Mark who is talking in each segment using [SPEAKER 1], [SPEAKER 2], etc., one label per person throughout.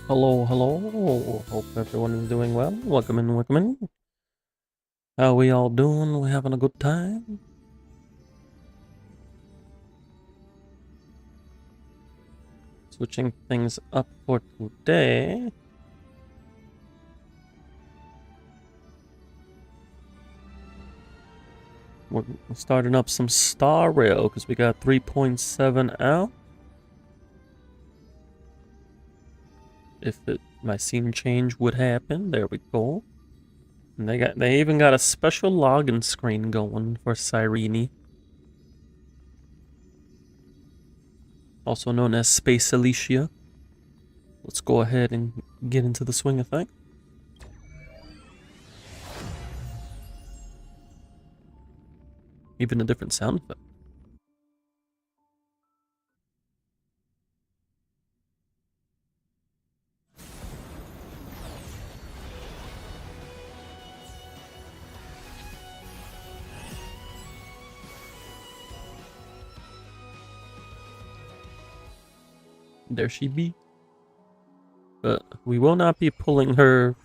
[SPEAKER 1] Hello, hello. Hope everyone is doing well. Welcome in, welcome in. How we all doing? We having a good time? Switching things up for today. We're starting up some Star Rail because we got 3.7 out. If my scene change would happen, there we go. And they even got a special login screen going for Cyrene, also known as Space Alicia. Let's go ahead and get into the swing of things. Even a different sound effect. There she be. But we will not be pulling her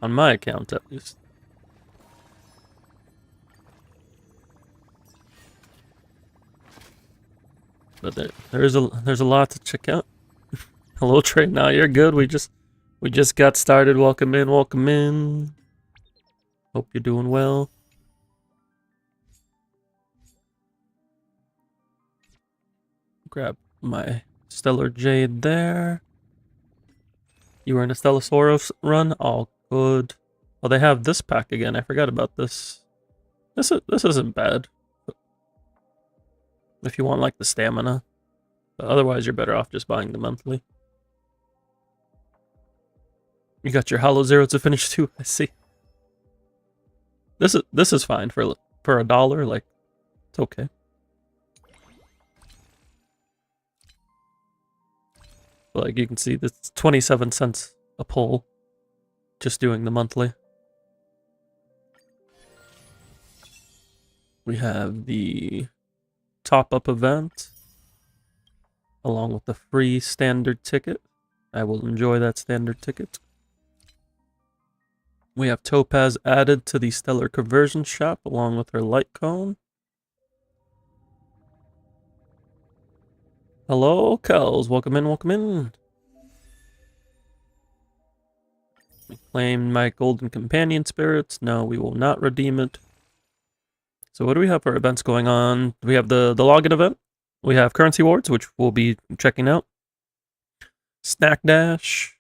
[SPEAKER 1] on my account, at least. But there's a lot to check out. Hello, Trey. Now you're good. We just got started. Welcome in, welcome in. Hope you're doing well. Grab my Stellar Jade there. You were in a Stellasaurus run? All good. Oh, they have this pack again. I forgot about this. This isn't bad. If you want like the stamina. But otherwise, you're better off just buying the monthly. You got your Hollow Zero to finish too. I see. This is fine for $1. Like, it's okay. But like you can see, that's 27 cents a pull. Just doing the monthly. We have the top-up event, along with the free standard ticket. I will enjoy that standard ticket. We have Topaz added to the Stellar Conversion Shop, along with her light cone. Hello, Kels. Welcome in, welcome in. Claim my golden companion spirits. No, we will not redeem it. So what do we have for events going on? We have the login event. We have currency wards, which we'll be checking out. Snack Dash.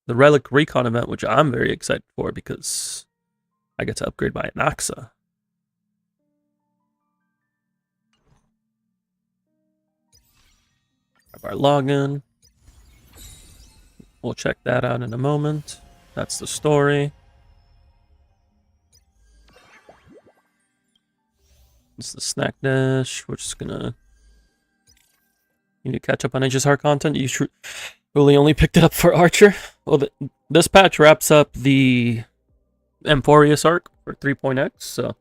[SPEAKER 1] The Relic Recon event, which I'm very excited for because I get to upgrade my Anaxa. Have our login. We'll check that out in a moment. That's the story. This is the Snack Dash. We're just gonna need to catch up on HSR content. You really only picked it up for Archer. Well, this patch wraps up the Amphorius arc for 3.x, so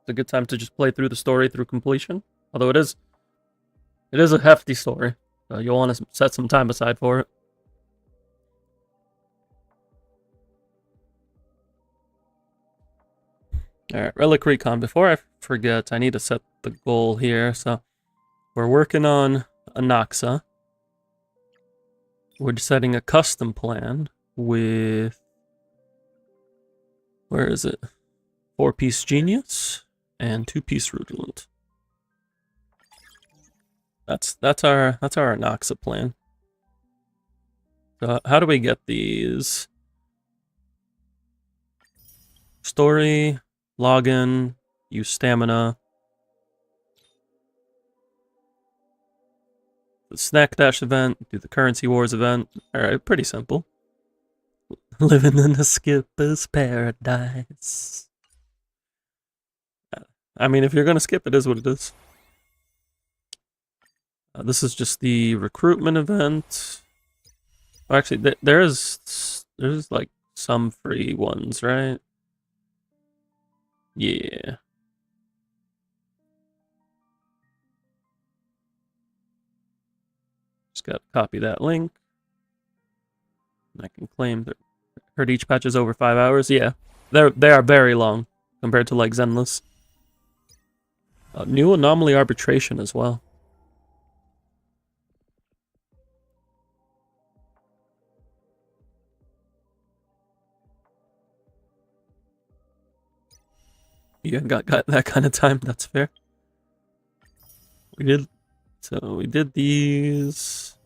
[SPEAKER 1] it's a good time to just play through the story through completion. Although it is a hefty story, so you'll want to set some time aside for it. Alright, Relic Recon. Before I forget, I need to set the goal here. So we're working on Anaxa. We're setting a custom plan with, where is it? 4-piece Genius and 2-piece Rutilant. That's our Anaxa plan. So how do we get these? Story, login, use stamina. The Snack Dash event, do the Currency Wars event. Alright, pretty simple. Living in a skipper's paradise. I mean, if you're gonna skip, it is what it is. This is just the recruitment event. Oh, actually, there's like some free ones, right? Yeah. Just gotta copy that link. I can claim that heard each patch is over 5 hours. Yeah, they are very long compared to like Zenless. New anomaly arbitration as well. You got that kind of time. That's fair. We did these.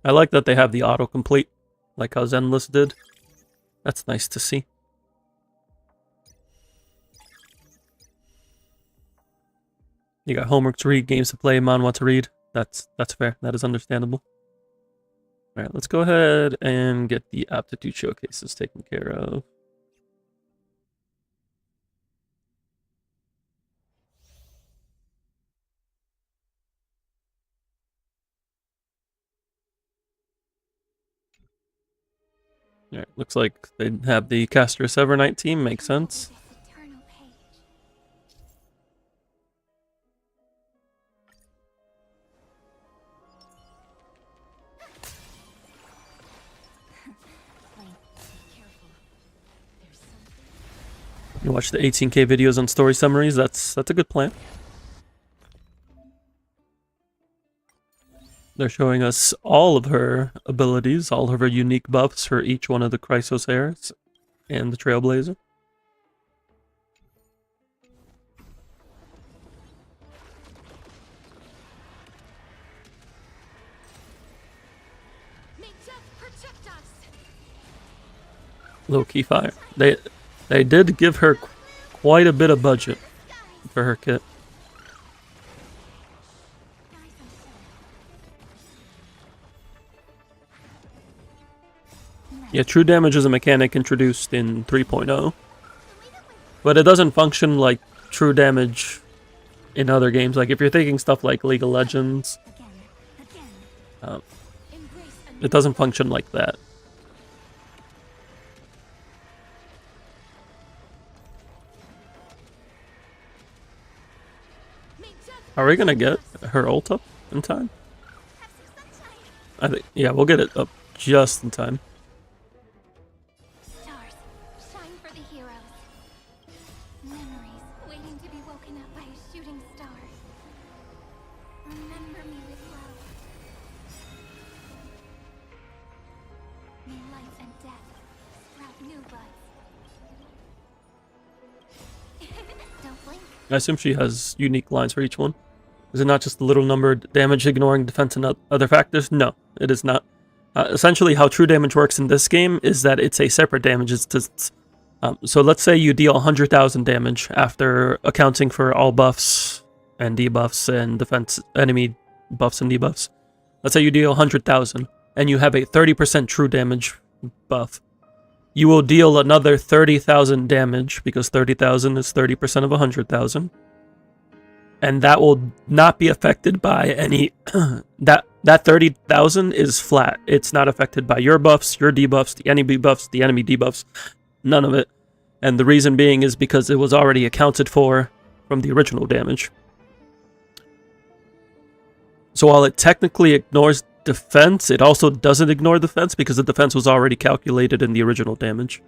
[SPEAKER 1] I like that they have the autocomplete, like how Zenless did. That's nice to see. You got homework to read, games to play, manhwa to read. That's fair. That is understandable. All right, let's go ahead and get the aptitude showcases taken care of. All right, looks like they have the Caster's Evernight team. Makes sense. You watch the 18K videos on story summaries. That's a good plan. They're showing us all of her abilities, all of her unique buffs for each one of the Chrysos heirs and the Trailblazer. Low-key fire. They did give her quite a bit of budget for her kit. Yeah, true damage is a mechanic introduced in 3.0, but it doesn't function like true damage in other games. Like if you're thinking stuff like League of Legends, it doesn't function like that. Are we gonna get her ult up in time? I think, yeah, we'll get it up just in time.
[SPEAKER 2] Stars, shine for the heroes. Memories waiting to be woken up by a shooting star. Remember me with love. May life and death sprout new buds. Don't blink.
[SPEAKER 1] I assume she has unique lines for each one. Is it not just the little number damage ignoring defense and other factors? No, it is not. Essentially, how true damage works in this game is that it's a separate damage. So let's say you deal 100,000 damage after accounting for all buffs and debuffs and defense enemy buffs and debuffs. Let's say you deal 100,000 and you have a 30% true damage buff. You will deal another 30,000 damage because 30,000 is 30% of 100,000. And that will not be affected by any... that 30,000 is flat. It's not affected by your buffs, your debuffs, the enemy buffs, the enemy debuffs. None of it. And the reason being is because it was already accounted for from the original damage. So while it technically ignores defense, it also doesn't ignore defense because the defense was already calculated in the original damage.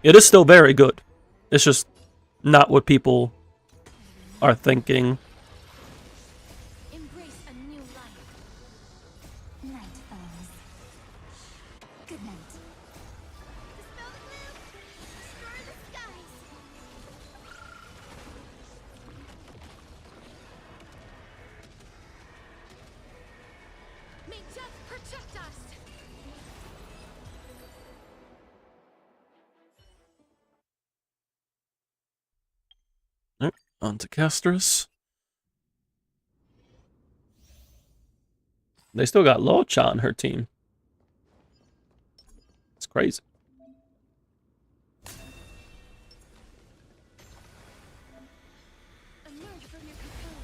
[SPEAKER 1] It is still very good. It's just not what people are thinking.
[SPEAKER 2] Embrace a new life. Night falls. Good night. Dispel the gloom. Destroy the skies. May death protect us.
[SPEAKER 1] On to Castris. They still got Locha on her team. It's crazy.
[SPEAKER 2] Emerge from your cocoon.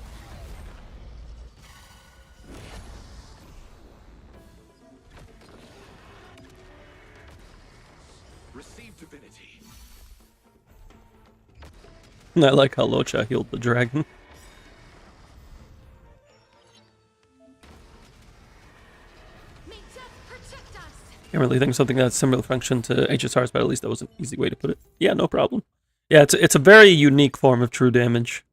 [SPEAKER 3] Receive divinity.
[SPEAKER 1] I like how Locha healed the dragon. Can't really think of something that's similar function to HSRs, but at least that was an easy way to put it. Yeah, no problem. Yeah, it's a very unique form of true damage.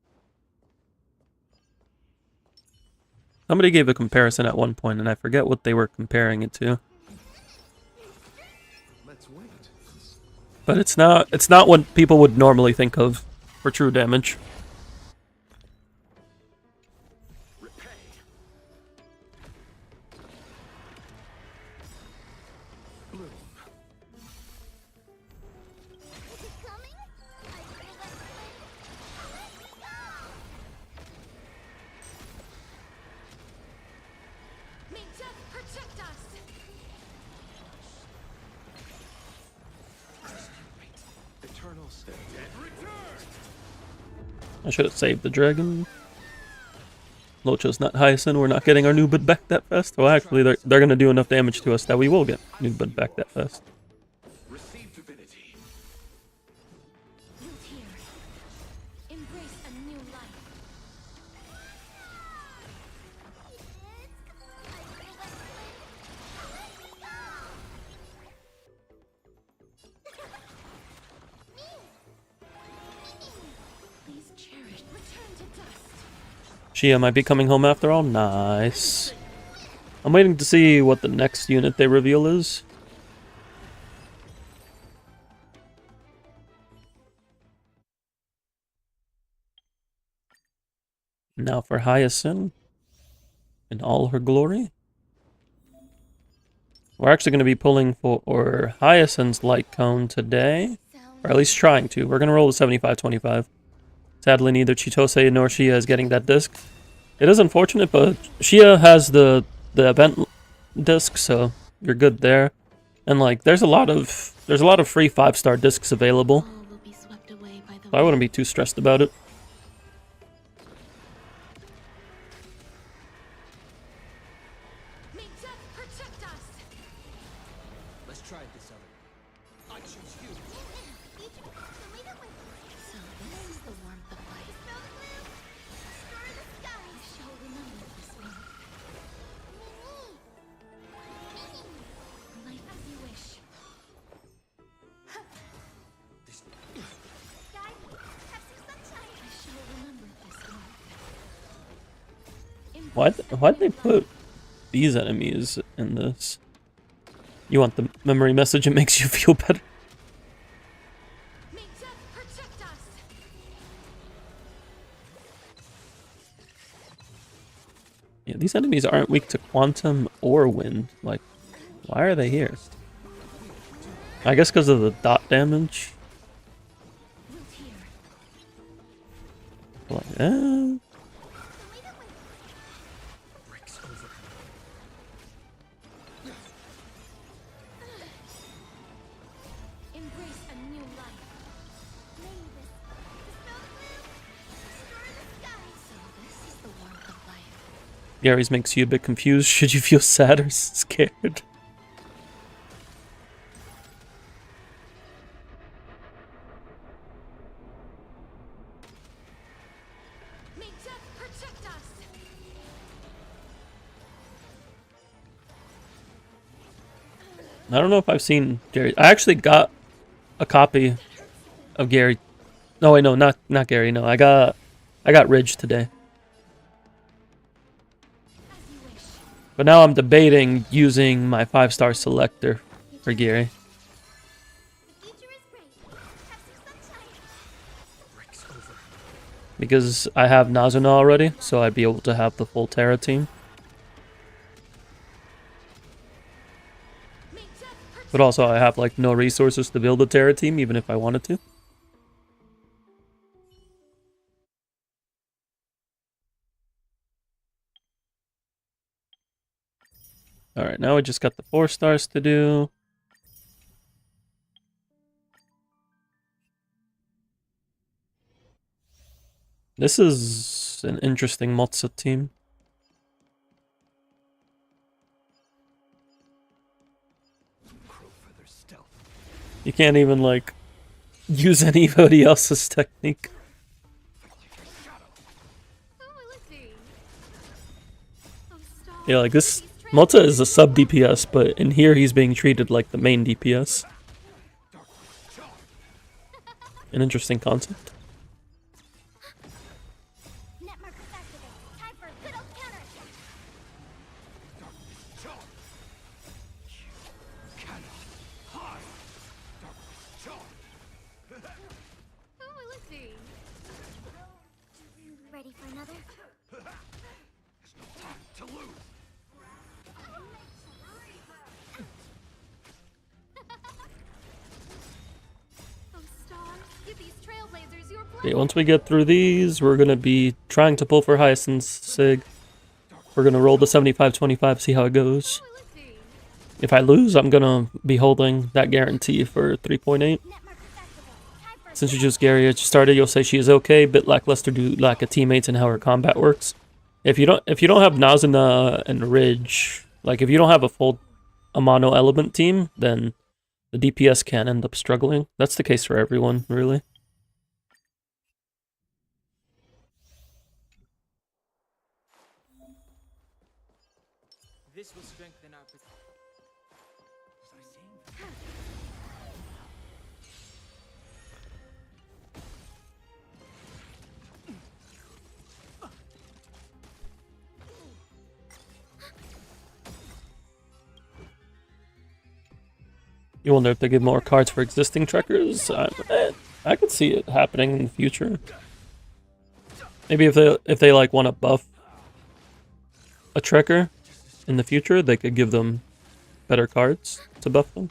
[SPEAKER 1] Somebody gave a comparison at one point, and I forget what they were comparing it to.
[SPEAKER 3] Let's wait.
[SPEAKER 1] But it's not what people would normally think of for true damage.
[SPEAKER 3] Repay. Bloom.
[SPEAKER 2] Is it coming? I will let Let's go!
[SPEAKER 4] May death protect us!
[SPEAKER 3] Eternals. The dead return.
[SPEAKER 1] I should have saved the dragon. Locha's not Hyacinth. We're not getting our new bud back that fast. Well, actually, they're gonna do enough damage to us that we will get new bud back that fast.
[SPEAKER 3] Receive divinity.
[SPEAKER 4] Root here. Embrace a new life. Please cherish. Return to dust.
[SPEAKER 1] Shia might be coming home after all. Nice. I'm waiting to see what the next unit they reveal is. Now for Hyacinth in all her glory. We're actually going to be pulling for Hyacinth's light cone today, or at least trying to. We're going to roll a 75-25. Sadly, neither Chitose nor Shia is getting that disc. It is unfortunate, but Shia has the event disc, so you're good there. And like, there's a lot of free 5-star discs available.
[SPEAKER 4] All will be swept away by the
[SPEAKER 1] So I wouldn't be too stressed about it.
[SPEAKER 4] May death protect us!
[SPEAKER 3] Let's try it this other. I choose you.
[SPEAKER 4] So this is the warmth of life.
[SPEAKER 2] Smell the blue? Destroy the sky!
[SPEAKER 4] I shall remember this one. Life as you wish.
[SPEAKER 2] Sky, have some sunshine!
[SPEAKER 4] I shall remember this one.
[SPEAKER 1] Why'd they put these enemies in this? You want the memory message? It makes you feel better.
[SPEAKER 4] May death protect us!
[SPEAKER 1] Yeah, these enemies aren't weak to quantum or wind. Like, why are they here? I guess because of the dot damage.
[SPEAKER 4] Root here.
[SPEAKER 1] Like,
[SPEAKER 3] Breaks over.
[SPEAKER 4] Embrace a new life.
[SPEAKER 2] Mavis, dispel the blue! Destroy the sky!
[SPEAKER 4] So this is the warmth of life.
[SPEAKER 1] Gary's makes you a bit confused. Should you feel sad or scared?
[SPEAKER 4] May death protect us!
[SPEAKER 1] I don't know if I've seen Gary. I actually got a copy of Gary. No, wait, no, not Gary. No, I got Ridge today.
[SPEAKER 4] As you wish.
[SPEAKER 1] But now I'm debating using my 5-star selector for Gary.
[SPEAKER 2] The future is bright. Have some sunshine!
[SPEAKER 3] Breaks over.
[SPEAKER 1] Because I have Nazuna already, so I'd be able to have the full Terra team.
[SPEAKER 4] May death protect
[SPEAKER 1] But also I have like no resources to build a Terra team, even if I wanted to. Alright, now we just got the 4 stars to do. This is an interesting Motsa team.
[SPEAKER 3] Crow feather stealth.
[SPEAKER 1] You can't even like use anybody else's technique.
[SPEAKER 2] Oh, let's see. Oh, stop.
[SPEAKER 1] Yeah, like this Mota is a sub DPS, but in here he's being treated like the main DPS. An interesting concept.
[SPEAKER 2] Net markers activated. Time for a good old counterattack.
[SPEAKER 4] Ooh, let's see.
[SPEAKER 2] Ready for another?
[SPEAKER 4] Oh, stars, give these trailblazers your
[SPEAKER 1] Okay, once we get through these, we're gonna be trying to pull for Hyacinth's Sig. We're gonna roll the 75-25, see how it goes.
[SPEAKER 4] Ooh, let's see.
[SPEAKER 1] If I lose, I'm gonna be holding that guarantee for 3.8.
[SPEAKER 2] Net markers activated. Time for a
[SPEAKER 1] Since you just Gary started, you'll say she is okay, bit lackluster due to lack of teammates and how her combat works. If you don't have Nazuna and Ridge, like if you don't have a mono element team, then the DPS can end up struggling. That's the case for everyone, really.
[SPEAKER 3] This will strengthen our.
[SPEAKER 1] You wonder if they give more cards for existing trekkers? I could see it happening in the future. Maybe if they like want to buff a trekker in the future, they could give them better cards to buff them.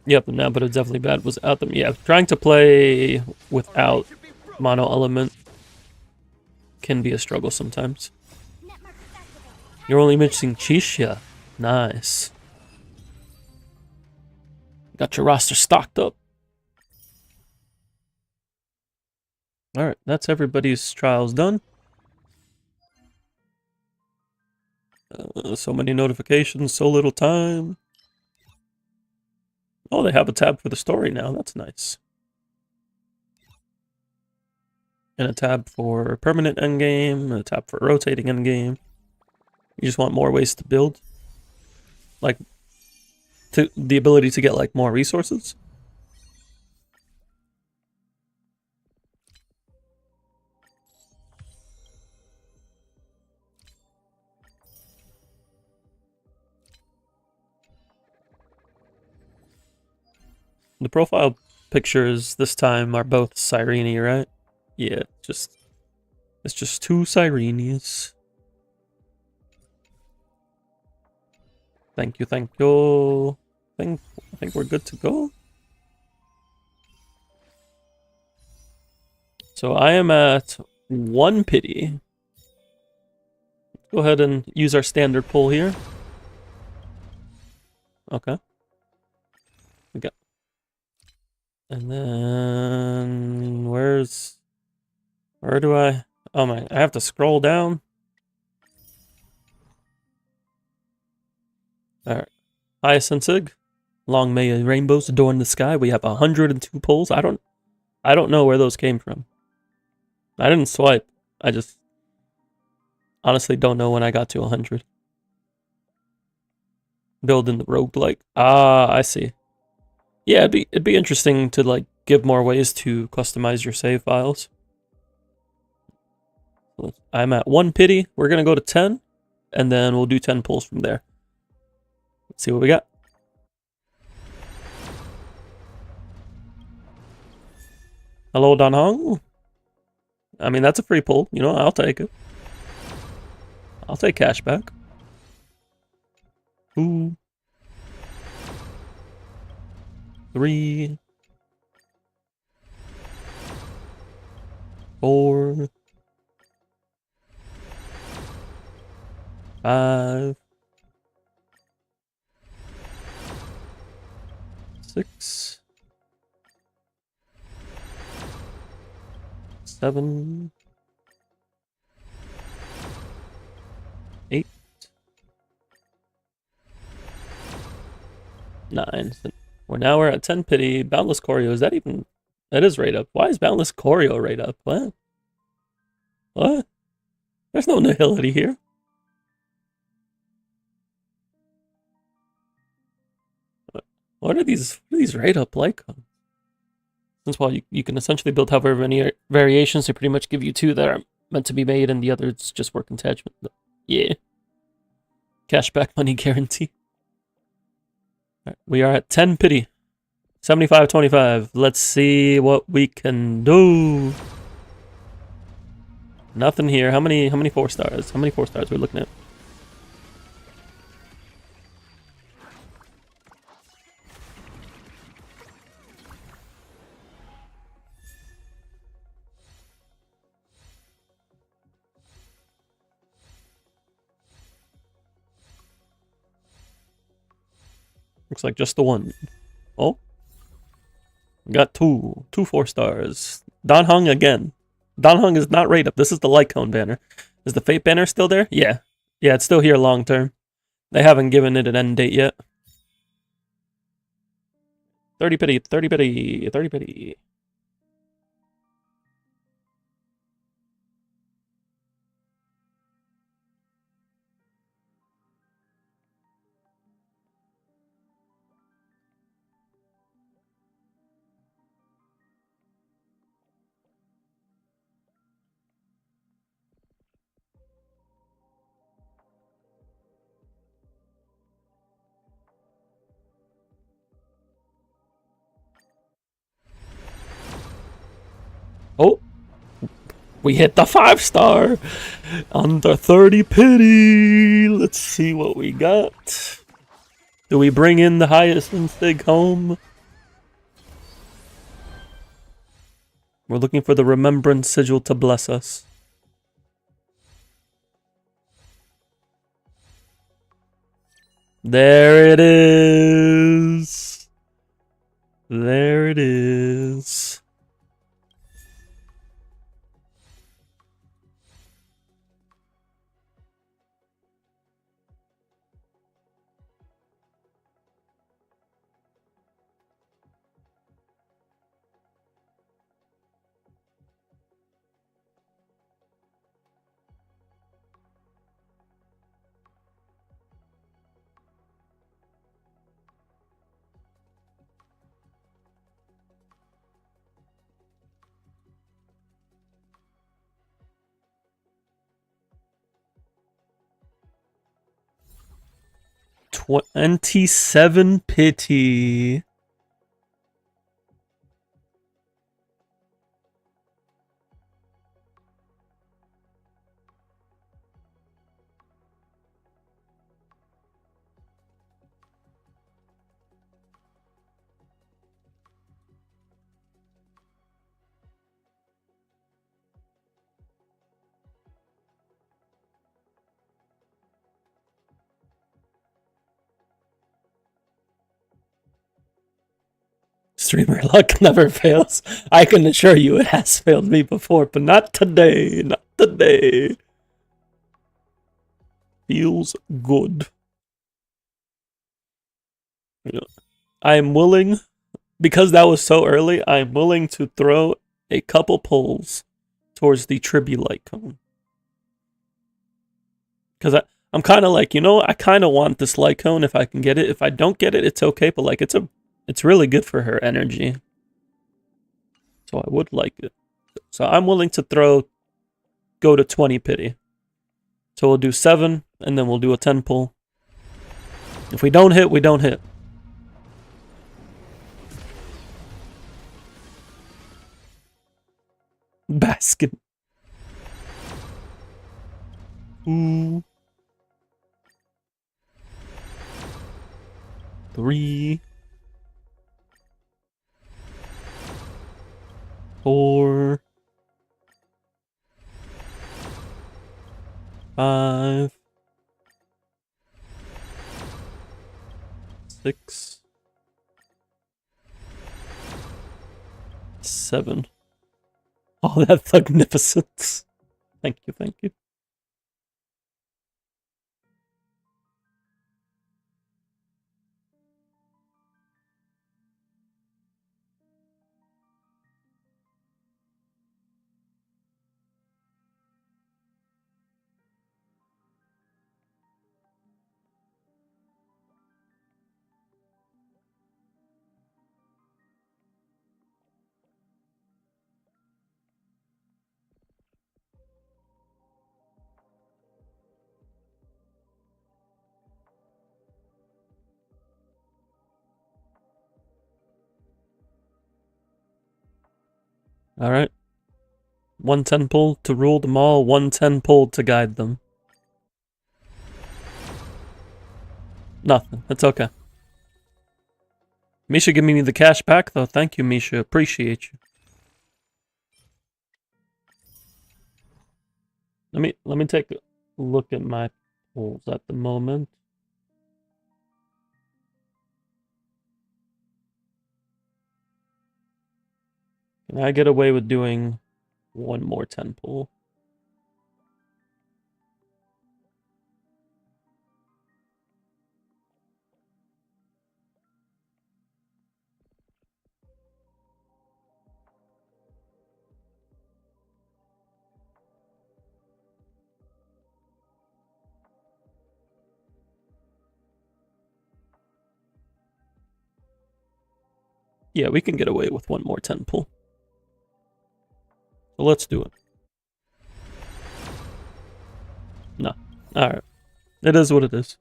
[SPEAKER 1] Yep, now, but it's definitely bad without them. Yeah, trying to play without mono element can be a struggle sometimes.
[SPEAKER 2] net markers activated.
[SPEAKER 1] You're only missing Chisha. Nice. Got your roster stocked up. Alright, that's everybody's trials done. So many notifications, so little time. Oh, they have a tab for the story now. That's nice. And a tab for permanent endgame, a tab for rotating endgame. You just want more ways to build. Like, the ability to get, like, more resources. The profile pictures this time are both Cyrene, right? Yeah, it's just two Cyrenes. Thank you, thank you. I think we're good to go. So I am at 1 pity. Go ahead and use our standard pull here. Okay. We got. And then where do I? Oh my! I have to scroll down. All right. Hyacinth Sig. Long may rainbows adorn the sky. We have 102 pulls. I don't know where those came from. I didn't swipe. I just honestly don't know when I got to 100. Building the roguelike. Ah, I see. Yeah, it'd be interesting to like give more ways to customize your save files. I'm at 1 pity. We're gonna go to 10, and then we'll do 10 pulls from there. Let's see what we got. Hello, Don Hong. I mean, that's a free pull. You know, I'll take it. I'll take cash back. 2, 3, 4, 5, 6, 7, 8, 9. So we're at 10 pity. Boundless Choreo, is that even... That is rate up. Why is Boundless Choreo rate up? What? What? There's no nihility here. What are these rate up like? Since while you can essentially build however many variations, they pretty much give you 2 that are meant to be made and the others just work attachment. Yeah. Cashback money guarantee. Right, we are at 10 pity. 75-25. Let's see what we can do. Nothing here. How many 4 stars? How many 4 stars are we looking at? Looks like just the one. Oh. We got 2 4 stars. Don Hung again. Don Hung is not rate up. This is the Light Cone banner. Is the Fate banner still there? Yeah. Yeah, it's still here long term. They haven't given it an end date yet. 30 pity, 30 pity, 30 pity. Oh, we hit the 5 star under 30 pity. Let's see what we got. Do we bring in the highest instig home? We're looking for the remembrance sigil to bless us. There it is. There it is. $27 pity. Streamer luck never fails. I can assure you it has failed me before, but not today. Not today. Feels good. I'm willing, because that was so early, I'm willing to throw a couple pulls towards the Tribulite cone. Because I'm kind of like, I kind of want this light cone if I can get it. If I don't get it, it's okay, but like it's really good for her energy. So I would like it. So I'm willing to go to 20 pity. So we'll do 7, and then we'll do a 10 pull. If we don't hit, we don't hit. Basket. 2, 3, 4, 5, 6, 7. Oh, that magnificence. Thank you, thank you. Alright. 110 pull to rule them all, 110 pull to guide them. Nothing. It's okay. Misha giving me the cash back though. Thank you, Misha. Appreciate you. Let me take a look at my pulls at the moment. Can I get away with doing one more 10 pull? Yeah, we can get away with one more 10 pull. So let's do it. No. Alright. It is what it is.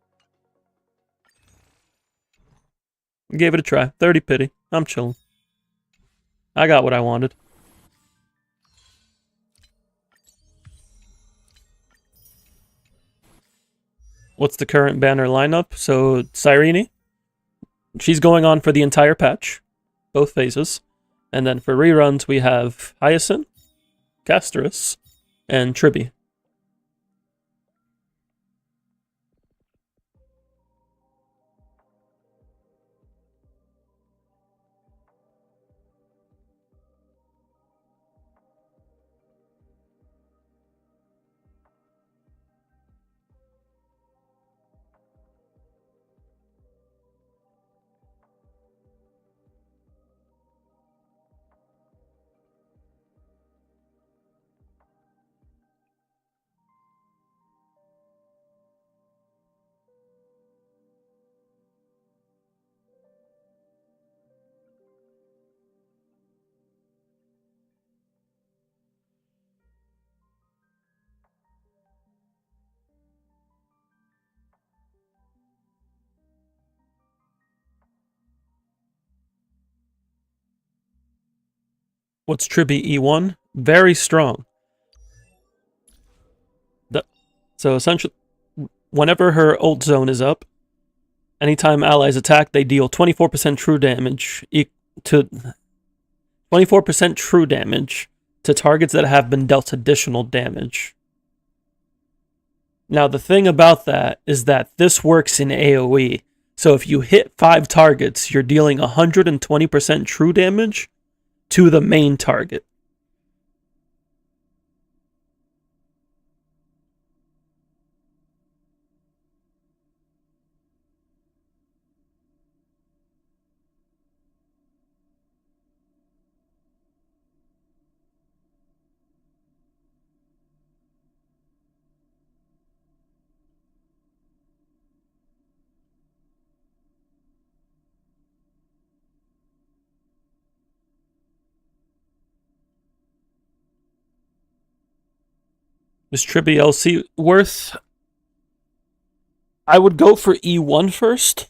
[SPEAKER 1] Gave it a try. 30 pity. I'm chilling. I got what I wanted. What's the current banner lineup? So, Cyrene. She's going on for the entire patch. Both phases. And then for reruns, we have Hyacinth, Casterus, and Tribby. What's Tribby E1? Very strong. So essentially, whenever her ult zone is up, anytime allies attack, they deal 24% true damage to 24% true damage to targets that have been dealt additional damage. Now the thing about that is that this works in AoE. So if you hit 5 targets, you're dealing 120% true damage to the main target. Is Tribby LC worth? I would go for E1 first.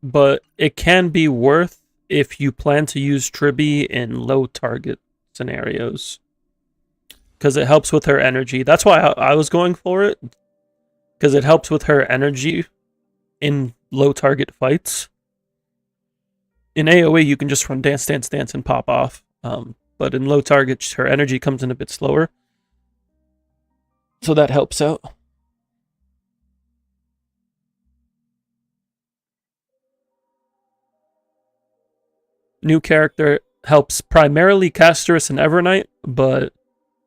[SPEAKER 1] But it can be worth if you plan to use Tribby in low target scenarios. Because it helps with her energy. That's why I was going for it. Because it helps with her energy in low target fights. In AoE, you can just run dance, dance, dance and pop off. But in low targets, her energy comes in a bit slower. So that helps out. New character helps primarily Casterus and Evernight, but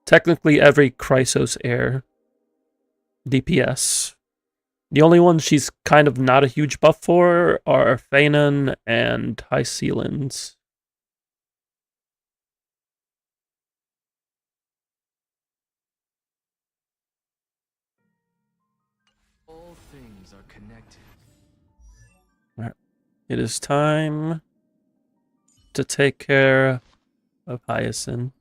[SPEAKER 1] technically every Chrysos heir DPS. The only ones she's kind of not a huge buff for are Fanon and High Sealans.
[SPEAKER 3] All things are connected.
[SPEAKER 1] Alright. It is time to take care of Hyacinth.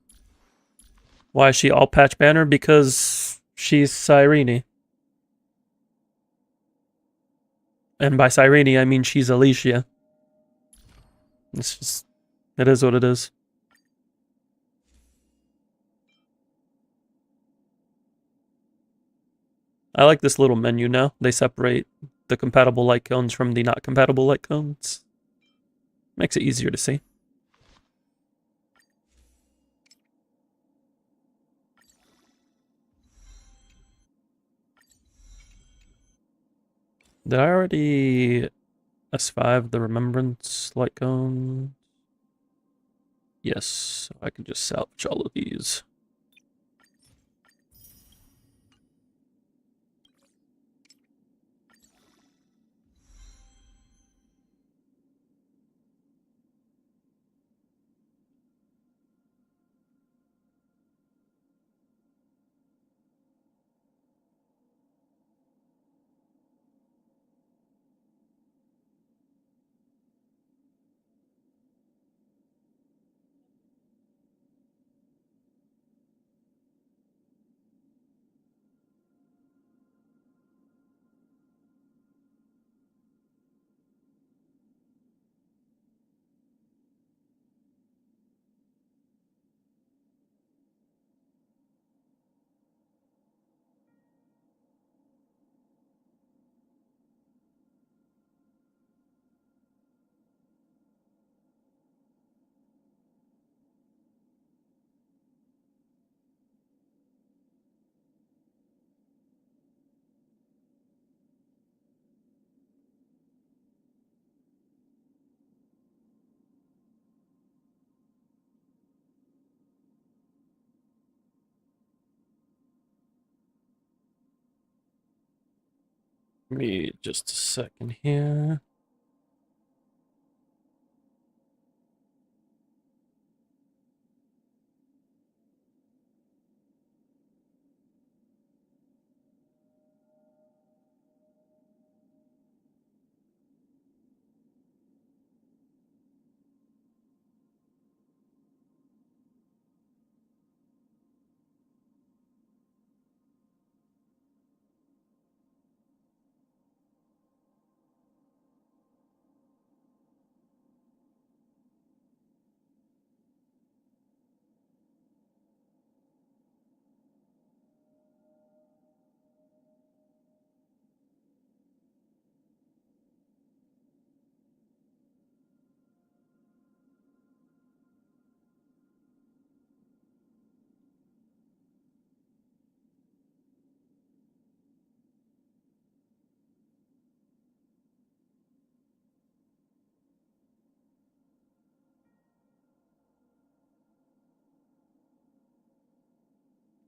[SPEAKER 1] Why is she all patch banner? Because she's Cyrene. And by Cyrene, I mean she's Alicia. It's just, it is what it is. I like this little menu now. They separate the compatible light cones from the not compatible light cones. Makes it easier to see. Did I already S5 the Remembrance light cone? Yes, so I can just salvage all of these. Give me just a second here.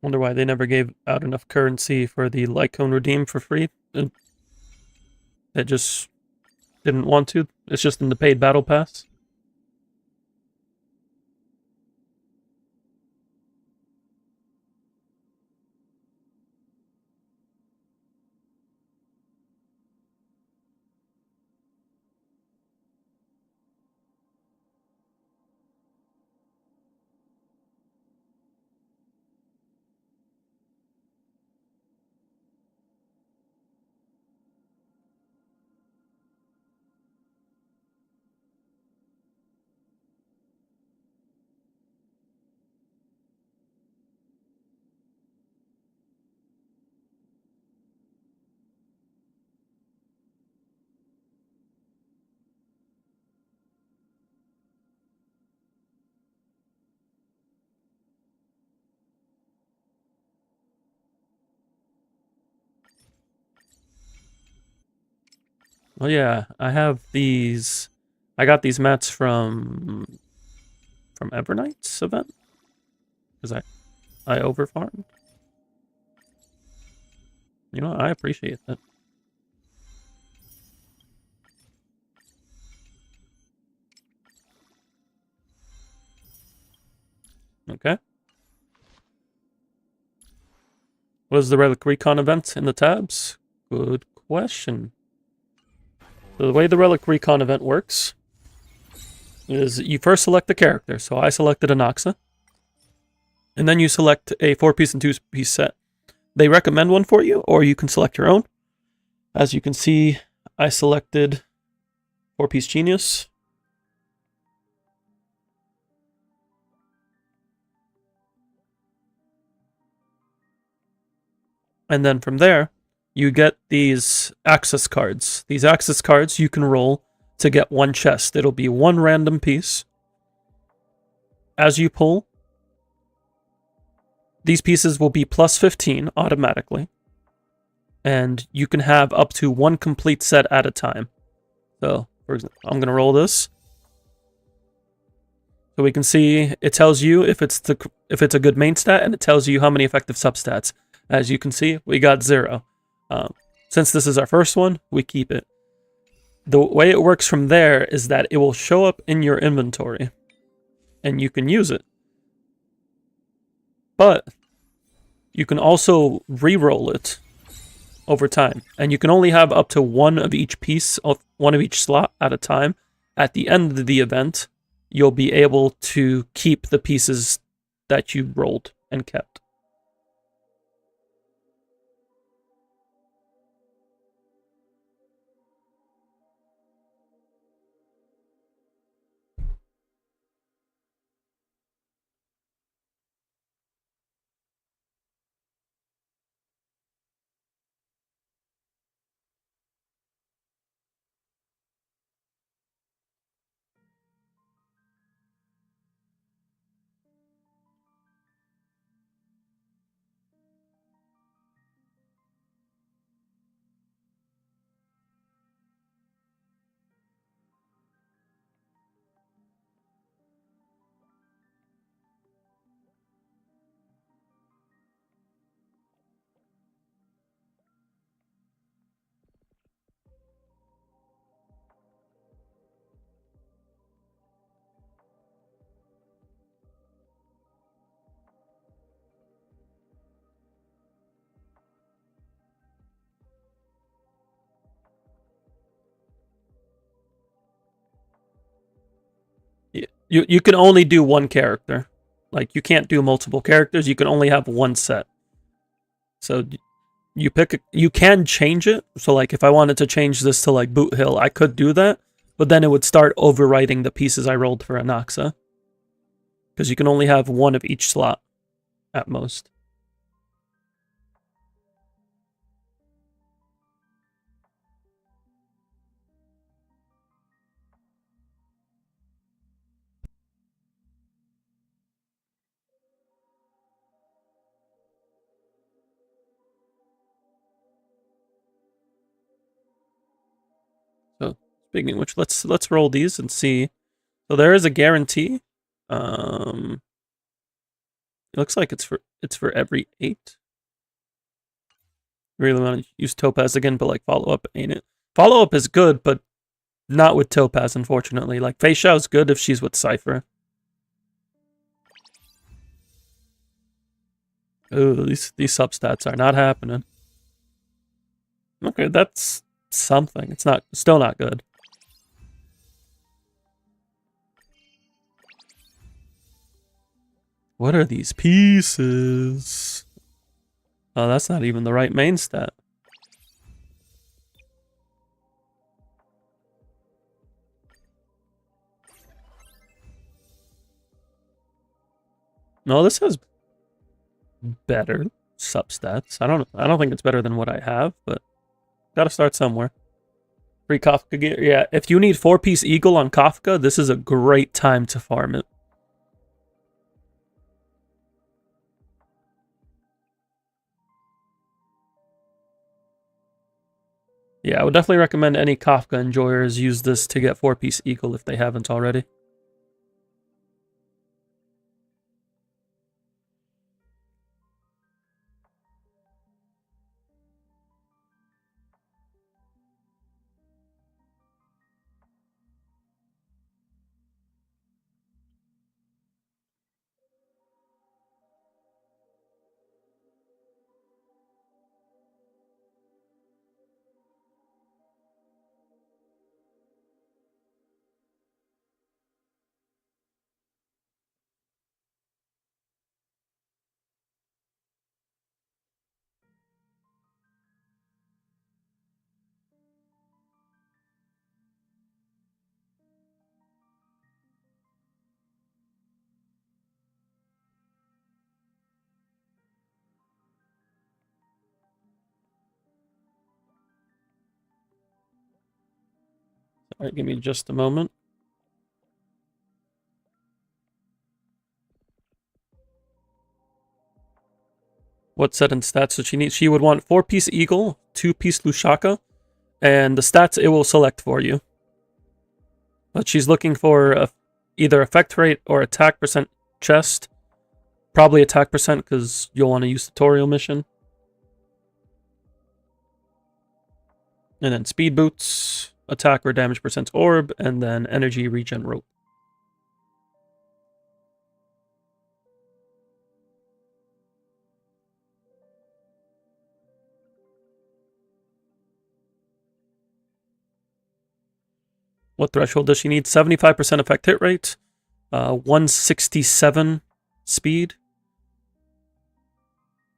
[SPEAKER 1] Wonder why they never gave out enough currency for the light cone redeem for free. They just didn't want to. It's just in the paid battle pass. Oh yeah, I have these. I got these mats from Evernight's event because I overfarmed. You know, I appreciate that. Okay. What is the Relic Recon event in the tabs? Good question. So the way the Relic Recon event works is you first select the character. So I selected Anaxa. And then you select a 4-piece and 2-piece set. They recommend one for you, or you can select your own. As you can see, I selected 4-piece Genius. And then from there, you get these access cards. These access cards you can roll to get one chest. It'll be one random piece. As you pull, these pieces will be plus 15 automatically. And you can have up to one complete set at a time. So, for example, I'm going to roll this. So we can see it tells you if it's a good main stat, and it tells you how many effective substats. As you can see, we got 0. Since this is our first one, we keep it. The way it works from there is that it will show up in your inventory, and you can use it. But you can also re-roll it over time, and you can only have up to one of each piece of one of each slot at a time. At the end of the event, you'll be able to keep the pieces that you rolled and kept. You can only do one character. Like, you can't do multiple characters. You can only have one set. So you can change it. So like, if I wanted to change this to like Boot Hill, I could do that, but then it would start overwriting the pieces I rolled for Anaxa, because you can only have one of each slot at most. So speaking of which, let's roll these and see. So there is a guarantee. It looks like it's for every 8. Really want to use Topaz again, but like follow up ain't it? Follow up is good, but not with Topaz, unfortunately. Like, Fei Xiao's good if she's with Cypher. Ooh, these substats are not happening. Okay, that's something. It's still not good. What are these pieces? Oh, that's not even the right main stat. No, this has better substats. I don't think it's better than what I have, but gotta start somewhere. Free Kafka gear. Yeah, if you need 4-piece Eagle on Kafka, this is a great time to farm it. Yeah, I would definitely recommend any Kafka enjoyers use this to get 4-piece Eagle if they haven't already. Alright, give me just a moment. What set and stats does she need? She would want 4-piece Eagle, 2-piece Lushaka, and the stats it will select for you. But she's looking for either effect rate or attack percent chest. Probably attack percent because you'll want to use tutorial mission. And then speed boots, attack or damage percent orb, and then energy regen rope. What threshold does she need? 75% effect hit rate, 167 speed,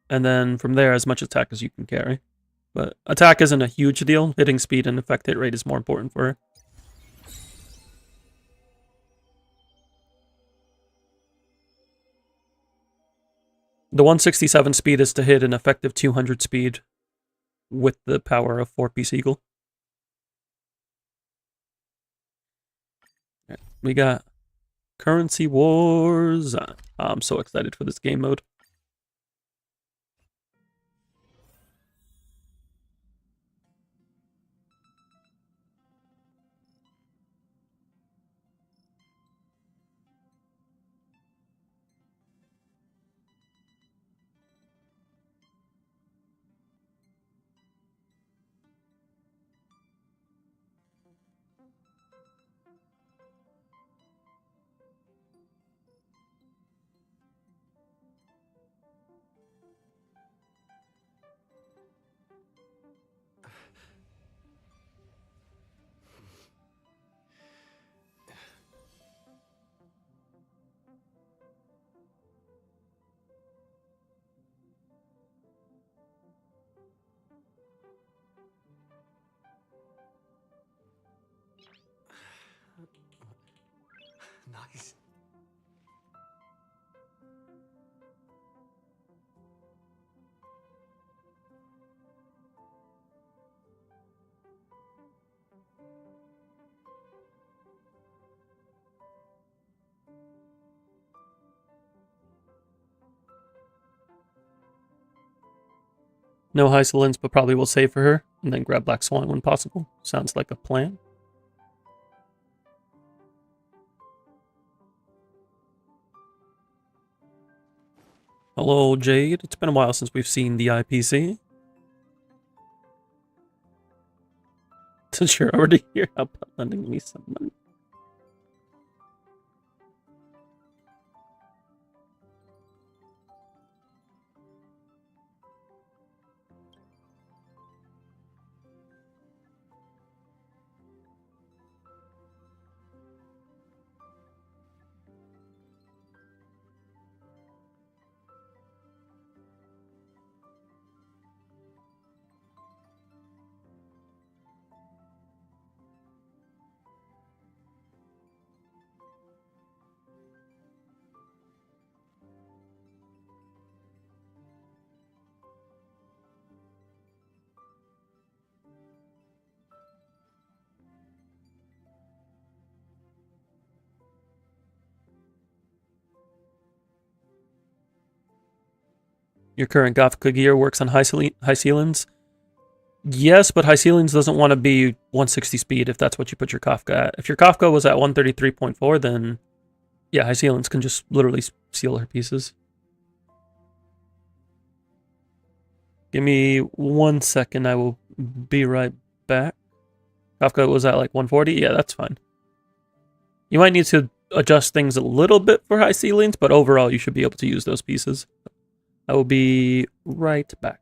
[SPEAKER 1] and then from there, as much attack as you can carry. But attack isn't a huge deal. Hitting speed and effect hit rate is more important for her. The 167 speed is to hit an effective 200 speed with the power of 4-piece Eagle. We got Currency Wars. I'm so excited for this game mode.
[SPEAKER 3] Nice.
[SPEAKER 1] No Hysolins, but probably will save for her, and then grab Black Swan when possible. Sounds like a plan. Hello, Jade. It's been a while since we've seen the IPC. Since you're already here, how about lending me some money? Your current Gothica gear works on high ceilings? Yes, but high ceilings doesn't want to be 160 speed if that's what you put your Kafka at. If your Kafka was at 133.4, then yeah, high ceilings can just literally seal her pieces. Give me 1 second, I will be right back. Kafka was at like 140? Yeah, that's fine. You might need to adjust things a little bit for high ceilings, but overall you should be able to use those pieces. I will be right back.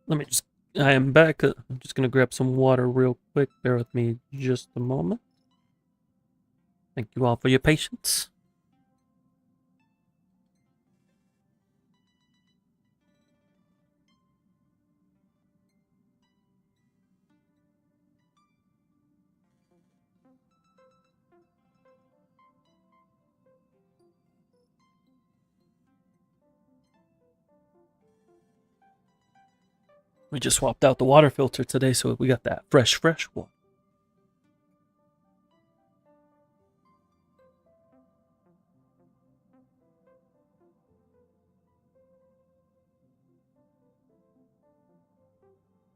[SPEAKER 1] Let me just. I am back. I'm just gonna grab some water real quick. Bear with me just a moment. Thank you all for your patience. We just swapped out the water filter today, so we got that fresh water.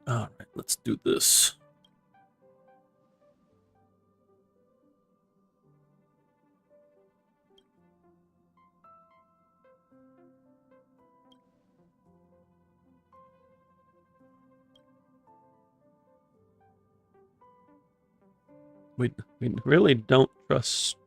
[SPEAKER 1] All right, let's do this. We really don't trust.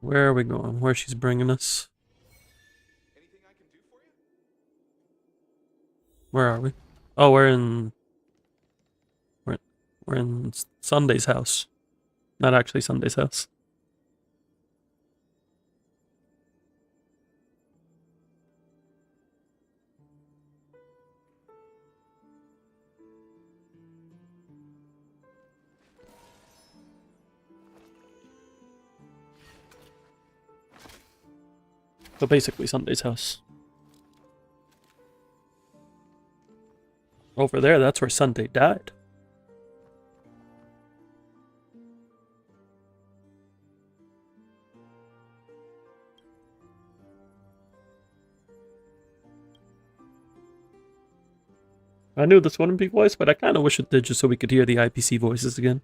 [SPEAKER 1] Where are we going? Where she's bringing us?
[SPEAKER 5] Anything I can do for you?
[SPEAKER 1] Where are we? Oh, we're in Sunday's house. Not actually Sunday's house. So basically Sunday's house. Over there, that's where Sunday died. I knew this wouldn't be voiced, but I kind of wish it did just so we could hear the IPC voices again.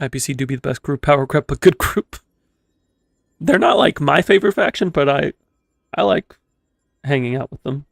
[SPEAKER 1] IPC do be the best group, power grab, but good group. They're not like my favorite faction, but I like hanging out with them.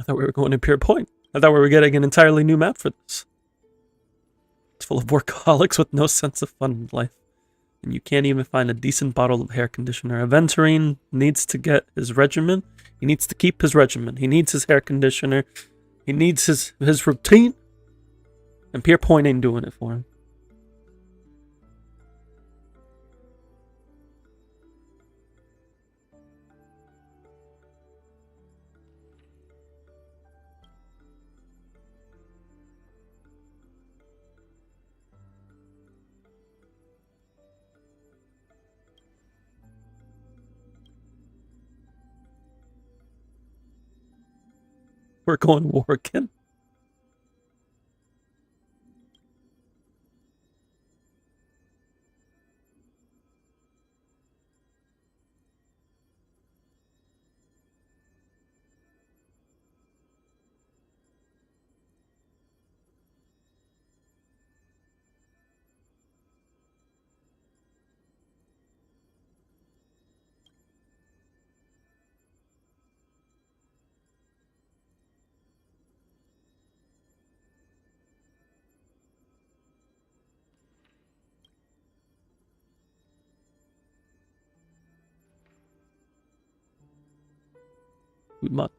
[SPEAKER 1] thought we were going to Pure Point. I thought we were getting an entirely new map for this. It's full of workaholics with no sense of fun in life. And you can't even find a decent bottle of hair conditioner. Aventurine needs to get his regimen. He needs to keep his regimen. He needs his hair conditioner. He needs his routine. And Pure Point ain't doing it for him. We're going to war again.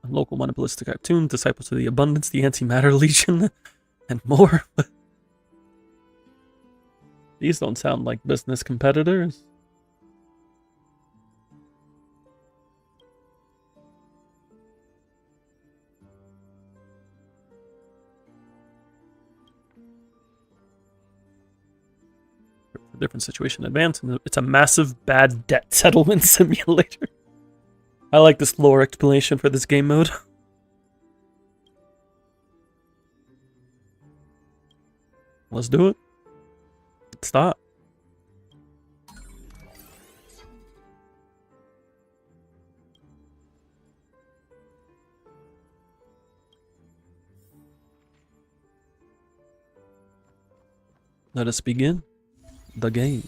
[SPEAKER 1] Local monopolistic cartoon, Disciples of the Abundance, the Antimatter Legion, and more. These don't sound like business competitors. Different situation advance, and it's a massive bad debt settlement simulator. I like this lore explanation for this game mode. Let's do it. Let's start. Let us begin the game.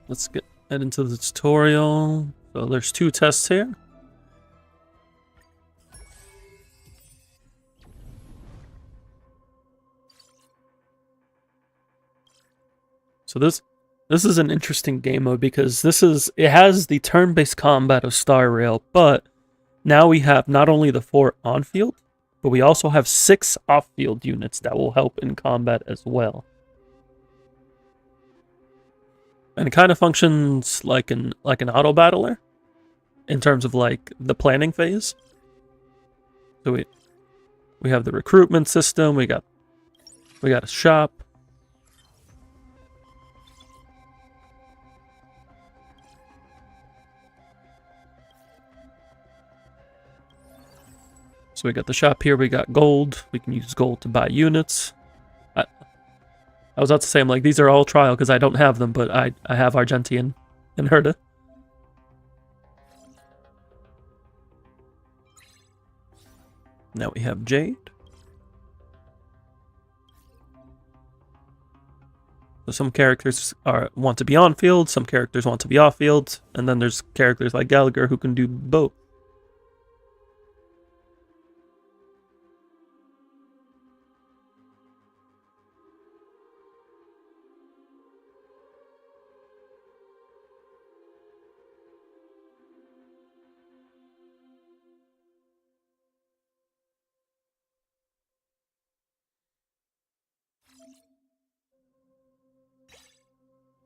[SPEAKER 1] Let's get into the tutorial. So there's 2 tests here. So this is an interesting game mode because it has the turn-based combat of Star Rail, but now we have not only the 4 on-field, but we also have 6 off-field units that will help in combat as well. And it kind of functions like an auto battler in terms of like the planning phase. So we have the recruitment system, we got a shop. So we got the shop here, we got gold. We can use gold to buy units. I was about to say, I'm like, these are all trial because I don't have them, but I have Argentian and Herda. Now we have Jade. So some characters want to be on field, some characters want to be off field, and then there's characters like Gallagher who can do both.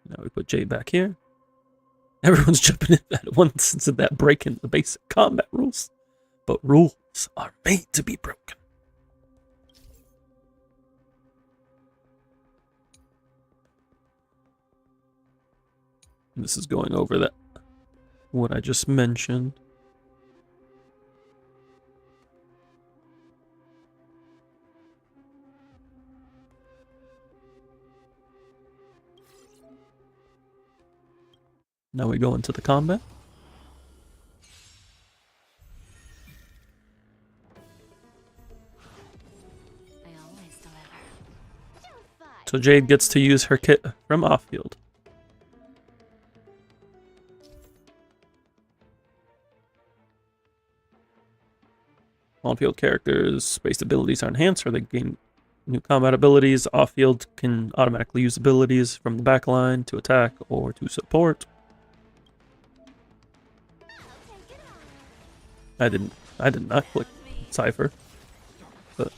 [SPEAKER 1] Now we put Jade back here. Everyone's jumping in at once into that break in the basic combat rules. But rules are made to be broken. And this is going over that what I just mentioned. Now we go into the combat.
[SPEAKER 2] I always deliver.
[SPEAKER 1] So Jade gets to use her kit from off-field. On-field characters' base abilities are enhanced, or they gain new combat abilities. Off-field can automatically use abilities from the back line to attack or to support. I did not click Cypher, but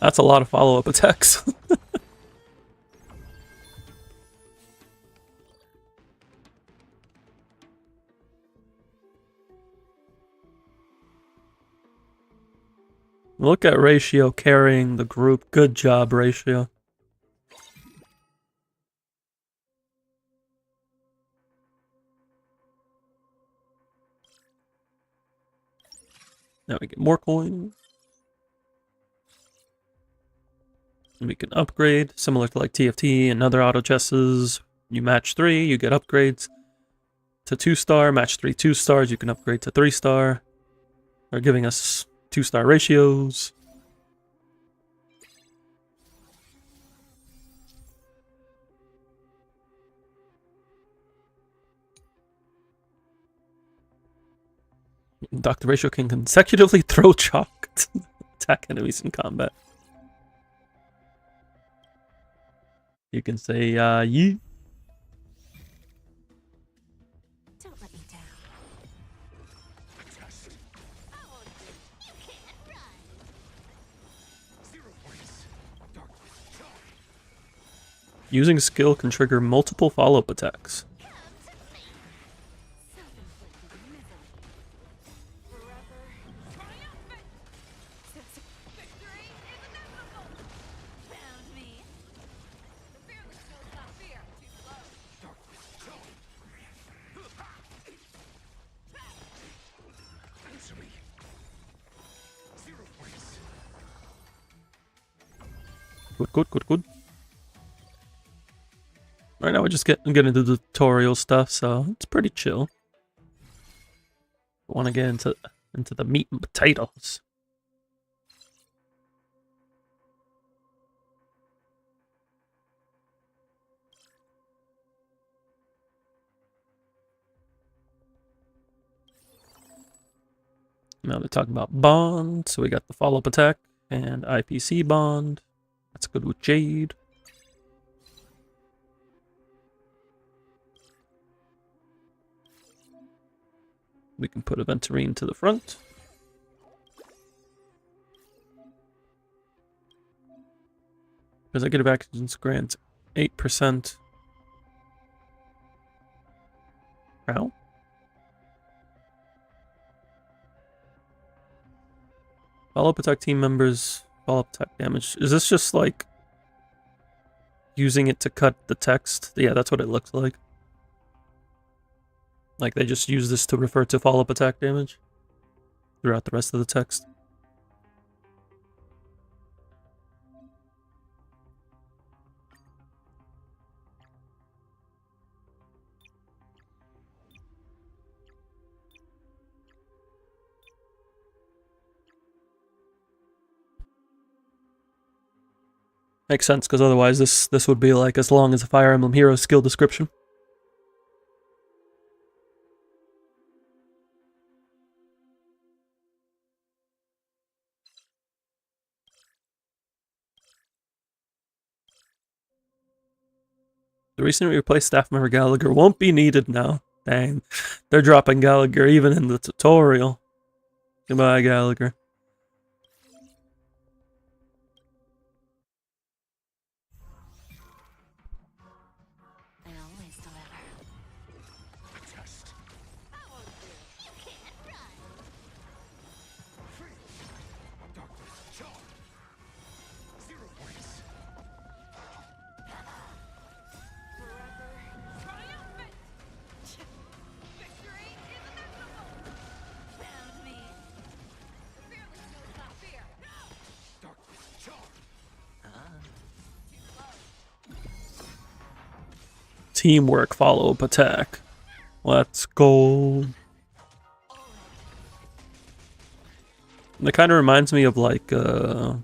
[SPEAKER 1] that's a lot of follow-up attacks. Look at Ratio carrying the group. Good job, Ratio. Now we get more coins. And we can upgrade, similar to like TFT and other auto chesses. You match 3, you get upgrades to 2-star. Match 3 2-stars, you can upgrade to 3-star. They're giving us 2-star ratios. Dr. Ratio can consecutively throw chalk to attack enemies in combat. You can say, yee.
[SPEAKER 2] Don't let me down.
[SPEAKER 1] Using skill can trigger multiple follow-up attacks. Good. Right now we're just getting into the tutorial stuff, so it's pretty chill. I want to get into the meat and potatoes. Now they're talking about bond, so we got the follow-up attack and IPC bond. That's good with Jade. We can put Aventurine to the front. Executive actions grant 8%. Ow. Follow-up attack team members, follow-up attack damage. Is this just like using it to cut the text? Yeah, that's what it looks like. Like they just use this to refer to follow-up attack damage throughout the rest of the text. Makes sense, because otherwise this would be like as long as a Fire Emblem Hero skill description. The recently replaced staff member Gallagher won't be needed now. Dang, they're dropping Gallagher even in the tutorial. Goodbye, Gallagher. Teamwork, follow-up attack. Let's go. That kind of reminds me of like I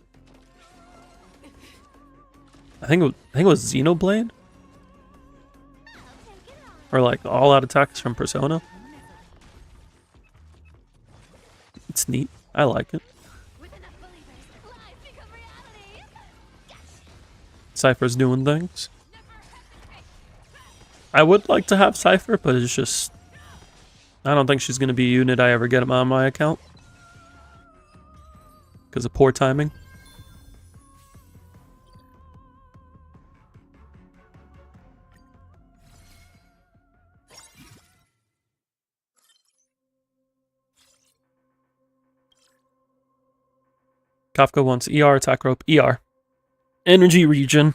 [SPEAKER 1] think it was Xenoblade, or like all-out attacks from Persona. It's neat. I like it.
[SPEAKER 4] With enough believers, lies become reality.
[SPEAKER 1] Cypher's doing things. I would like to have Cypher, but it's just I don't think she's gonna be a unit I ever get on my account because of poor timing. Kafka wants ER, attack rope, ER. Energy region.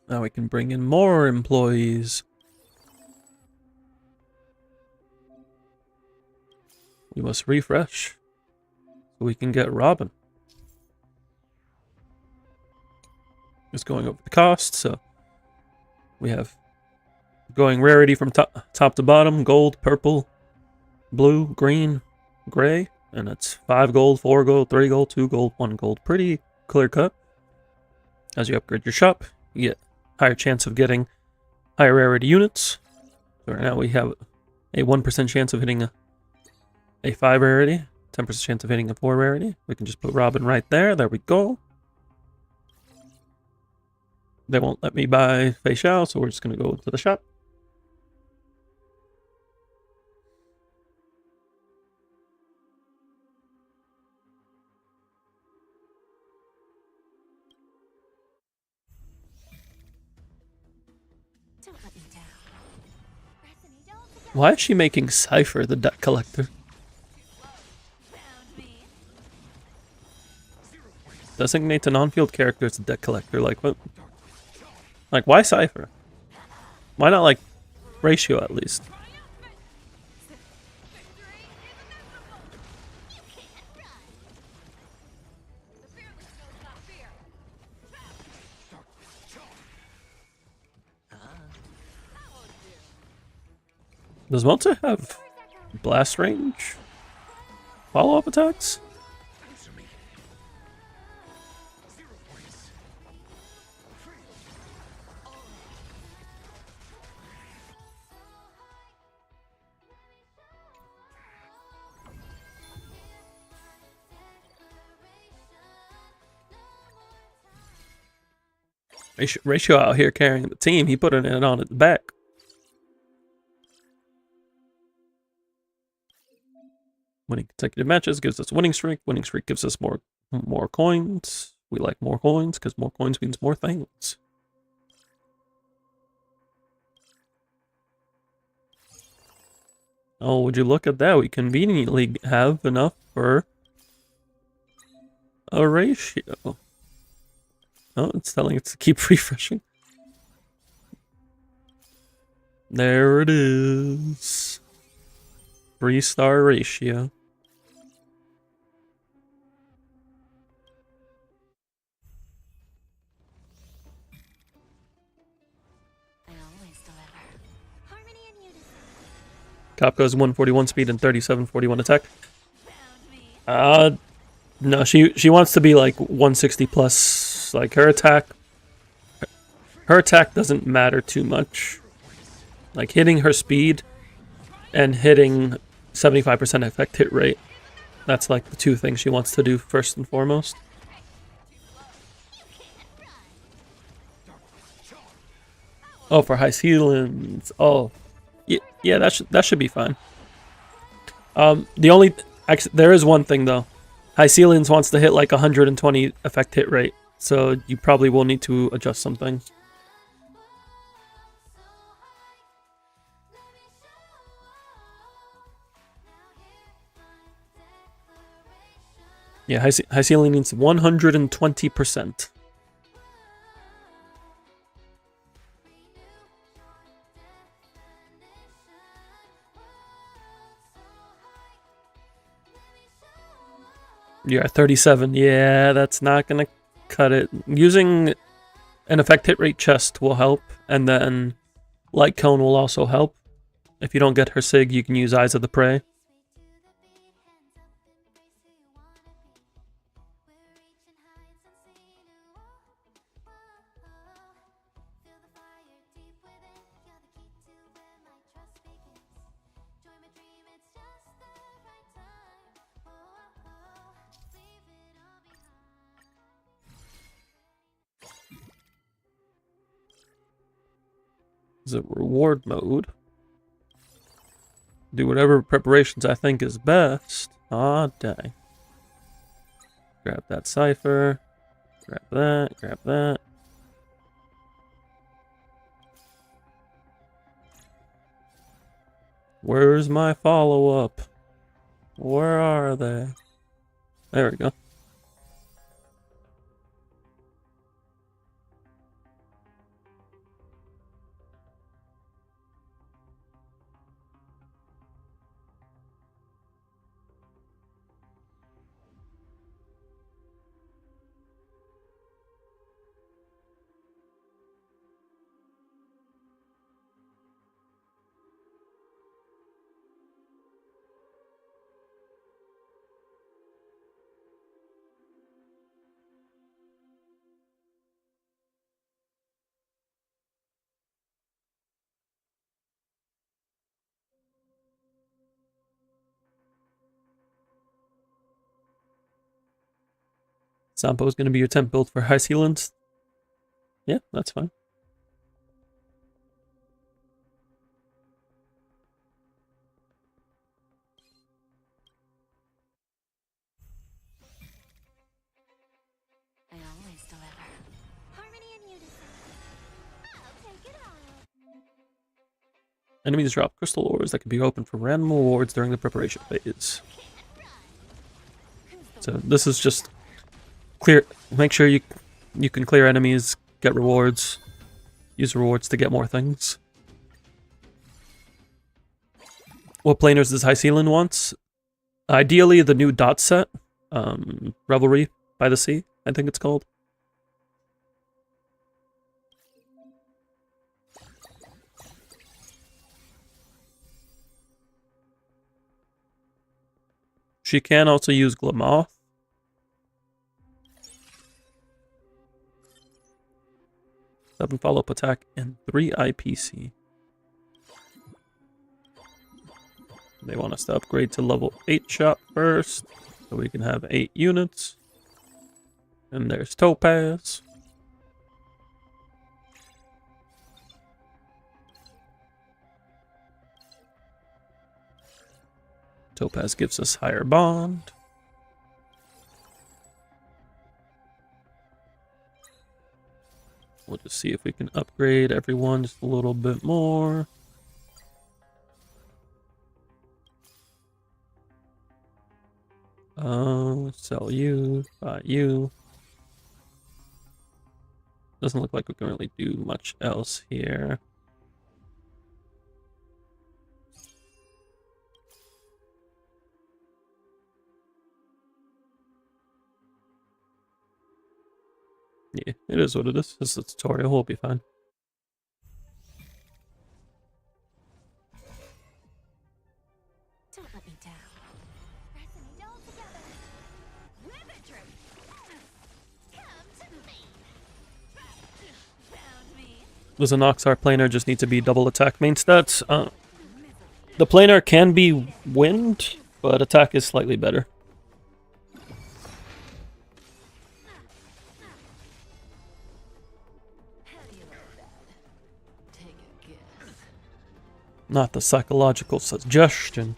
[SPEAKER 1] Now we can bring in more employees. We must refresh so we can get Robin. Just going over the cost, so we have going rarity from top to bottom: gold, purple, blue, green, gray, and it's 5 gold, 4 gold, 3 gold, 2 gold, 1 gold. Pretty clear cut. As you upgrade your shop, you get higher chance of getting higher rarity units. So right now we have a 1% chance of hitting a 5 rarity, 10% chance of hitting a 4 rarity. We can just put Robin right there. There we go. They won't let me buy Fei Xiao, so we're just going to go to the shop.
[SPEAKER 2] Don't let me down.
[SPEAKER 4] Bethany, don't forget
[SPEAKER 1] Why is she making Cypher the debt collector?
[SPEAKER 4] found me.
[SPEAKER 1] Designate a non-field character as a debt collector. Like what? Like why Cypher? Why not like Ratio at least? Does Melter have blast range? Follow-up attacks? Ratio out here carrying the team. He put it on at the back. Winning consecutive matches gives us winning streak. Winning streak gives us more coins. We like more coins because more coins means more things. Oh, would you look at that? We conveniently have enough for a ratio. Oh, it's telling it to keep refreshing. There it is. 3-star ratio.
[SPEAKER 2] I always deliver.
[SPEAKER 4] Harmony and unison.
[SPEAKER 1] Capco's 141 speed and 3741 attack.
[SPEAKER 4] Found me.
[SPEAKER 1] No, she wants to be like 160 plus. Like her attack doesn't matter too much. Like hitting her speed and hitting 75% effect hit rate. That's like the two things she wants to do first and foremost. Oh, for high ceilings. Oh, yeah, that should be fine. Actually, there is one thing though. High ceilings wants to hit like 120 effect hit rate, so you probably will need to adjust something. Yeah, high ceiling needs 120%. You're at 37. Yeah, that's not gonna cut it. Using an effect hit rate chest will help, and then light cone will also help. If you don't get her sig, you can use Eyes of the Prey. Is it reward mode? Do whatever preparations I think is best. Ah, dang. Grab that cipher. Grab that. Grab that. Where's my follow-up? Where are they? There we go. Sampo is going to be your temp build for High Sealands. Yeah, that's fine.
[SPEAKER 4] I always deliver. Harmony and unison. I'll take it all.
[SPEAKER 1] Enemies drop crystal ores that can be opened for random rewards during the preparation phase. So this is just clear. Make sure you can clear enemies, get rewards, use rewards to get more things. What planers does High Sealand wants? Ideally, the new dot set, Revelry by the Sea, I think it's called. She can also use Glamoth. Seven follow-up attack and 3 IPC. They want us to upgrade to level 8 shot first, so we can have 8 units. And there's Topaz. Topaz gives us higher bond. We'll just see if we can upgrade everyone just a little bit more. Sell you, buy you. Doesn't look like we can really do much else here. Yeah, it is what it is. This is a tutorial, we'll be fine.
[SPEAKER 4] Don't let me down.
[SPEAKER 2] Resonate all together.
[SPEAKER 4] Ribbon come to me. Found me.
[SPEAKER 1] Does a Noxar planar just need to be double attack main stats? The planar can be wind, but attack is slightly better.
[SPEAKER 4] How do you like that? Take a guess.
[SPEAKER 1] Not the psychological suggestion.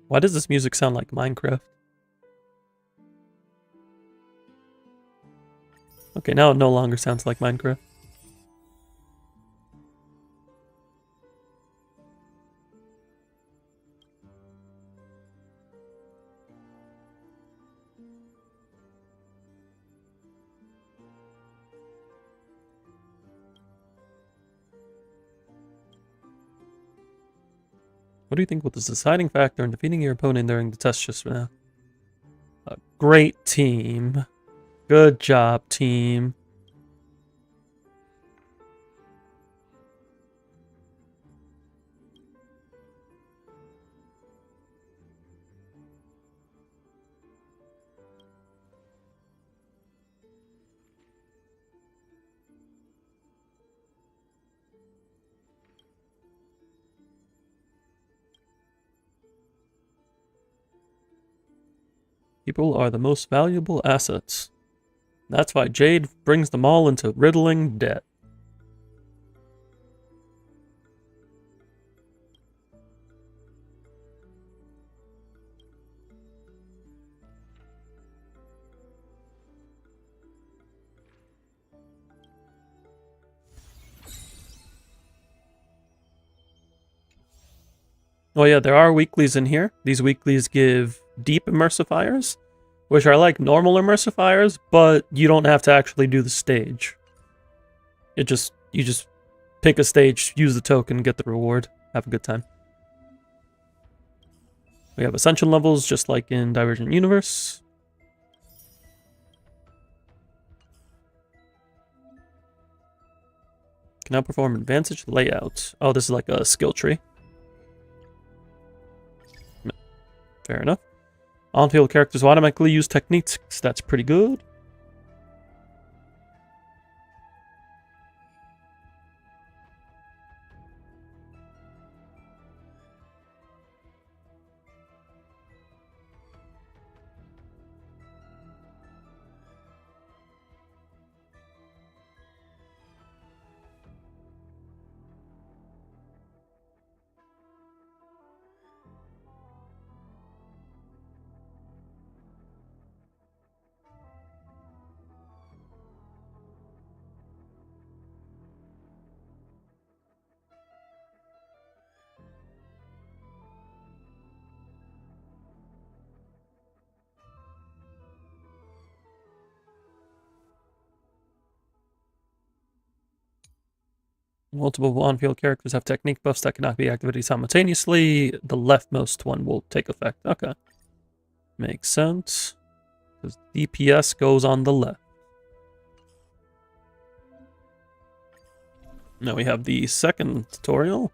[SPEAKER 1] Why does this music sound like Minecraft? Okay, now it no longer sounds like Minecraft. What do you think was the deciding factor in defeating your opponent during the test just now? A great team. Good job, team. People are the most valuable assets. That's why Jade brings them all into riddling debt. Oh yeah, there are weeklies in here. These weeklies give deep immersifiers, which are like normal immersifiers, but you don't have to actually do the stage. You just pick a stage, use the token, get the reward, have a good time. We have ascension levels just like in Divergent Universe. Can now perform advantage layout. Oh, this is like a skill tree. Fair enough. On-field characters automatically use techniques. That's pretty good. Multiple on-field characters have technique buffs that cannot be activated simultaneously. The leftmost one will take effect. Okay. Makes sense. Because DPS goes on the left. Now we have the second tutorial.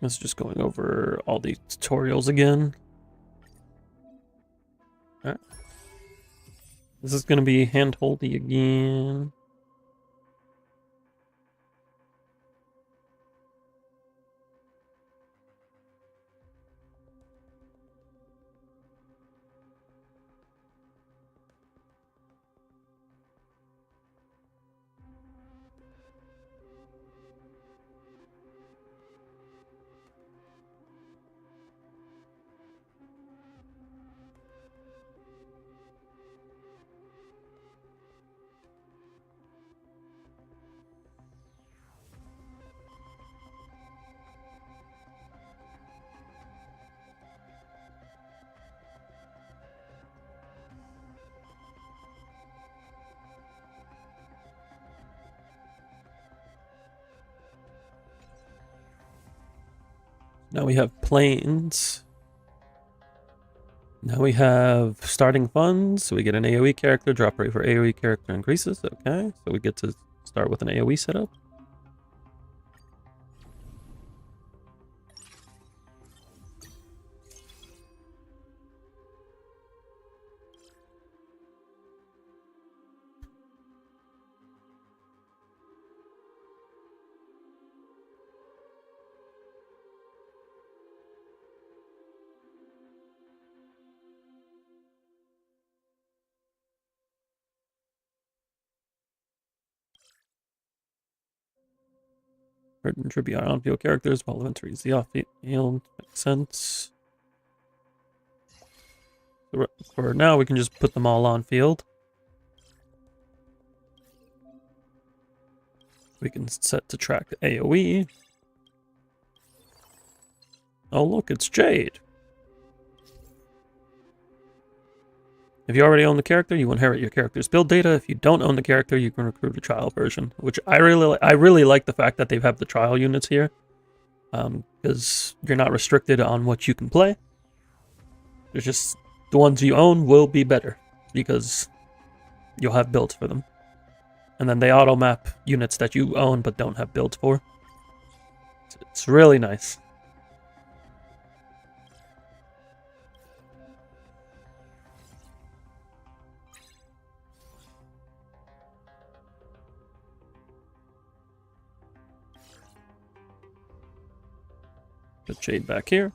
[SPEAKER 1] This is just going over all the tutorials again. Alright. This is going to be hand-holdy again. Now we have planes. Now we have starting funds. So we get an AoE character, drop rate for AoE character increases. Okay, so we get to start with an AoE setup. Contribute on field characters while inventory is the off field. Makes sense. So for now, we can just put them all on field. We can set to track AoE. Oh, look, it's Jade. If you already own the character, you inherit your character's build data. If you don't own the character, you can recruit a trial version, which I really like the fact that they have the trial units here, because you're not restricted on what you can play. There's just the ones you own will be better because you'll have builds for them, and then they auto map units that you own but don't have builds for. It's really nice. Put Jade back here.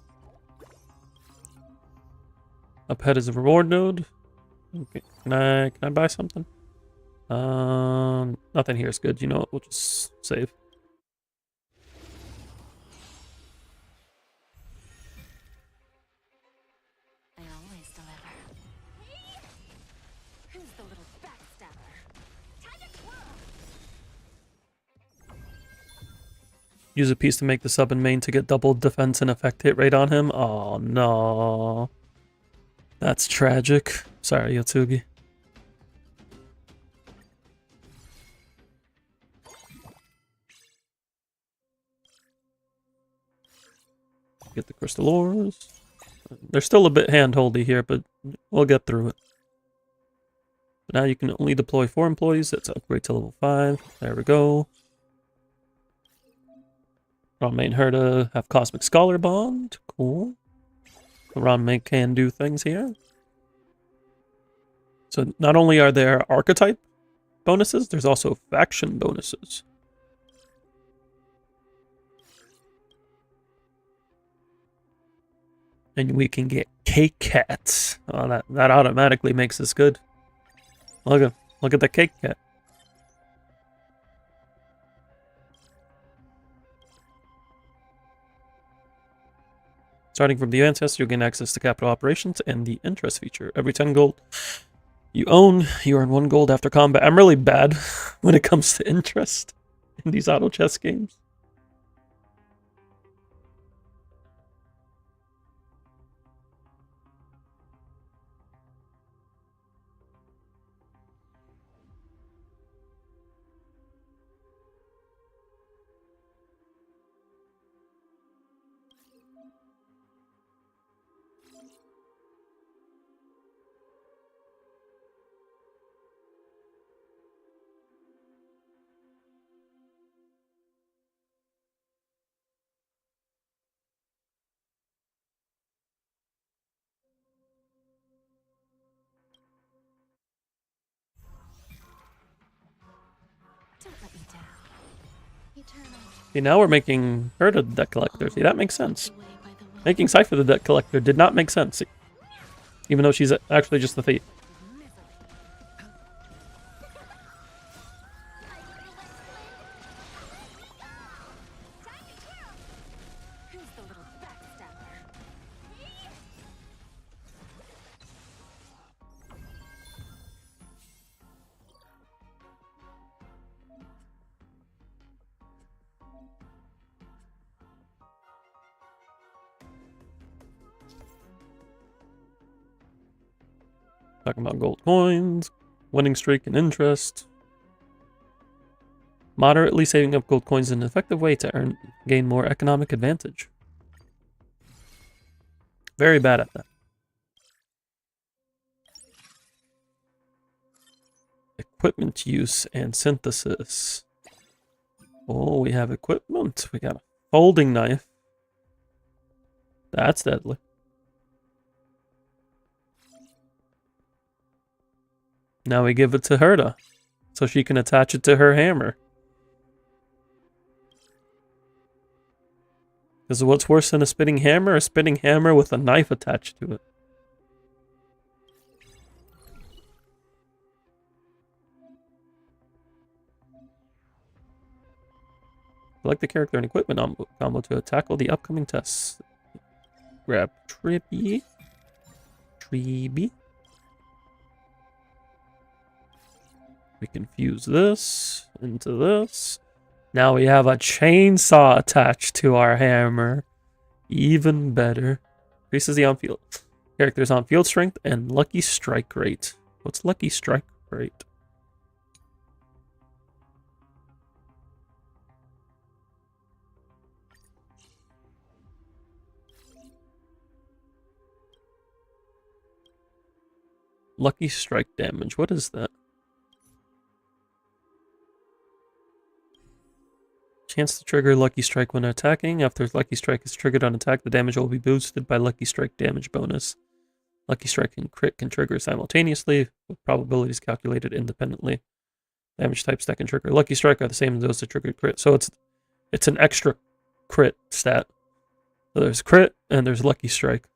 [SPEAKER 1] Up ahead is a reward node. Okay, can I buy something? Nothing here is good. You know what? We'll just save.
[SPEAKER 4] I always deliver. Who's the little backstabber? Time to twirl!
[SPEAKER 1] Use a piece to make the sub and main to get double defense and effect hit rate on him. Oh no. That's tragic. Sorry, Yotsugi. Get the crystal ores. They're still a bit hand-holdy here, but we'll get through it. But now you can only deploy 4 employees. That's upgrade to level 5. There we go. Ron made her to have Cosmic Scholar Bond. Cool. Ron May can do things here. So not only are there archetype bonuses, there's also faction bonuses. And we can get cake cats. Oh, that automatically makes us good. Look at the cake cat. Starting from the ancestor, you gain access to capital operations and the interest feature. Every 10 gold you own, you earn 1 gold after combat. I'm really bad when it comes to interest in these auto chess games.
[SPEAKER 4] Don't let me down. Eternal.
[SPEAKER 1] See, now we're making her the debt collector. See, that makes sense.
[SPEAKER 4] Away by the will.
[SPEAKER 1] Making Cypher the debt collector did not make sense. Even though she's actually just the thief.
[SPEAKER 4] Who's the little backstabber?
[SPEAKER 1] Talking about gold coins, winning streak and interest. Moderately saving up gold coins is an effective way to gain more economic advantage. Very bad at that. equipment use and synthesis. Oh, we have equipment. We got a folding knife. That's deadly. Now we give it to Herta, so she can attach it to her hammer. Because what's worse than a spinning hammer? A spinning hammer with a knife attached to it. Select the character and equipment combo to tackle the upcoming tests. Grab Trippy. We can fuse this into this. Now we have a chainsaw attached to our hammer. Even better. Increases the on-field character's on-field strength and lucky strike rate. What's lucky strike rate? Lucky strike damage. What is that? Chance to trigger Lucky Strike when attacking. After Lucky Strike is triggered on attack, the damage will be boosted by Lucky Strike damage bonus. Lucky Strike and crit can trigger simultaneously, with probabilities calculated independently. Damage types that can trigger Lucky Strike are the same as those that trigger crit. So it's an extra crit stat. So there's crit and there's Lucky Strike.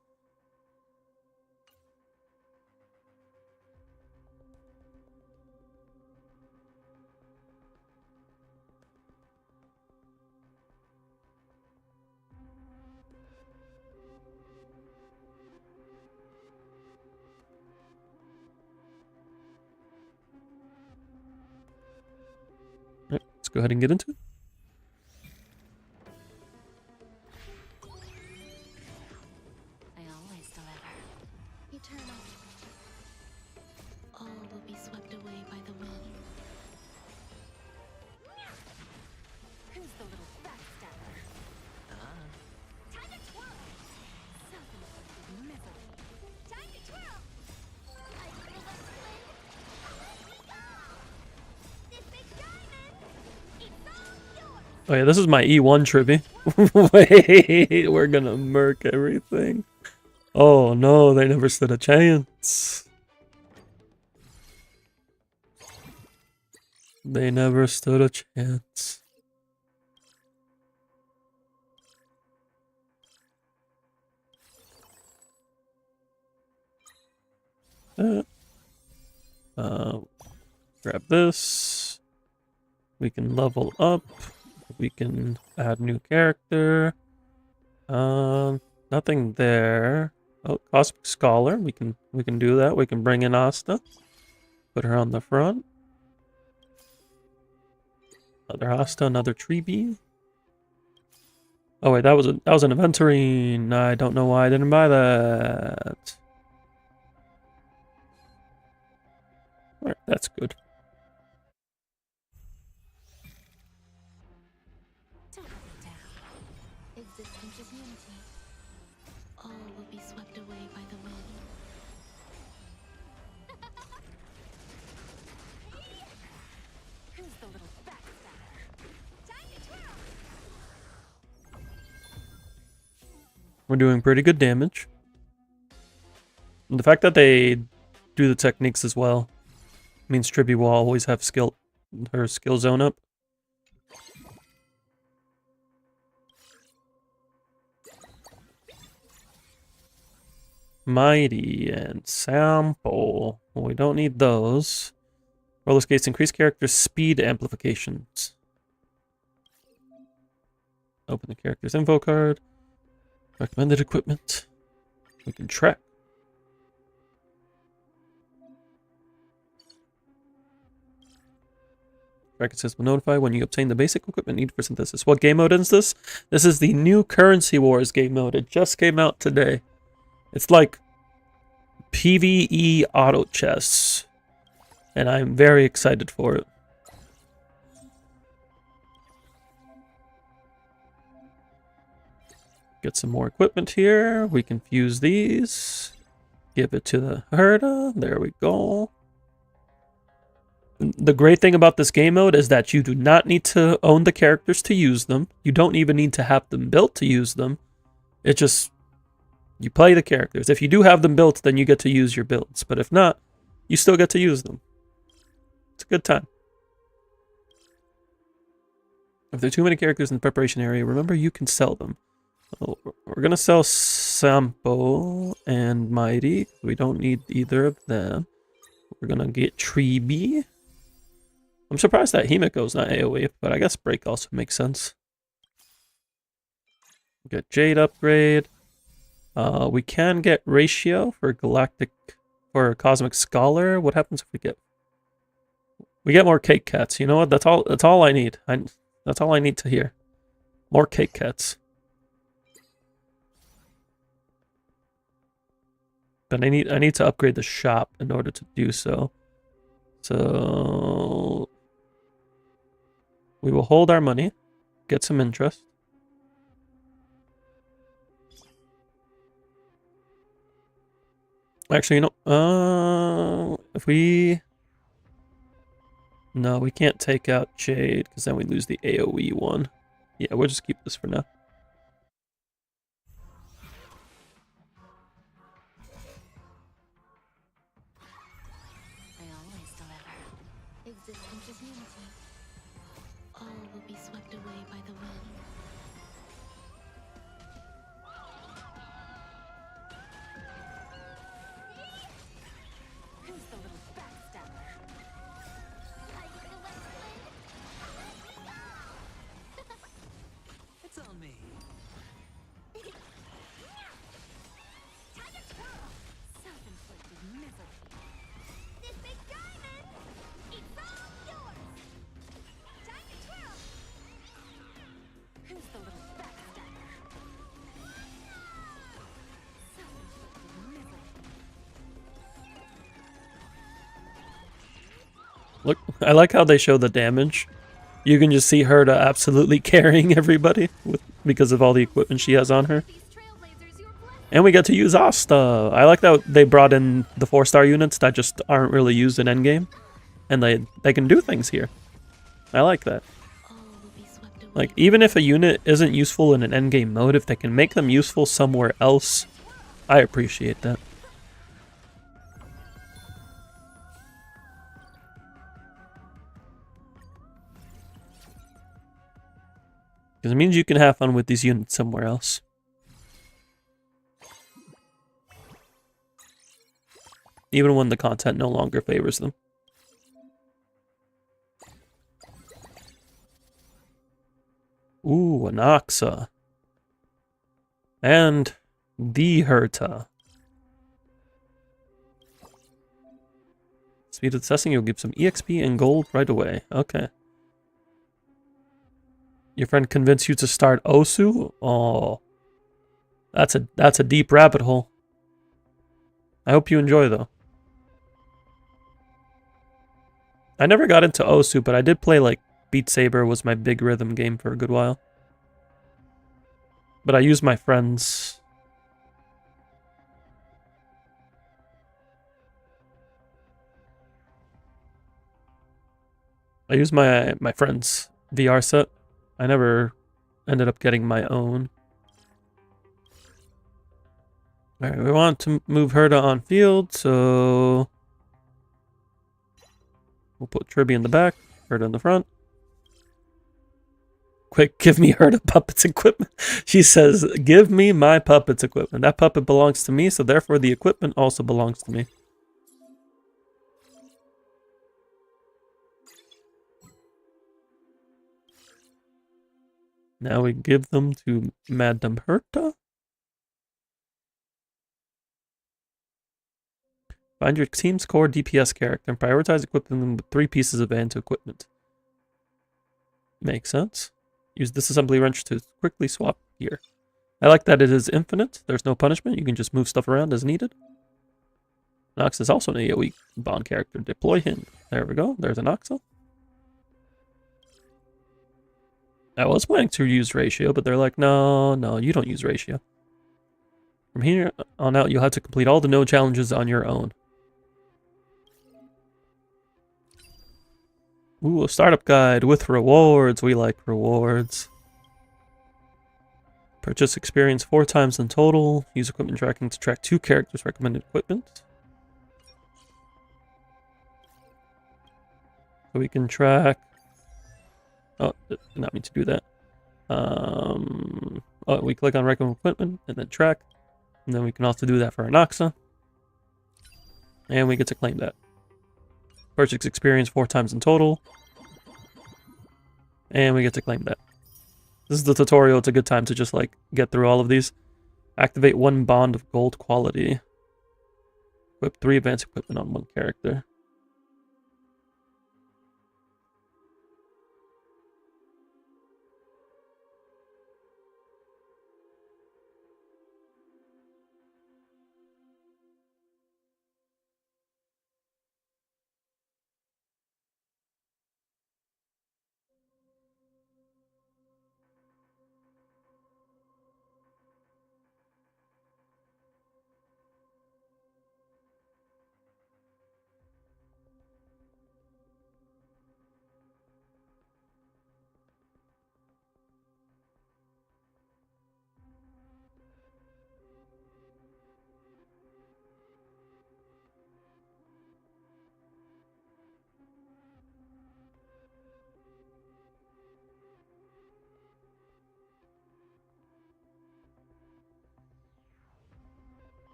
[SPEAKER 1] Right, let's go ahead and get into it.
[SPEAKER 4] I always deliver. Eternal. All will be swept away by the wind. Who's the little backstabber? Time to twirl! Self-inflicted misery. Time to twirl! I feel the wind. Here we go! This big diamond! It's all yours!
[SPEAKER 1] Oh yeah, this is my E1 Trippy. Wait, we're gonna murk everything. Oh no, they never stood a chance. They never stood a chance. Grab this. We can level up. We can add new character. Nothing there. Oh, Cosmic Scholar. We can do that. We can bring in Asta. Put her on the front. Another Asta, another Treebee. Oh wait, that was an Aventurine. I don't know why I didn't buy that. Alright, that's good.
[SPEAKER 4] Don't let me down. Existence is unity. All will be swept away by the wind. Who's the little backstabber? Time to twirl!
[SPEAKER 1] We're doing pretty good damage. And the fact that they do the techniques as well means Trippy will always have her skill zone up. Mighty and Sample. Well, we don't need those. Roller skates increase character speed amplifications. Open the character's info card. Recommended equipment. We can track. Bracket says will notify when you obtain the basic equipment needed for synthesis. What game mode is this? This is the new Currency Wars game mode. It just came out today. It's like PvE auto chess. And I'm very excited for it. Get some more equipment here. We can fuse these. Give it to the Herta. There we go. the great thing about this game mode is that you do not need to own the characters to use them. You don't even need to have them built to use them. It just, you play the characters. If you do have them built, then you get to use your builds. But if not, you still get to use them. It's a good time. If there are too many characters in the preparation area, remember you can sell them. Oh, we're going to sell Sampo and Mighty. We don't need either of them. We're going to get Treeby. I'm surprised that Himiko's not AoE, but I guess Break also makes sense. Get Jade upgrade. We can get Ratio for Cosmic Scholar. What happens if we get more Cake Cats? You know what? That's all I need. That's all I need to hear. More Cake Cats. But I need to upgrade the shop in order to do so. So we will hold our money, get some interest. Actually, you know, no, we can't take out Jade because then we lose the AoE one. Yeah, we'll just keep this for now.
[SPEAKER 4] I always deliver. Existence is unity. All will be swept away by the wind. Who's the little backstabber?
[SPEAKER 3] It's on me.
[SPEAKER 4] Self-inflicted misery.
[SPEAKER 2] This big diamond! It's all yours! Time to twirl!
[SPEAKER 4] Who's the little backstabber? Self-inflicted misery.
[SPEAKER 1] Look, I like how they show the damage. You can just see her to absolutely carrying everybody because of all the equipment she has on her.
[SPEAKER 2] These trailblazers, you're blessed.
[SPEAKER 1] And we get to use Asta. I like that they brought in the 4-star units that just aren't really used in endgame. And they can do things here. I like that.
[SPEAKER 4] All will be swept away.
[SPEAKER 1] Like, even if a unit isn't useful in an endgame mode, if they can make them useful somewhere else, I appreciate that. Because it means you can have fun with these units somewhere else. Even when the content no longer favors them. Ooh, an Oxa. And the Herta. Speed of assessing, you'll give some EXP and gold right away. Okay. Your friend convinced you to start Osu? Oh. That's a deep rabbit hole. I hope you enjoy though. I never got into Osu, but I did play like Beat Saber was my big rhythm game for a good while. But I used my friends. I used my friend's VR set. I never ended up getting my own. Alright, we want to move Herta on field, so we'll put Tribby in the back, Herta in the front. Quick, give me Herta puppets equipment. She says, give me my puppets equipment. That puppet belongs to me, so therefore the equipment also belongs to me. Now we give them to Madame Herta. Find your team's core DPS character and prioritize equipping them with 3 pieces of Anto equipment. Makes sense. Use disassembly wrench to quickly swap gear. I like that it is infinite. There's no punishment. You can just move stuff around as needed. Nox is also an AoE bond character. Deploy him. There we go. There's an Noxel. I was planning to use Ratio, but they're like, no, you don't use Ratio. From here on out, you'll have to complete all the node challenges on your own. Ooh, a startup guide with rewards. We like rewards. Purchase experience 4 times in total. Use equipment tracking to track 2 characters' recommended equipment. So we can track... Oh, did not mean to do that. Oh, we click on recommended equipment and then track. And then we can also do that for Anoxa. And we get to claim that. Purchase experience 4 times in total. And we get to claim that. This is the tutorial. It's a good time to just like get through all of these. Activate 1 bond of gold quality. Equip 3 advanced equipment on 1 character.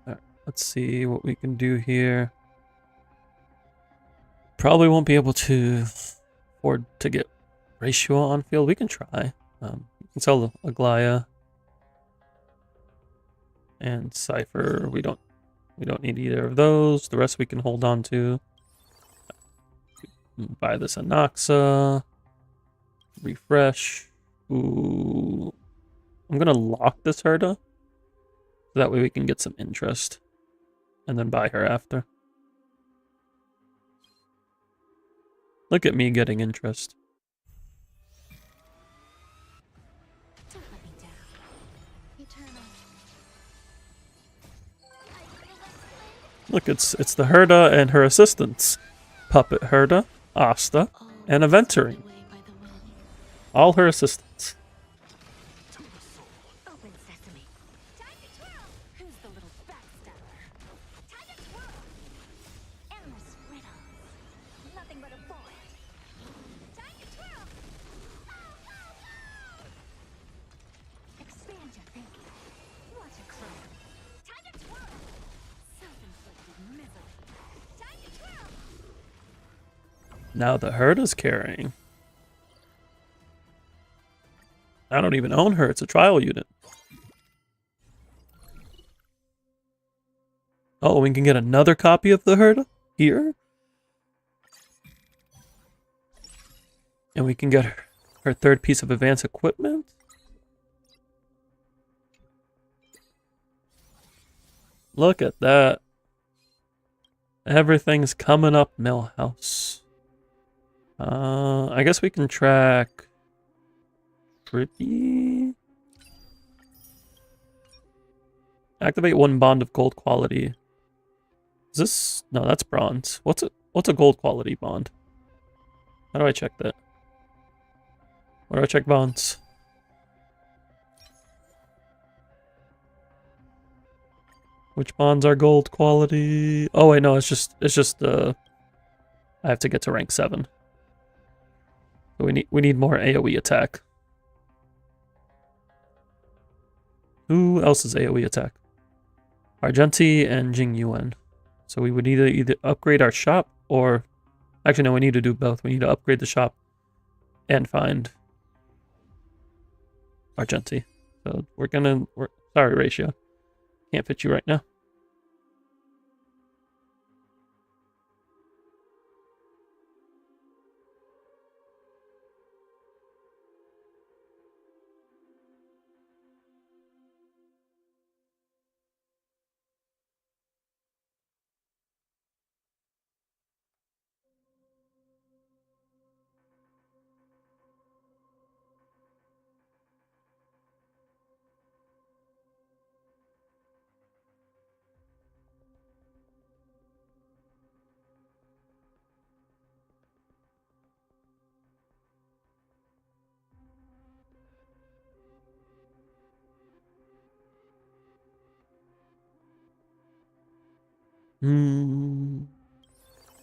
[SPEAKER 1] Alright, let's see what we can do here. Probably won't be able to afford to get ratio on field. We can try. We can sell Aglaya and Cypher. We don't need either of those. The rest we can hold on to. Buy this Anoxa. Refresh. Ooh. I'm gonna lock this Herda. So that way we can get some interest. And then buy her after. Look at me getting interest.
[SPEAKER 4] Don't let me down. Eternal.
[SPEAKER 1] Look, it's the Herda and her assistants. Puppet Herda, Asta, and Aventurine. All her assistants.
[SPEAKER 4] Open sesame. Time to twirl. Who's the little backstabber? Time to twirl. Endless riddles. Nothing but a void. Time to twirl. Expand your thinking. What a crime. Time to twirl. Self-inflicted misery. Time to twirl.
[SPEAKER 1] Now the Herda's carrying. I don't even own her. It's a trial unit. Oh, we can get another copy of the Herda here. And we can get her 3rd piece of advanced equipment. Look at that. Everything's coming up, Millhouse. I guess we can track Trippy. Activate 1 bond of gold quality. Is this... No, that's bronze. What's a gold quality bond? How do I check that? Where do I check bonds? Which bonds are gold quality? Oh wait, no, it's just I have to get to rank 7. So we need more AoE attack. Who else is AoE attack? Argenti and Jing Yuan. So we would either upgrade our shop or... Actually, no, we need to do both. We need to upgrade the shop and find Argenti. So sorry, Ratio. Can't fit you right now.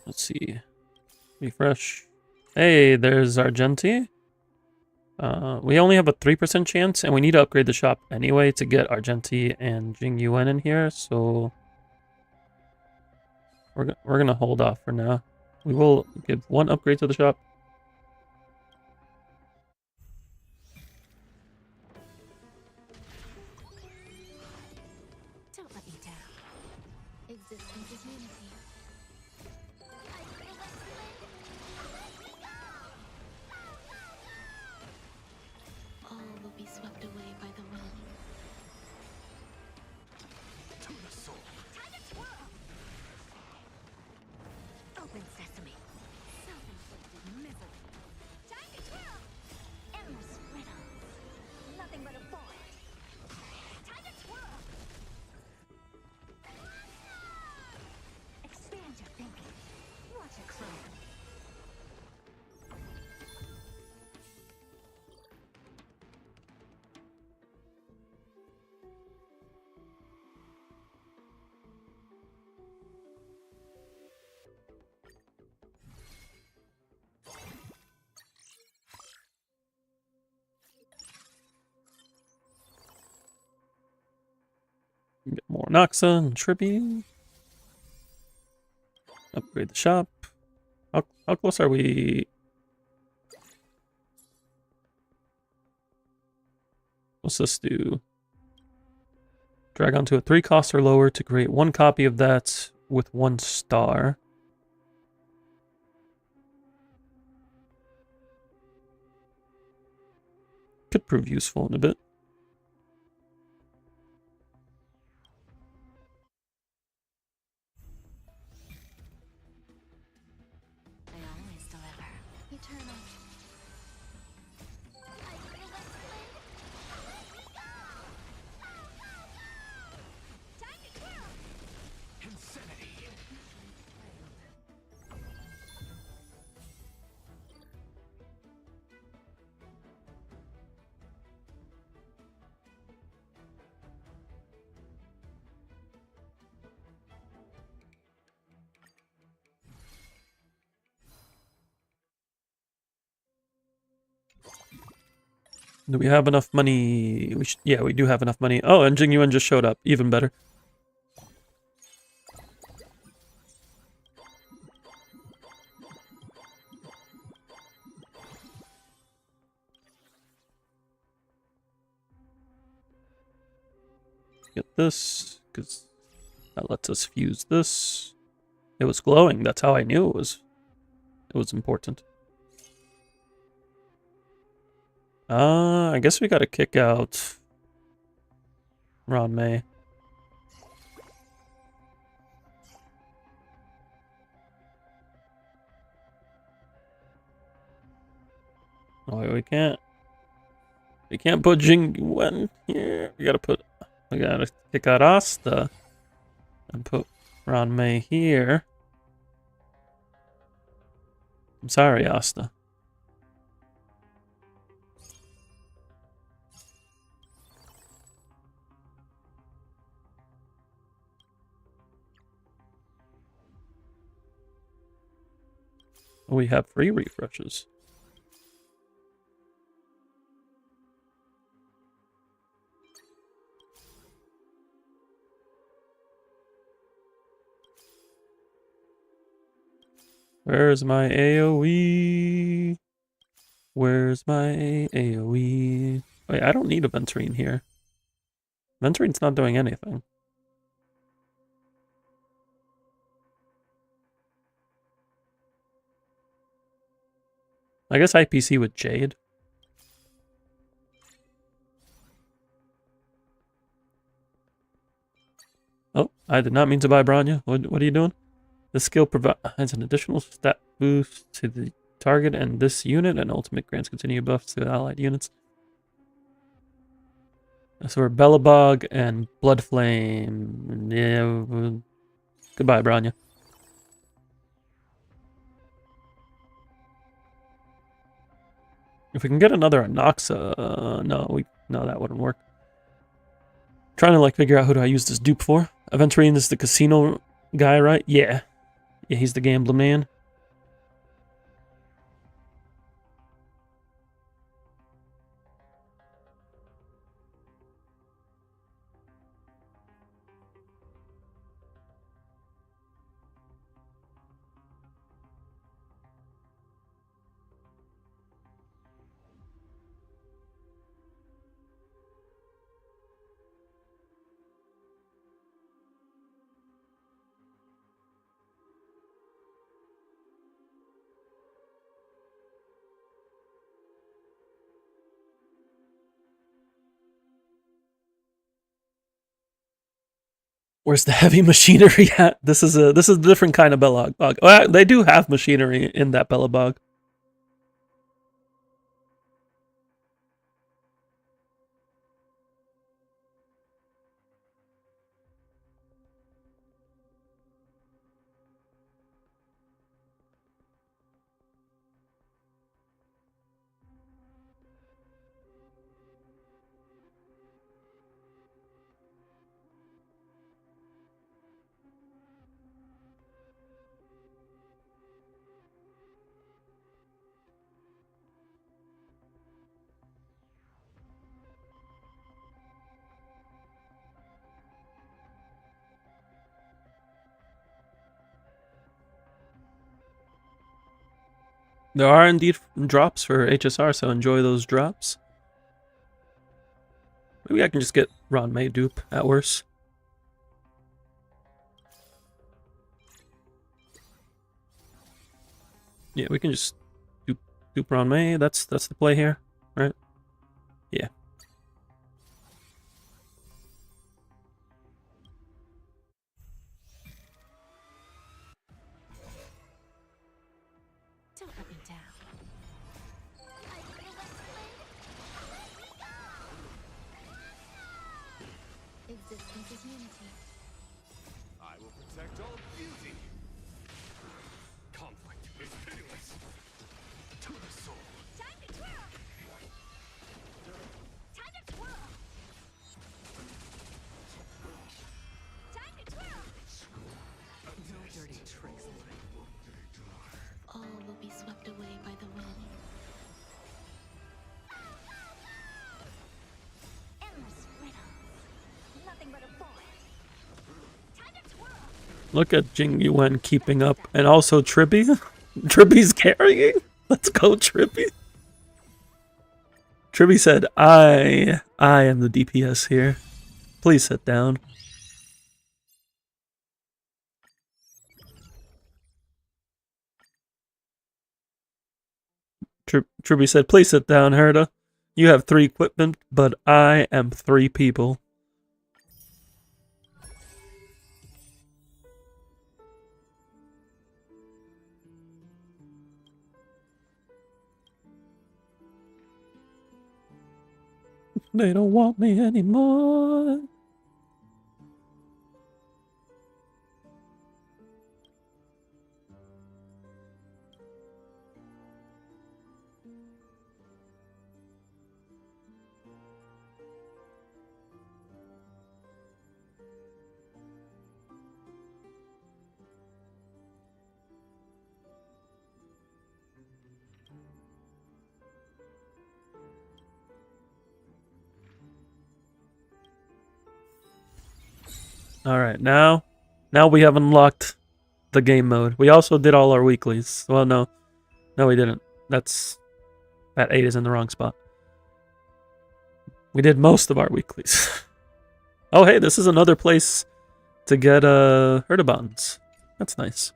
[SPEAKER 1] Let's see. Refresh. Hey, there's Argenti. We only have a 3% chance, and we need to upgrade the shop anyway to get Argenti and Jing Yuan in here, so we're gonna hold off for now. We will give one upgrade to the shop.
[SPEAKER 4] Don't let me down. Existence is unity. All will be swept away by the wind.
[SPEAKER 3] To the soul.
[SPEAKER 4] Open sesame. Self-inflicted misery.
[SPEAKER 2] Time to twirl!
[SPEAKER 4] Endless riddles.
[SPEAKER 2] Nothing but a void. Time to twirl!
[SPEAKER 4] Expand your thinking. Watch it grow.
[SPEAKER 1] Get more Noxa and Tribune. Upgrade the shop. How close are we? What's this do? Drag onto a 3 cost or lower to create 1 copy of that with 1 star. Could prove useful in a bit.
[SPEAKER 4] They always deliver. Eternal.
[SPEAKER 2] Time to twirl!
[SPEAKER 3] Insanity.
[SPEAKER 1] Do we have enough money? Yeah, we do have enough money. Oh, and Jing Yuan just showed up. Even better. Get this, because that lets us fuse this. It was glowing. That's how I knew it was important. I guess we gotta kick out Ron May. Oh, we can't. We can't put Jing Yuan here. We gotta kick out Asta and put Ron May here. I'm sorry, Asta. We have free refreshes. Where's my AoE? Where's my AoE? Wait, I don't need a Venturine here. Venturine's not doing anything. I guess IPC with Jade. Oh, I did not mean to buy Bronya. What are you doing? This skill provides an additional stat boost to the target and this unit, and ultimate grants continued buffs to allied units. So we're Bellabog and Bloodflame. Yeah, goodbye, Bronya. If we can get another Anoxa, no, that wouldn't work. Trying to like figure out who do I use this dupe for. Aventurine is the casino guy, right? Yeah. Yeah, he's the gambler man. Where's the heavy machinery at? This is a different kind of Belobog. Well, they do have machinery in that Belobog. There are indeed drops for HSR, so enjoy those drops. Maybe I can just get Ron May dupe at worst. Yeah, we can just dupe Ron May. That's the play here, right? Yeah.
[SPEAKER 4] Don't let me down.
[SPEAKER 2] I feel that flame. Existence is unity.
[SPEAKER 5] I will protect all beauty. Conflict is pitiless. To the soul.
[SPEAKER 2] Time to twirl. Time to twirl. Time to twirl.
[SPEAKER 3] No dirty tricks.
[SPEAKER 4] All will be swept away by the wind.
[SPEAKER 2] Endless riddles. Nothing but a void. Time to twirl.
[SPEAKER 1] Look at Jing Yuan keeping up, and also Tribby. Tribby's carrying. Let's go, Tribby. Tribby said, I am the DPS here. Please sit down. Tribby said, please sit down, Herda. You have 3 equipment, but I am 3 people. They don't want me anymore. All right, now we have unlocked the game mode. We also did all our weeklies. Well, no, we didn't. That 8 is in the wrong spot. We did most of our weeklies. Oh, hey, this is another place to get Herdabons. That's nice.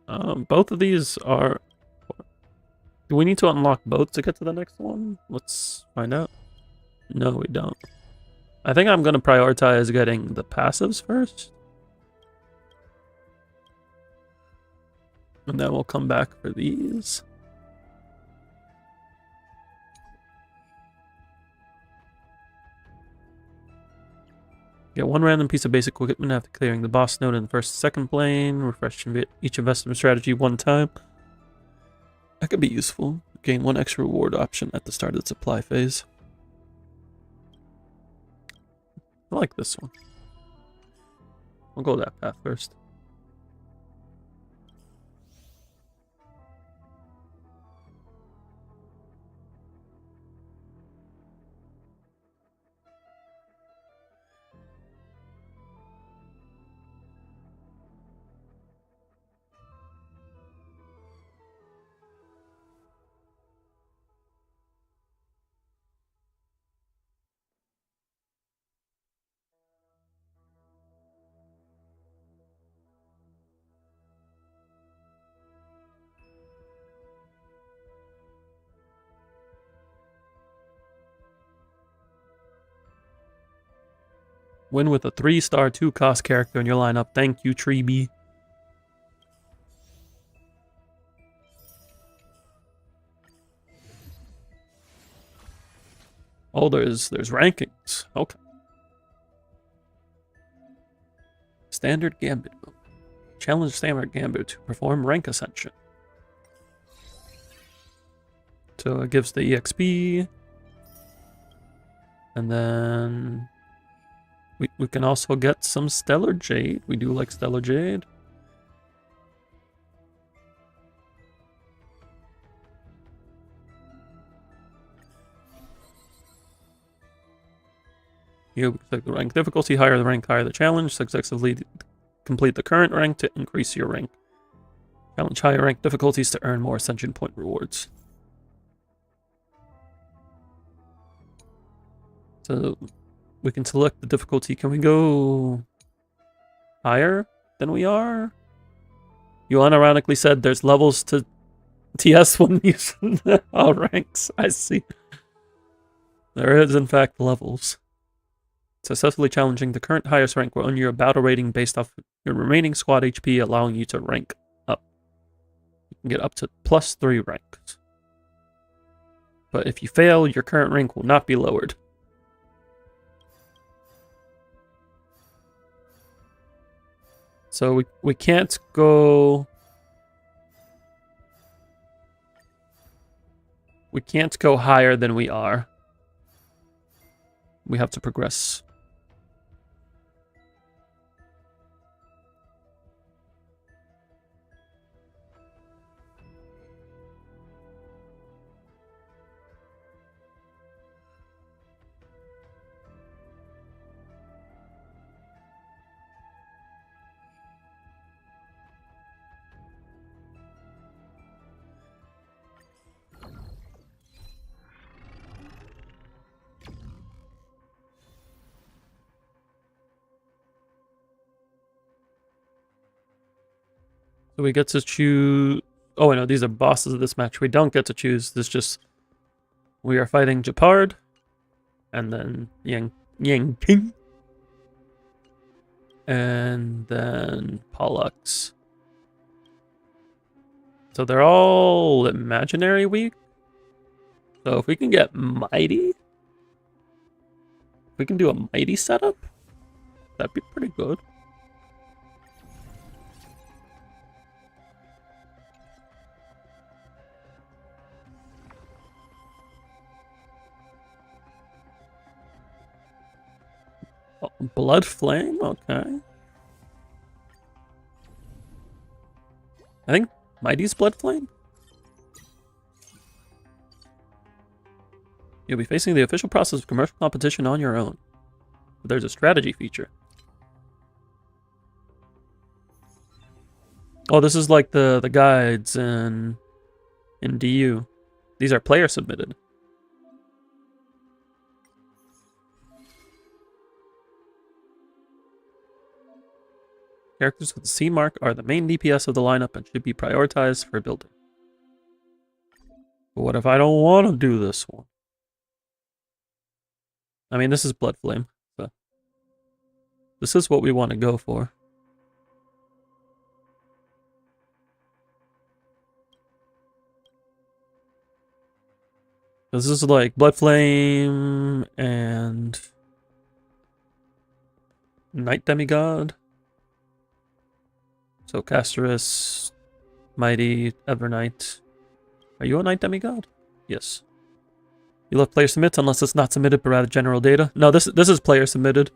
[SPEAKER 1] Both of these are. Do we need to unlock both to get to the next one? Let's find out. No, we don't. I think I'm gonna prioritize getting the passives first. And then we'll come back for these. Get 1 random piece of basic equipment after clearing the boss node in the first and second plane. Refresh each investment strategy 1 time. That could be useful. Gain 1 extra reward option at the start of the supply phase. I like this one. We'll go that path first. Win with a 3-star 2-cost character in your lineup. Thank you, Treeby. Oh, there's rankings. Okay. Standard Gambit mode. Challenge Standard Gambit to perform rank ascension. So it gives the EXP. And then we can also get some Stellar Jade. We do like Stellar Jade. You click the rank difficulty, higher the rank, higher the challenge. Successfully complete the current rank to increase your rank. Challenge higher rank difficulties to earn more ascension point rewards. So we can select the difficulty. Can we go higher than we are? You unironically said there's levels to TS when you all ranks. I see. There is in fact levels. Successfully challenging the current highest rank will earn you a battle rating based off your remaining squad HP, allowing you to rank up. You can get up to +3 ranks. But if you fail, your current rank will not be lowered. So we can't go... We can't go higher than we are. We have to progress. So we get to choose... Oh, no, these are bosses of this match. We don't get to choose. This just... We are fighting Japard. And then Yang King. And then Pollux. So they're all imaginary weak. So if we can get Mighty... If we can do a Mighty setup, that'd be pretty good. Oh, Blood Flame? Okay. I think Mighty's Blood Flame? You'll be facing the official process of commercial competition on your own. But there's a strategy feature. Oh, this is like the guides in DU. These are player submitted. Characters with the C mark are the main DPS of the lineup and should be prioritized for building. But what if I don't want to do this one? I mean, this is Blood Flame, so this is what we want to go for. This is like Blood Flame and Night Demigod. So Casterus, Mighty, Evernight. Are you a Night Demigod? Yes. You let player submit unless it's not submitted but rather general data. No, this is player submitted.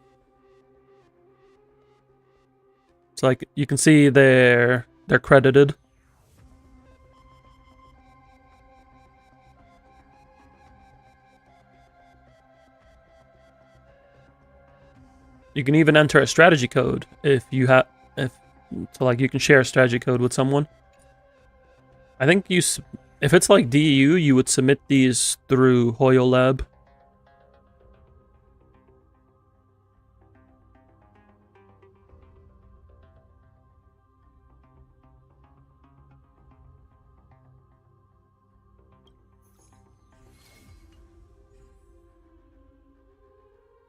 [SPEAKER 1] It's like you can see they're credited. You can even enter a strategy code if you have so like you can share a strategy code with someone. I think if it's like DEU, you would submit these through Hoyo Lab.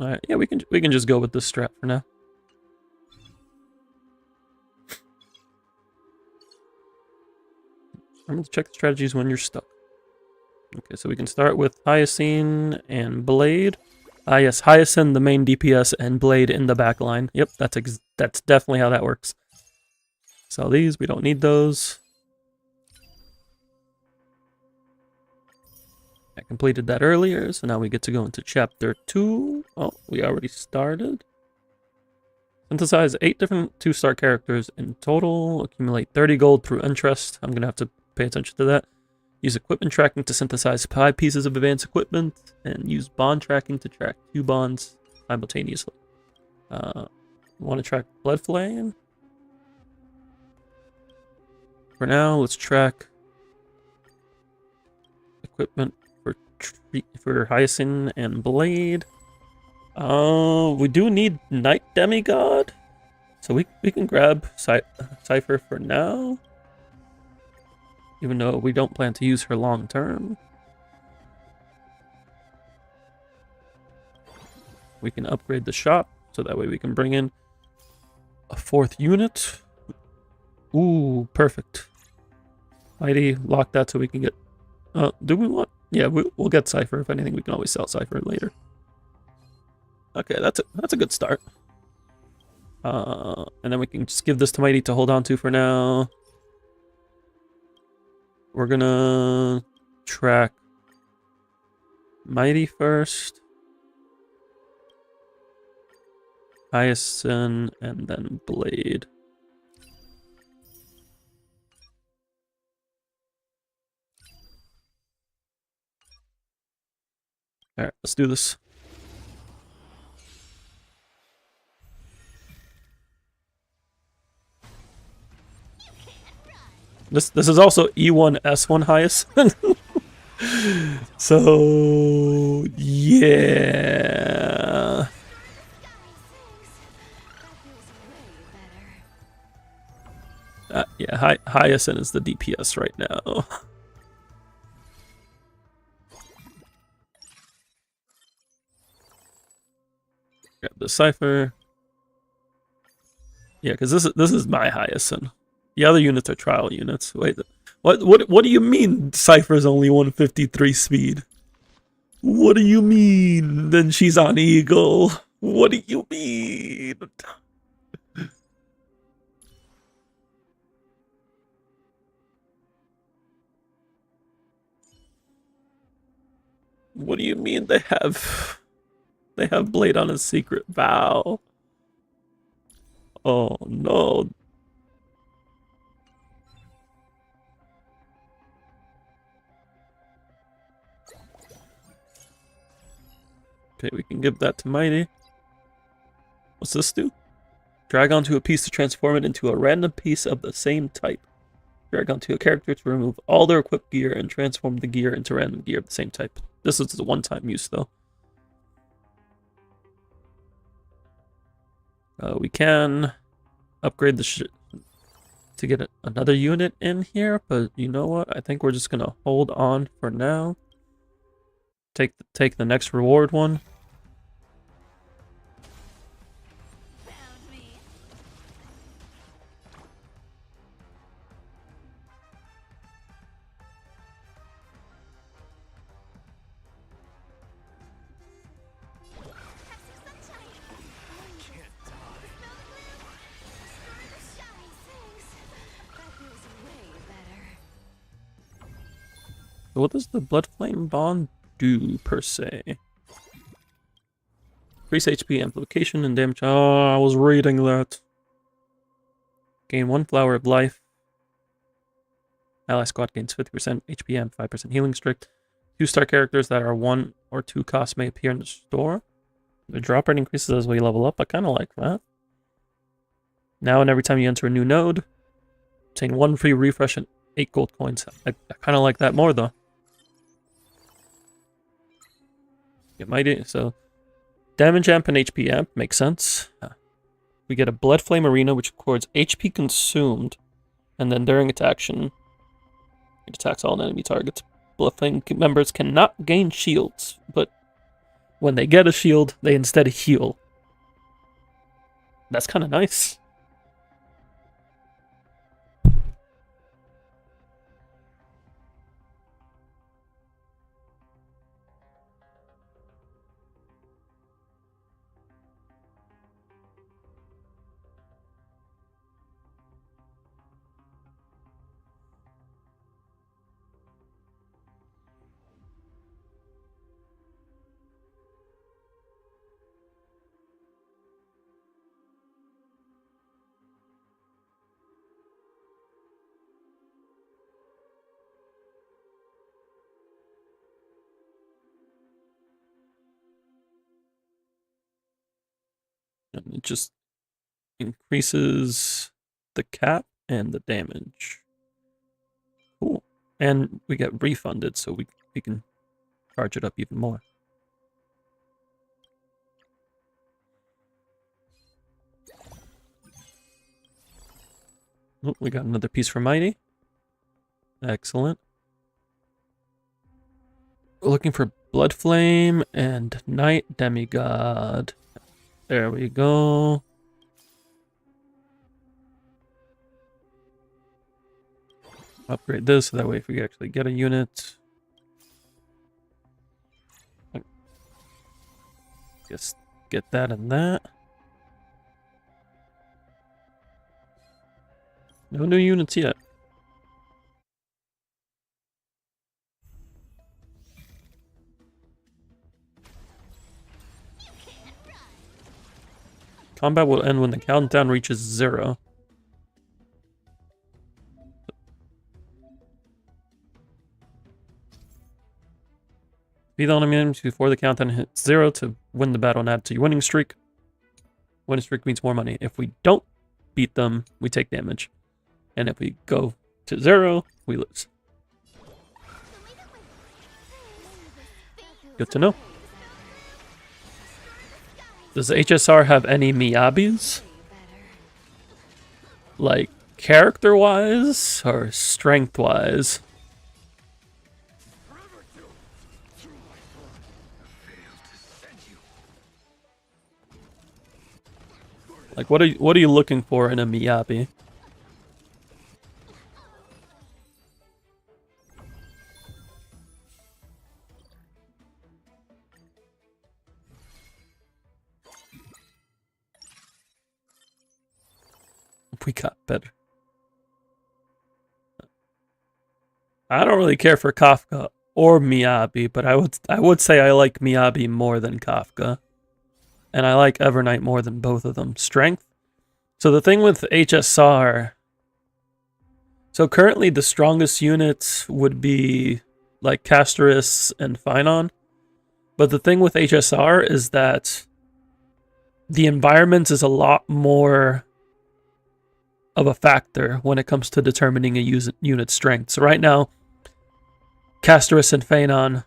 [SPEAKER 1] Alright, yeah, we can just go with this strat for now. Remember to check the strategies when you're stuck. Okay, so we can start with Hyacinth and Blade. Ah, yes, Hyacinth, the main DPS, and Blade in the back line. Yep, that's definitely how that works. Sell these, we don't need those. I completed that earlier, so now we get to go into Chapter 2. Oh, we already started. Synthesize 8 different 2-star characters in total. Accumulate 30 gold through interest. I'm going to have to pay attention to that. Use equipment tracking to synthesize 5 pieces of advanced equipment. And use bond tracking to track 2 bonds simultaneously. Want to track Blood Flame? For now, let's track equipment for Hyacinth and Blade. We do need Night Demigod, so we can grab Cypher for now, even though we don't plan to use her long term. We can upgrade the shop, so that way we can bring in a 4th unit. Ooh, perfect. Mighty, lock that so we can get... do we want... Yeah, we'll get Cypher. If anything, we can always sell Cypher later. Okay, that's a good start. And then we can just give this to Mighty to hold on to for now. We're gonna track Mighty first. Hyacinth, and then Blade. Alright, let's do this. This is also E1 S1 Hyacinth. So yeah. Yeah, Hyacinth is the DPS right now. Grab the Cypher. Yeah, because this is my Hyacinth. The other units are trial units. Wait, what do you mean Cypher's only 153 speed? What do you mean? Then she's on Eagle. What do you mean? What do you mean they have Blade on a secret vow? Oh no. Okay, we can give that to Mighty. What's this do? Drag onto a piece to transform it into a random piece of the same type. Drag onto a character to remove all their equipped gear and transform the gear into random gear of the same type. This is a one-time use, though. We can upgrade the to get another unit in here, but you know what? I think we're just gonna hold on for now. Take the next reward one. So what does the Blood Flame Bond do, per se? Increase HP amplification and damage. Oh, I was reading that. Gain 1 Flower of Life. Ally squad gains 50% HP and 5% healing streak. 2-star characters that are 1 or 2 costs may appear in the store. The drop rate increases as we level up. I kind of like that. Now and every time you enter a new node, obtain 1 free refresh and 8 gold coins. I kind of like that more though. Get mighty. So damage amp and HP amp makes sense. We get a Blood Flame Arena, which records HP consumed, and then during its action, it attacks all enemy targets. Blood Flame members cannot gain shields, but when they get a shield, they instead heal. That's kind of nice. And it just increases the cap and the damage. Cool. And we get refunded, so we can charge it up even more. Oh, we got another piece for Mighty. Excellent. We're looking for Blood Flame and Night Demigod. There we go. Upgrade this so that way if we actually get a unit. Just get that and that. No new units yet. Combat will end when the countdown reaches 0. Beat the enemy enemies before the countdown hits 0 to win the battle and add to your winning streak. Winning streak means more money. If we don't beat them, we take damage. And if we go to 0, we lose. Good to know. Does HSR have any Miyabis? Like, character-wise or strength-wise? Like, what are you looking for in a Miyabi? We got better. I don't really care for Kafka or Miyabi, but I would say I like Miyabi more than Kafka. And I like Evernight more than both of them. Strength. So the thing with HSR... So currently the strongest units would be like Castoris and Phynon. But the thing with HSR is that the environment is a lot more of a factor when it comes to determining a unit's strength. So right now, Castoris and Phynon,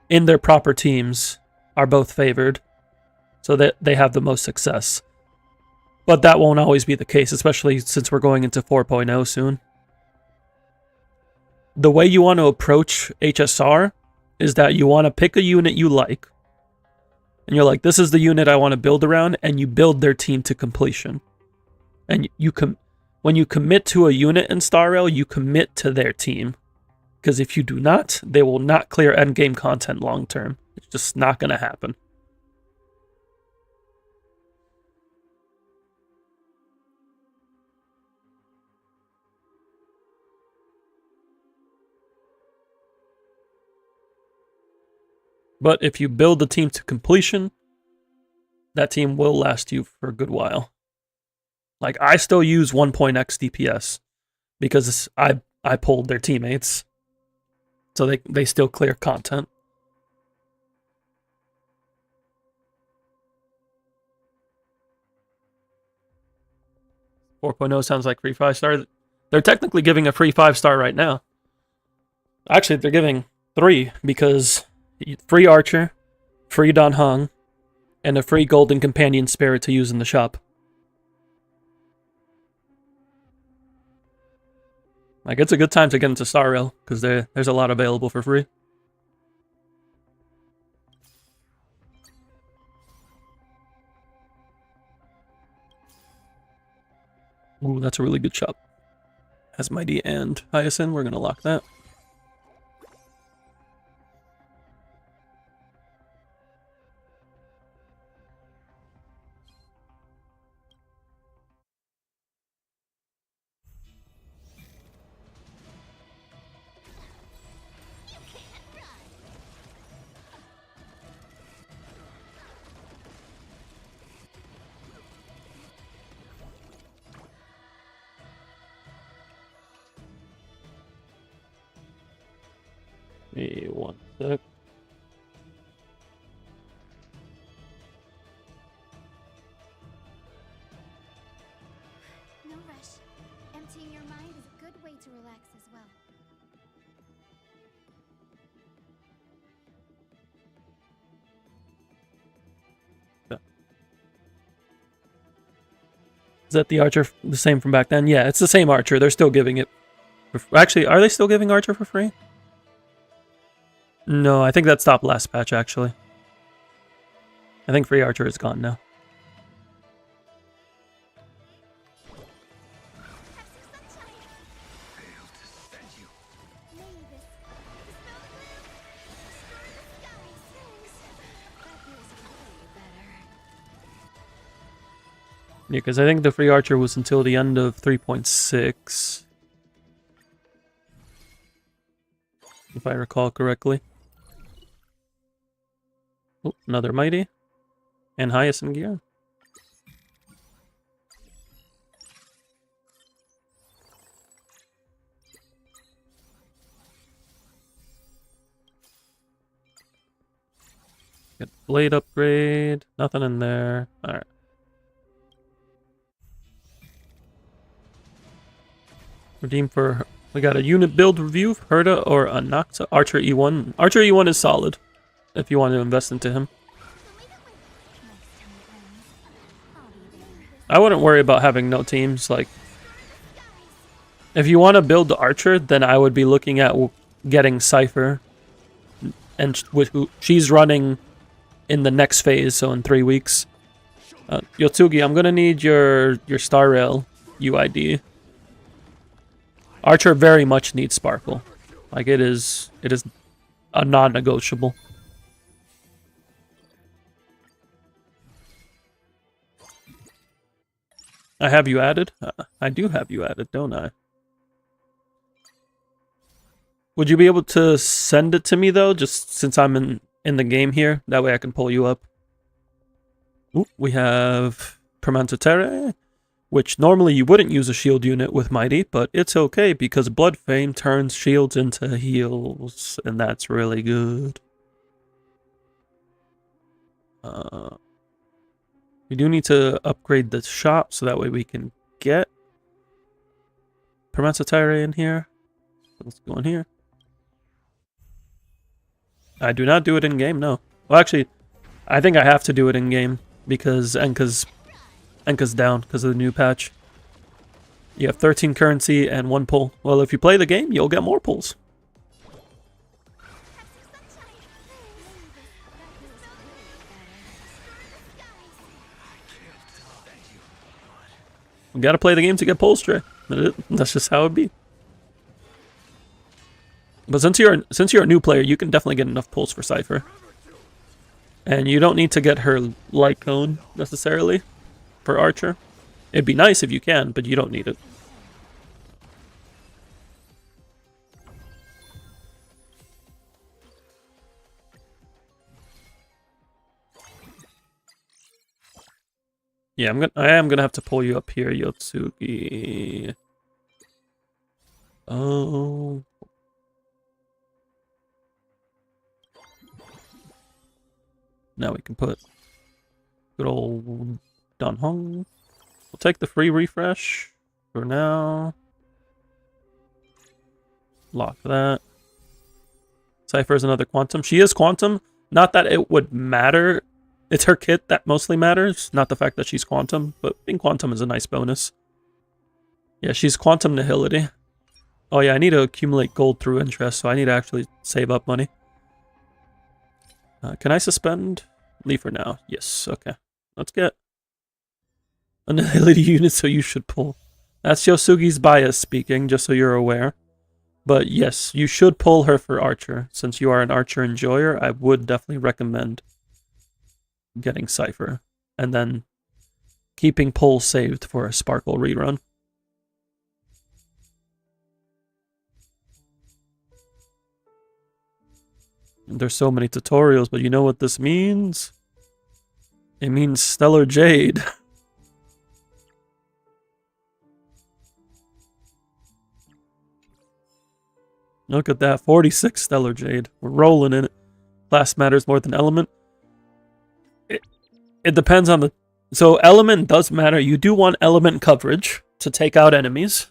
[SPEAKER 1] in their proper teams, are both favored. So that they have the most success. But that won't always be the case, especially since we're going into 4.0 soon. The way you want to approach HSR is that you want to pick a unit you like. And you're like, this is the unit I want to build around, and you build their team to completion. And when you commit to a unit in Star Rail, you commit to their team. Because if you do not, they will not clear endgame content long term. It's just not going to happen. But if you build the team to completion, that team will last you for a good while. Like, I still use 1.x DPS because I pulled their teammates. So they still clear content. .0 sounds like free 5-star. They're technically giving a free 5-star right now. Actually, they're giving 3 because free Archer, free Don Hong, and a free Golden Companion Spirit to use in the shop. Like, it's a good time to get into Star Rail because there's a lot available for free. Ooh, that's a really good shop. Has Mighty and Hyacinth. We're going to lock that. Hey, 1 sec.
[SPEAKER 2] No rush. Emptying your mind is a good way to relax as well.
[SPEAKER 1] Is that the Archer the same from back then? Yeah, it's the same Archer. They're still giving it. Actually, are they still giving Archer for free? No, I think that stopped last patch, actually. I think free Archer is gone now.
[SPEAKER 2] Have some sunshine.
[SPEAKER 5] Failed to send you.
[SPEAKER 2] Maybe this. Dispel the gloom. Destroy the skies.
[SPEAKER 4] That feels way better.
[SPEAKER 1] Yeah, because I think the free Archer was until the end of 3.6. If I recall correctly. Oh, another Mighty. And Hyacinth gear. Get blade upgrade. Nothing in there. Alright. Redeem for... We got a unit build review. Herda or a Nocta. Archer E1. Archer E1 is solid. If you want to invest into him. I wouldn't worry about having no teams. Like, if you want to build the Archer, then I would be looking at getting Cypher. And she's running in the next phase, so in 3 weeks. Yotsugi, I'm gonna need your Star Rail UID. Archer very much needs Sparkle. Like, it is a non-negotiable. I have you added? I do have you added, don't I? Would you be able to send it to me, though, just since I'm in the game here? That way I can pull you up. Ooh, we have Permantatere, which normally you wouldn't use a shield unit with Mighty, but it's okay because Bloodfame turns shields into heals, and that's really good. We do need to upgrade the shop so that way we can get Permantatere in here. Let's go in here. I do not do it in game, no. Well, actually, I think I have to do it in game because Enka's down because of the new patch. You have 13 currency and 1 pull. Well, if you play the game, you'll get more pulls. You gotta play the game to get pulls, Trey. That's just how it be. But since you're a new player, you can definitely get enough pulls for Cypher. And you don't need to get her light cone necessarily for Archer. It'd be nice if you can, but you don't need it. Yeah, I am gonna have to pull you up here, Yotsugi. Oh. Now we can put good old Don Hong. We'll take the free refresh for now. Lock that. Cypher's another quantum. She is quantum. Not that it would matter. It's her kit that mostly matters, not the fact that she's quantum, but being quantum is a nice bonus. Yeah, she's quantum nihility. Oh yeah, I need to accumulate gold through interest, so I need to actually save up money. Can I suspend? Leave for now. Yes, okay. Let's get a nihility unit, so you should pull. That's Yosugi's bias speaking, just so you're aware. But yes, you should pull her for Archer. Since you are an Archer enjoyer, I would definitely recommend getting Cypher. And then keeping pull saved for a Sparkle rerun. There's so many tutorials, but you know what this means? It means Stellar Jade. Look at that, 46 Stellar Jade. We're rolling in it. Class matters more than element. It depends on the... So element does matter. You do want element coverage to take out enemies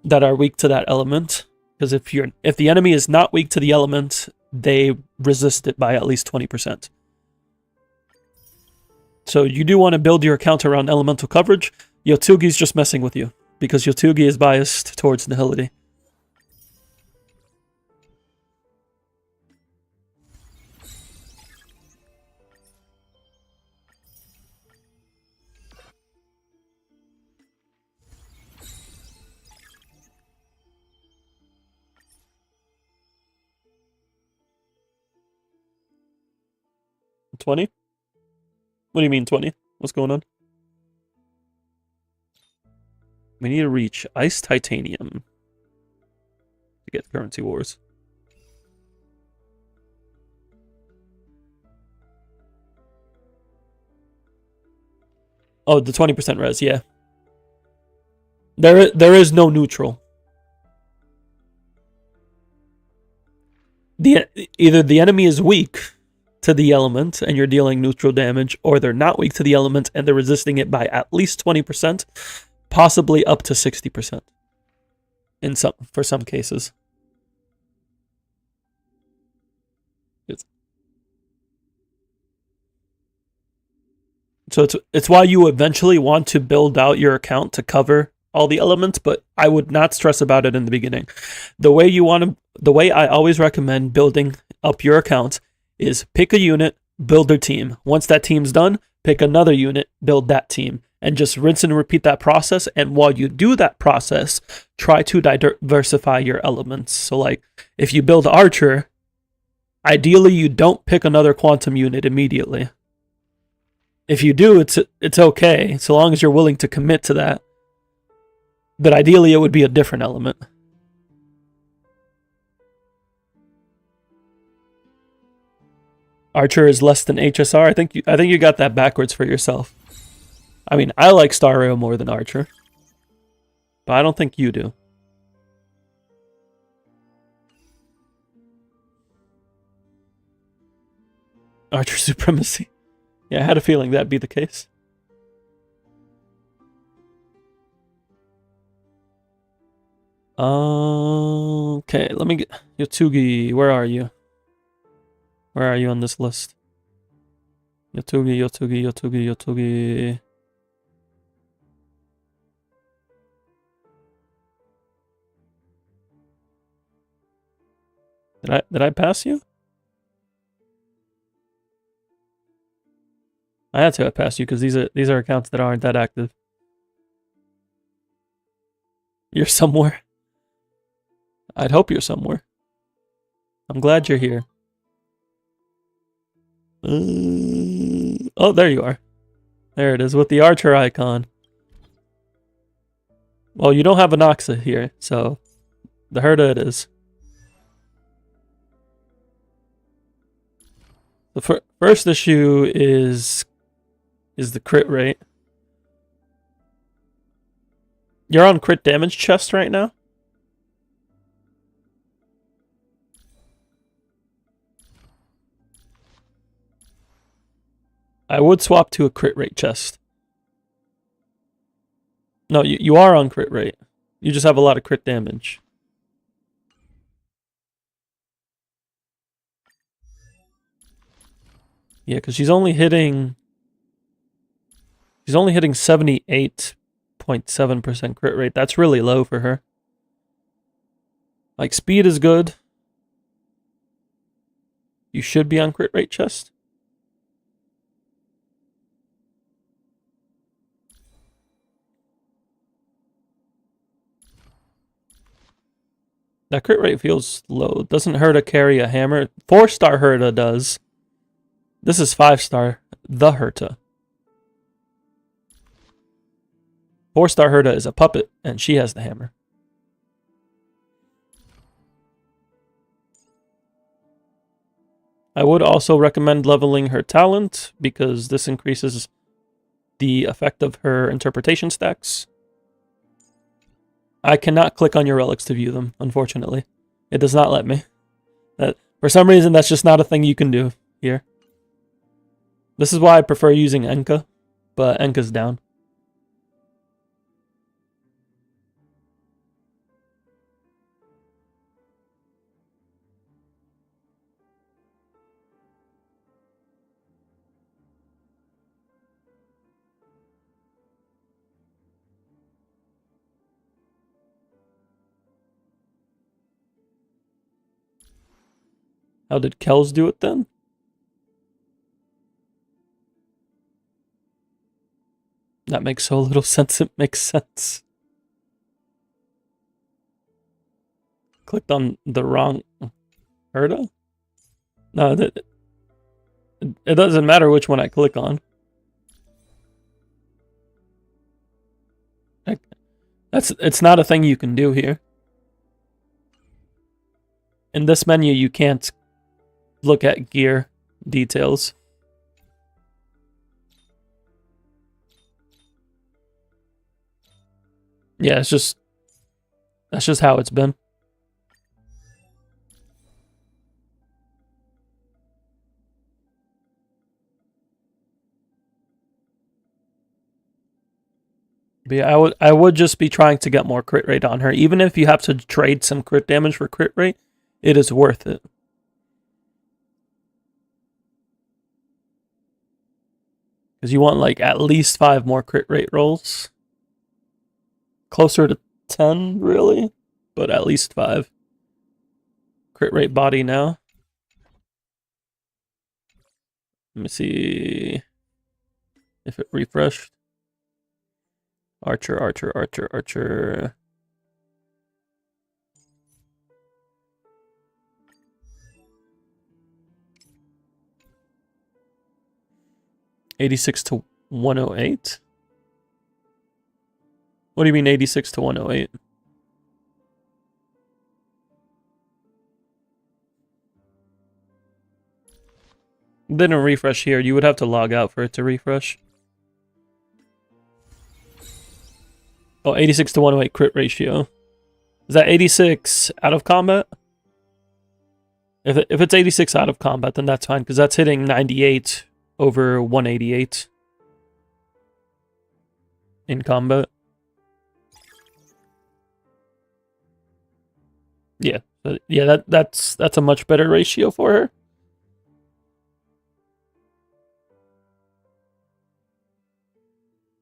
[SPEAKER 1] that are weak to that element. Because if the enemy is not weak to the element, they resist it by at least 20%. So you do want to build your account around elemental coverage. Yotsugi's just messing with you, because Yotsugi is biased towards nihility. $20? What do you mean 20? What's going on? We need to reach Ice Titanium to get Currency Wars. Oh, the 20% res, yeah. There is no neutral. Either the enemy is weak to the element and you're dealing neutral damage, or they're not weak to the element and they're resisting it by at least 20%, possibly up to 60% for some cases. So it's why you eventually want to build out your account to cover all the elements, but I would not stress about it in the beginning. The way I always recommend building up your account is pick a unit, build their team. Once that team's done, pick another unit, build that team, and just rinse and repeat that process. And while you do that process, try to diversify your elements. So like if you build Archer, ideally you don't pick another quantum unit immediately. If you do, it's okay, so long as you're willing to commit to that. But ideally, it would be a different element. Archer is less than HSR. I think you got that backwards for yourself. I mean, I like Star Rail more than Archer, but I don't think you do. Archer supremacy. Yeah, I had a feeling that'd be the case. Okay, let me get... Yotsugi, where are you? Where are you on this list? Yotsugi, Yotsugi, Yotsugi, Yotsugi... Did I pass you? I had to have passed you because these are accounts that aren't that active. You're somewhere. I'd hope you're somewhere. I'm glad you're here. Oh, there you are. There it is with the Archer icon. Well, you don't have an Oxa here, so the Herda it is. The first issue is is the crit rate. You're on crit damage chest right now? I would swap to a crit rate chest. No, you are on crit rate. You just have a lot of crit damage. Yeah, because she's only hitting 78.7% crit rate. That's really low for her. Like, speed is good. You should be on crit rate chest. That crit rate feels low. Doesn't Herta carry a hammer? 4-star Herta does. This is 5-star. The Herta. 4-star Herta is a puppet, and she has the hammer. I would also recommend leveling her talent, because this increases the effect of her interpretation stacks. I cannot click on your relics to view them, unfortunately. It does not let me. For some reason, that's just not a thing you can do here. This is why I prefer using Enka, but Enka's down. How did Kells do it then? That makes so little sense, it makes sense. Clicked on the wrong Herta? No, it doesn't matter which one I click on. It's not a thing you can do here. In this menu, you can't look at gear details. Yeah, that's just how it's been. But yeah, I would just be trying to get more crit rate on her. Even if you have to trade some crit damage for crit rate, it is worth it. Because you want like at least 5 more crit rate rolls. Closer to 10, really, but at least 5. Crit rate body now. Let me see if it refreshed. Archer, Archer, Archer, Archer. $86 to 108. What do you mean 86 to 108? Didn't refresh here. You would have to log out for it to refresh. Oh, 86 to 108 crit ratio. Is that 86 out of combat? If it's 86 out of combat, then that's fine, because that's hitting 98 over 188 in combat. Yeah, that's a much better ratio for her.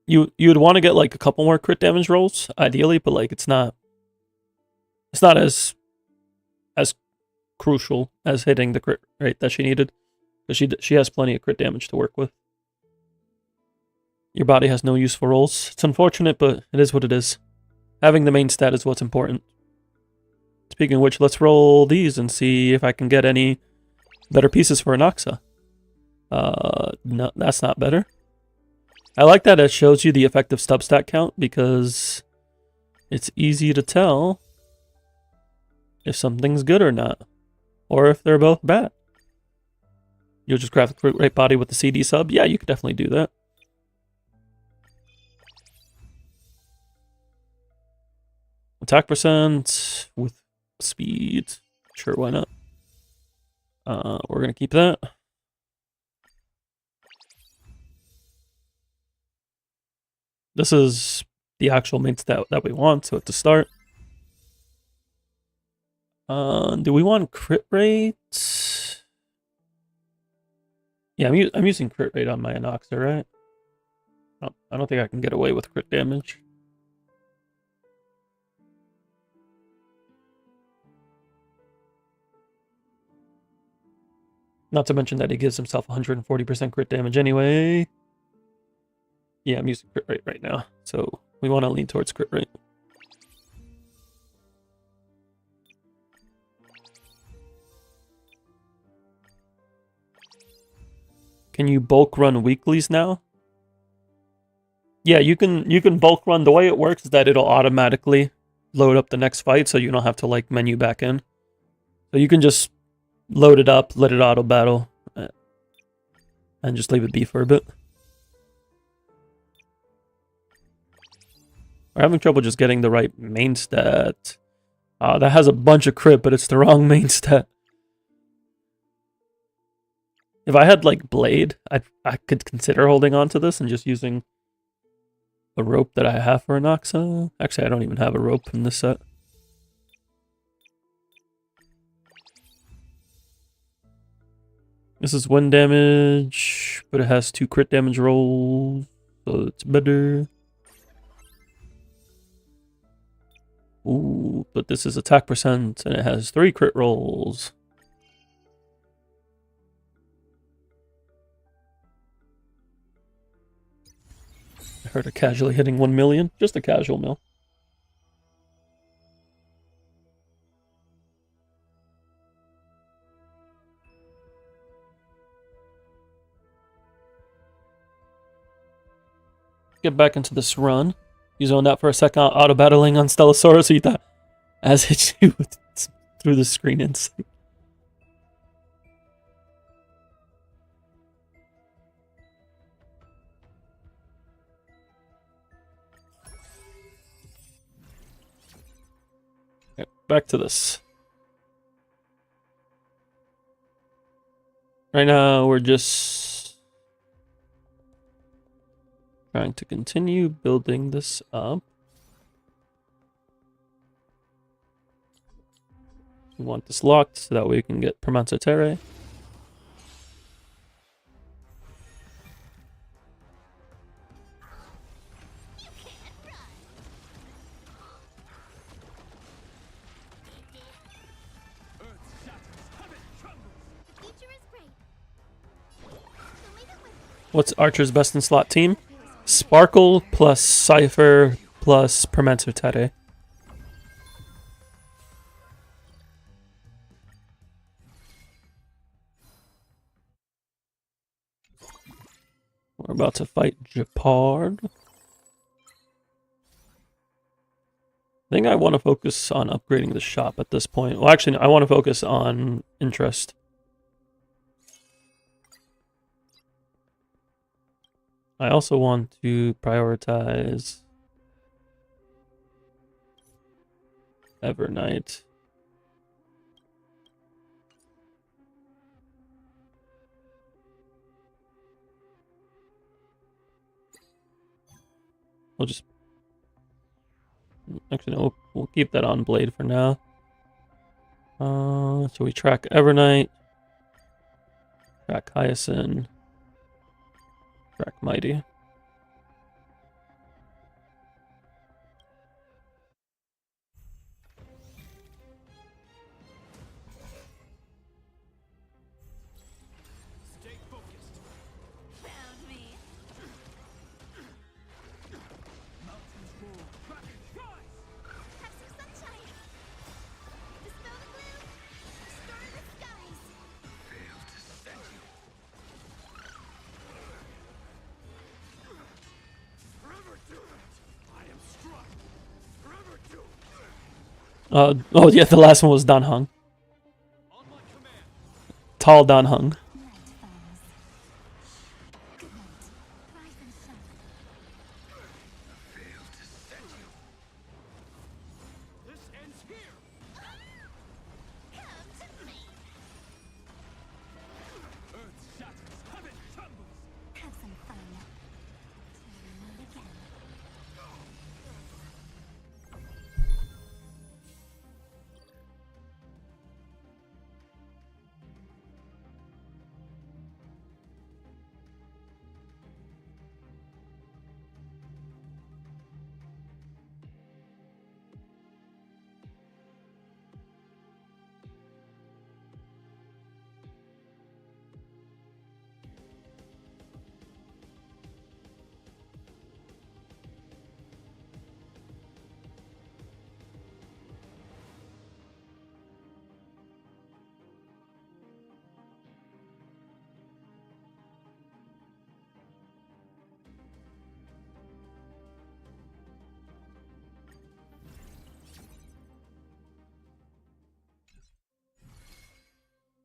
[SPEAKER 1] You'd want to get like a couple more crit damage rolls, ideally, but like it's not as crucial as hitting the crit rate that she needed, because she has plenty of crit damage to work with. Your body has no useful rolls. It's unfortunate, but it is what it is. Having the main stat is what's important. Speaking of which, let's roll these and see if I can get any better pieces for Anaxa. No, that's not better. I like that it shows you the effective stub stat count, because it's easy to tell if something's good or not, or if they're both bad. You'll just craft the crit rate body with the CD sub? Yeah, you could definitely do that. attack percent with speed. Sure, why not? We're gonna keep that. This is the actual main stat that we want, so to start. Do we want crit rate? Yeah, I'm using crit rate on my Anoxa, right? Oh, I don't think I can get away with crit damage. Not to mention that he gives himself 140% crit damage anyway. Yeah, I'm using crit rate right now, so we want to lean towards crit rate. Can you bulk run weeklies now? Yeah, you can bulk run. The way it works is that it'll automatically load up the next fight, so you don't have to like menu back in. So you can just load it up, let it auto battle, and just leave it be for a bit. We're having trouble just getting the right main stat. That has a bunch of crit, but it's the wrong main stat. If I had like Blade, I could consider holding on to this and just using a rope that I have for Anoxa. Actually, I don't even have a rope in this set. This is 1 damage, but it has 2 crit damage rolls, so it's better. Ooh, but this is attack percent, and it has 3 crit rolls. I heard her casually hitting 1 million. Just a casual mill. Get back into this run. You zoned out for a second, auto battling on Stellasaurus, so you thought as hit you through the screen inside. Okay, back to this. Right now, we're just trying to continue building this up. We want this locked so that way we can get Permanente Terre. What's Archer's best in slot team? Sparkle plus Cypher plus Permanente Terre. We're about to fight Japard. I think I want to focus on upgrading the shop at this point. Well, actually, I want to focus on interest. I also want to prioritize Evernight. We'll just... Actually, no, we'll keep that on Blade for now. So we track Evernight. Track Hyacinth. Track Mighty.
[SPEAKER 3] Stay focused.
[SPEAKER 4] Found me.
[SPEAKER 3] Mountains roll back and rise.
[SPEAKER 2] Have some sunshine. Dispel the gloom. Restore the skies.
[SPEAKER 5] Failed to send you.
[SPEAKER 3] Forever do it. I am struck. Forever do it.
[SPEAKER 1] Oh yeah, the last one was Dan Hung.
[SPEAKER 3] On my command.
[SPEAKER 1] Tall Dan Hung.
[SPEAKER 2] Night falls. Good night. Rise and shine.
[SPEAKER 5] Failed to send you.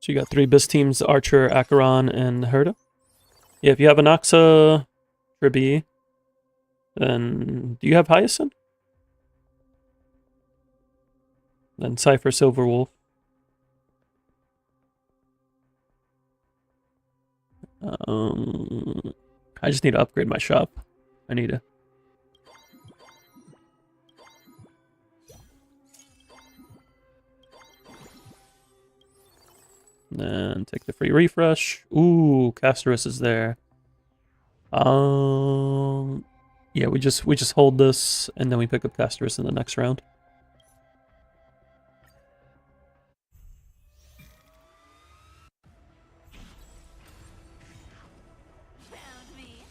[SPEAKER 1] So you got 3 BIS teams, Archer, Acheron, and Herda. Yeah, if you have Anaxa, Tribby, then do you have Hyacinth? Then Cypher, Silverwolf. I just need to upgrade my shop. I need to. Then take the free refresh. Ooh, Casterus is there. Yeah, we just hold this and then we pick up Casterus in the next round.
[SPEAKER 4] Found me.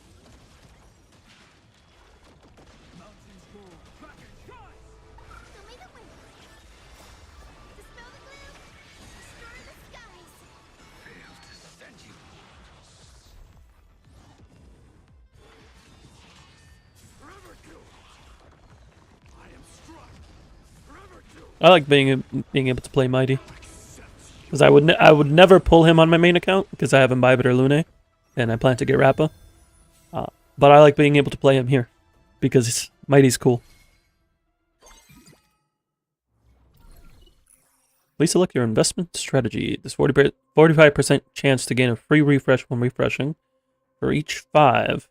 [SPEAKER 3] Mountains go back and rise!
[SPEAKER 2] Show me the way. Dispel the gloom. Destroy the skies.
[SPEAKER 5] Failed to send you.
[SPEAKER 3] Forever two! I am struck! Forever two!
[SPEAKER 1] I like being able to play Mighty. Because I would never pull him on my main account because I have Imbibed or Lune, and I plan to get Rappa. But I like being able to play him here because Mighty's cool. Please select your investment strategy. There's 45% chance to gain a free refresh when refreshing. For each 5,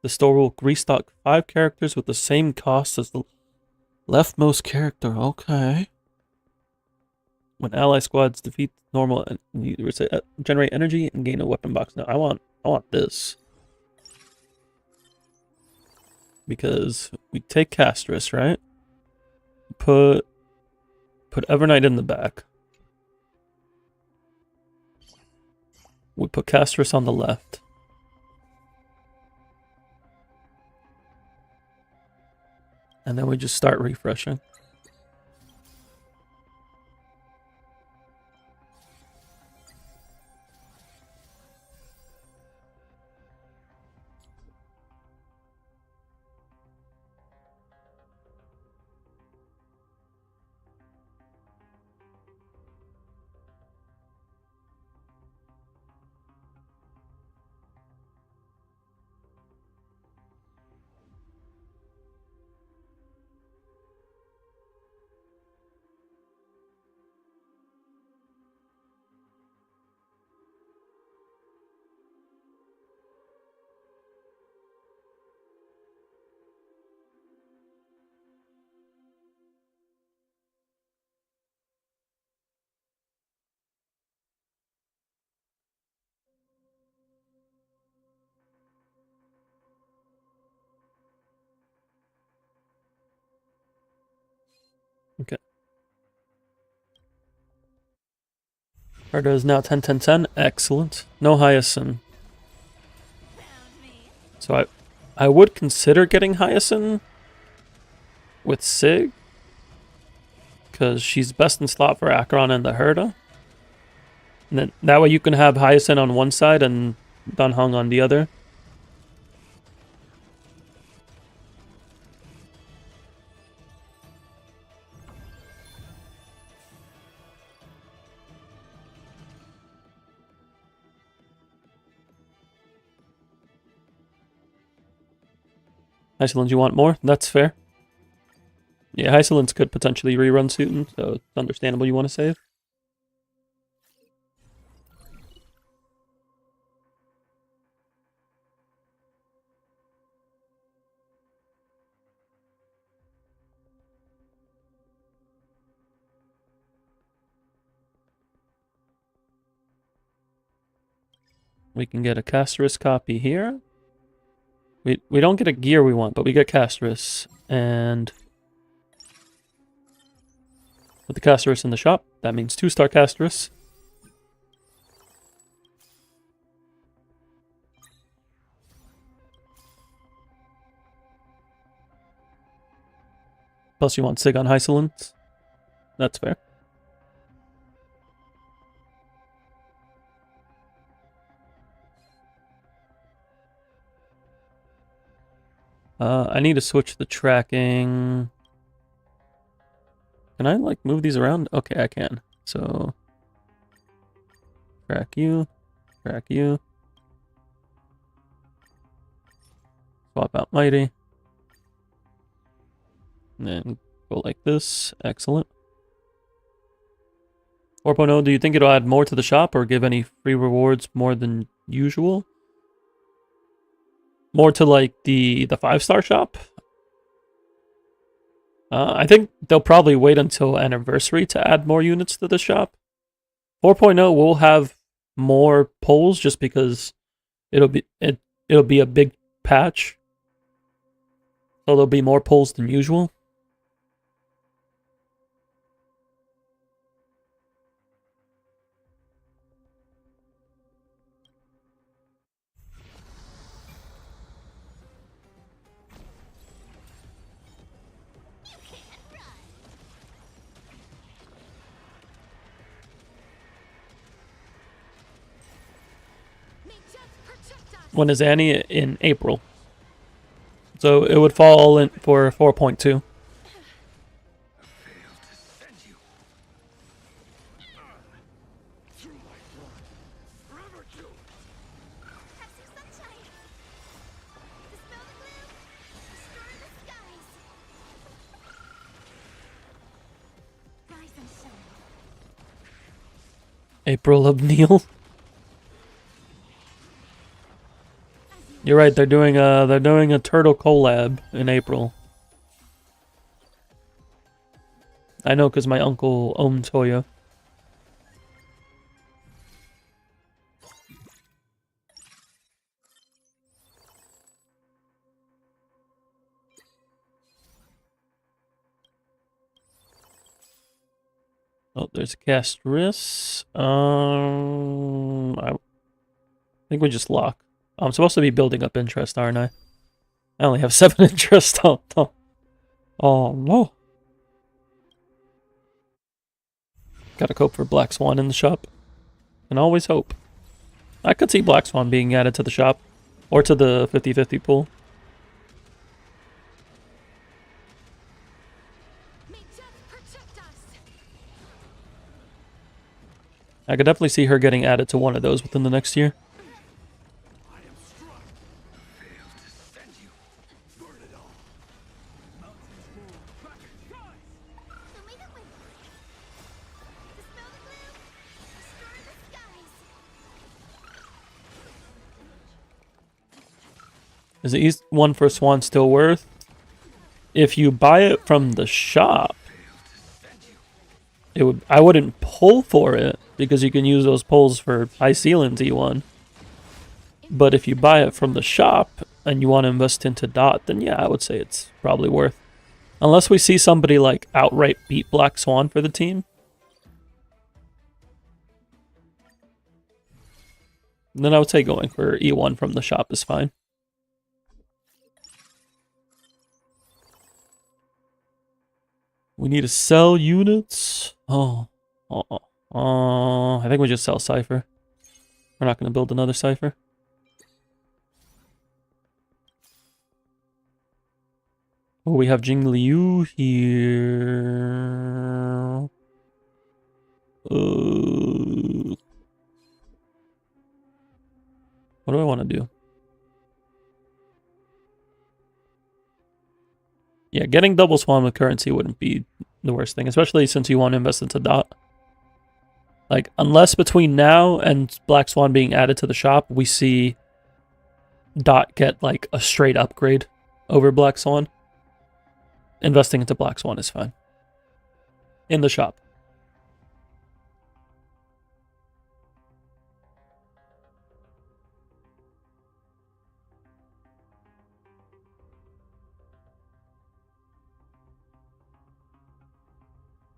[SPEAKER 1] the store will restock 5 characters with the same cost as the leftmost character. Okay. When ally squads defeat normal, you generate energy and gain a weapon box. Now I want this because we take Castress, right? Put Evernight in the back. We put Castress on the left. And then we just start refreshing. Okay. Arda is now 10-10-10. Excellent. No Hyacinth.
[SPEAKER 4] Found me.
[SPEAKER 1] So I would consider getting Hyacinth with Sig. Because she's best in slot for Acheron and the Herda. And then that way you can have Hyacinth on one side and Dunhung on the other. Hysolins, you want more? That's fair. Yeah, Hysolins could potentially rerun Suiton, so it's understandable you want to save. We can get a Casterus copy here. We don't get a gear we want, but we get Casterus. And with the Casterus in the shop, that means 2-star Casterus. Plus you want Sig on Hysolins. That's fair. I need to switch the tracking. Can I, like, move these around? Okay, I can. So Crack you. Crack you. Swap out Mighty. And then go like this. Excellent. 4.0, do you think it'll add more to the shop or give any free rewards more than usual? More to like the 5-star shop? I think they'll probably wait until anniversary to add more units to the shop. 4.0 will have more polls just because it'll be a big patch. So there'll be more polls than usual.
[SPEAKER 4] May just protect us.
[SPEAKER 1] When is Annie? In April. So it would fall in for 4.2.
[SPEAKER 5] Failed to send you.
[SPEAKER 3] Through my blood. Forever do it.
[SPEAKER 2] Have some sunshine. Dispel the gloom. Destroy the skies. Rise and shine.
[SPEAKER 1] April of Neil. You're right. They're doing a turtle collab in April. I know because my uncle owns Toya. Oh, there's a Castris. I think we just lock. I'm supposed to be building up interest, aren't I? I only have 7 interest. Oh, no. Oh, no. Gotta hope for Black Swan in the shop. Can always hope. I could see Black Swan being added to the shop. Or to the 50-50 pool.
[SPEAKER 4] May just protect us.
[SPEAKER 1] I could definitely see her getting added to one of those within the next year.
[SPEAKER 3] I am struck.
[SPEAKER 5] Failed to send you.
[SPEAKER 3] Burn it all. Mountains move. Back and rise.
[SPEAKER 2] Show me the way. Dispel the gloom. Destroy the skies.
[SPEAKER 1] Is the East one for Swan still worth? If you buy it from the shop, I wouldn't pull for it because you can use those pulls for high ceilings E1. But if you buy it from the shop and you want to invest into Dot, then yeah, I would say it's probably worth. Unless we see somebody like outright beat Black Swan for the team. Then I would say going for E1 from the shop is fine. We need to sell units. I think we just sell Cypher. We're not going to build another Cypher. Oh, we have Jing Liu here. What do I want to do? Yeah, getting double Swan with currency wouldn't be the worst thing, especially since you want to invest into Dot. Like, unless between now and Black Swan being added to the shop, we see Dot get, like, a straight upgrade over Black Swan. Investing into Black Swan is fine. In the shop.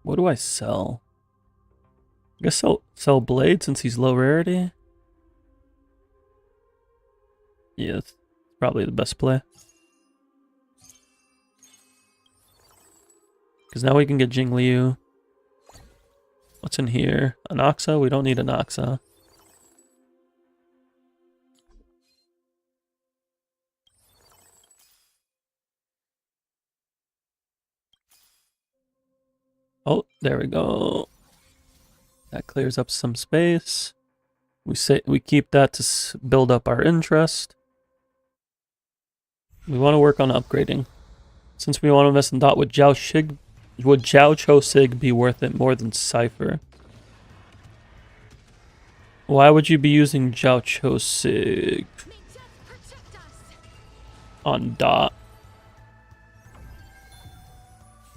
[SPEAKER 1] What do I sell? I guess sell Blade since he's low rarity. Yeah, it's probably the best play. Because now we can get Jing Liu. What's in here? Anaxa? We don't need Anaxa. Oh, there we go. That clears up some space. We keep that to build up our interest. We want to work on upgrading. Since we want to invest in Dot, would Jiao Cho Sig be worth it more than Cypher? Why would you be using Jiao Cho Sig on Dot?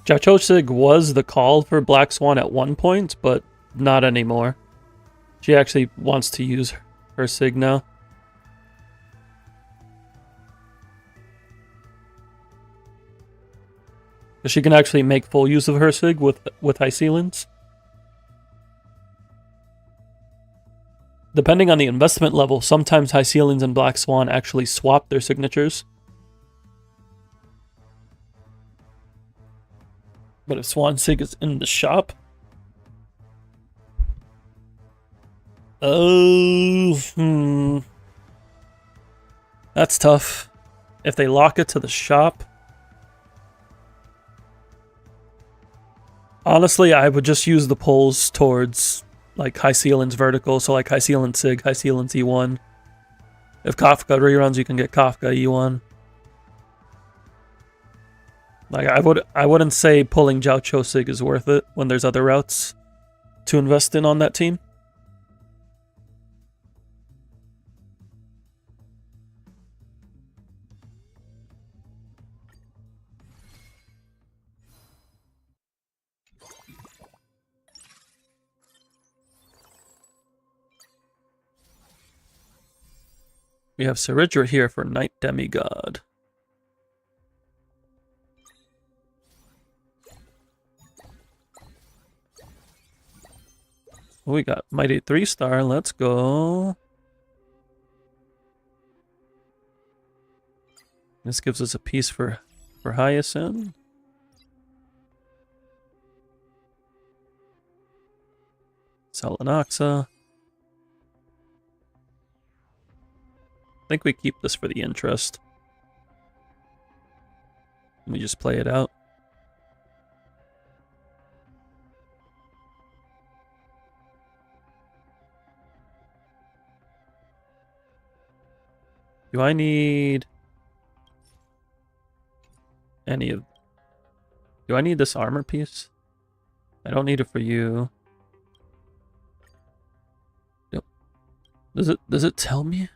[SPEAKER 1] Jiao Cho Sig was the call for Black Swan at one point, but not anymore. She actually wants to use her Sig now. She can actually make full use of her Sig with high ceilings. Depending on the investment level, sometimes high ceilings and Black Swan actually swap their signatures. But if Swan Sig is in the shop... Oh, that's tough. If they lock it to the shop... Honestly, I would just use the pulls towards like high ceilings vertical, so like high ceiling Sig, high ceilings E1. If Kafka reruns, you can get Kafka E1. Like I wouldn't say pulling Jiao Cho Sig is worth it when there's other routes to invest in on that team. We have Saridra here for Night Demigod. We got Mighty 3-star. Let's go. This gives us a piece for Hyacinth. Salanoxa. I think we keep this for the interest. We just play it out. Do I need any of... Do I need this armor piece? I don't need it for you. Yep. Does it tell me?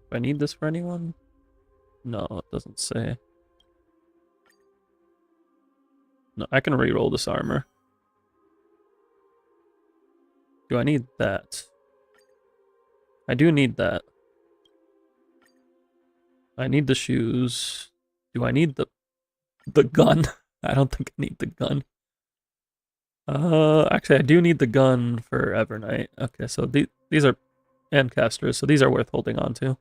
[SPEAKER 1] Do I need this for anyone? No, it doesn't say. No, I can reroll this armor. Do I need that? I do need that. I need the shoes. Do I need the gun? I don't think I need the gun. Actually, I do need the gun for Evernight. Okay, so these are Ancestors, so these are worth holding on to.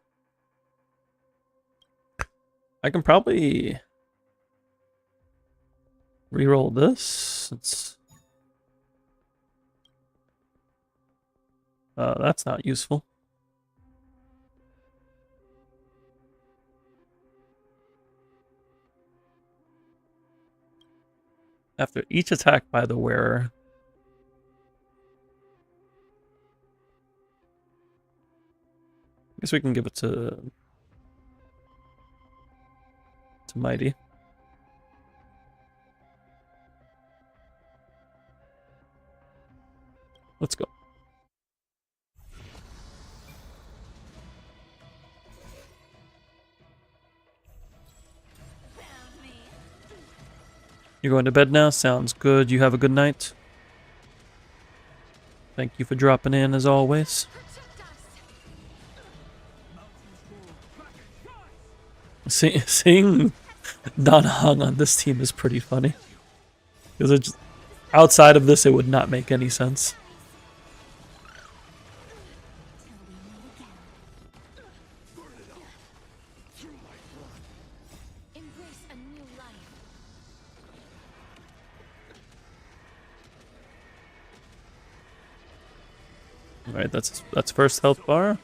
[SPEAKER 1] I can probably reroll this. That's not useful. After each attack by the wearer, I guess we can give it to Mighty. Let's go. You're going to bed now? Sounds good. You have a good night. Thank you for dropping in as always. Seeing Don Hung on this team is pretty funny. Because outside of this, it would not make any sense. Alright, that's first health bar.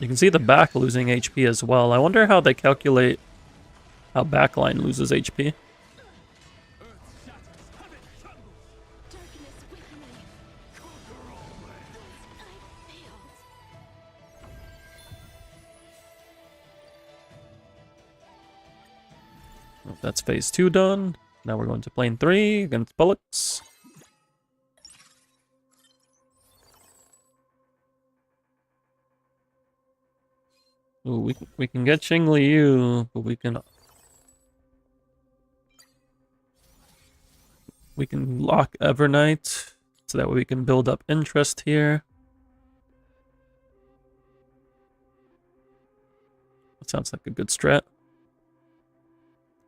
[SPEAKER 1] You can see the back losing HP as well. I wonder how they calculate how backline loses HP. That's phase 2 done. Now we're going to plane 3 against bullets. Ooh, we can get Xing Liu, but we can lock Evernight so that way we can build up interest here. That sounds like a good strat.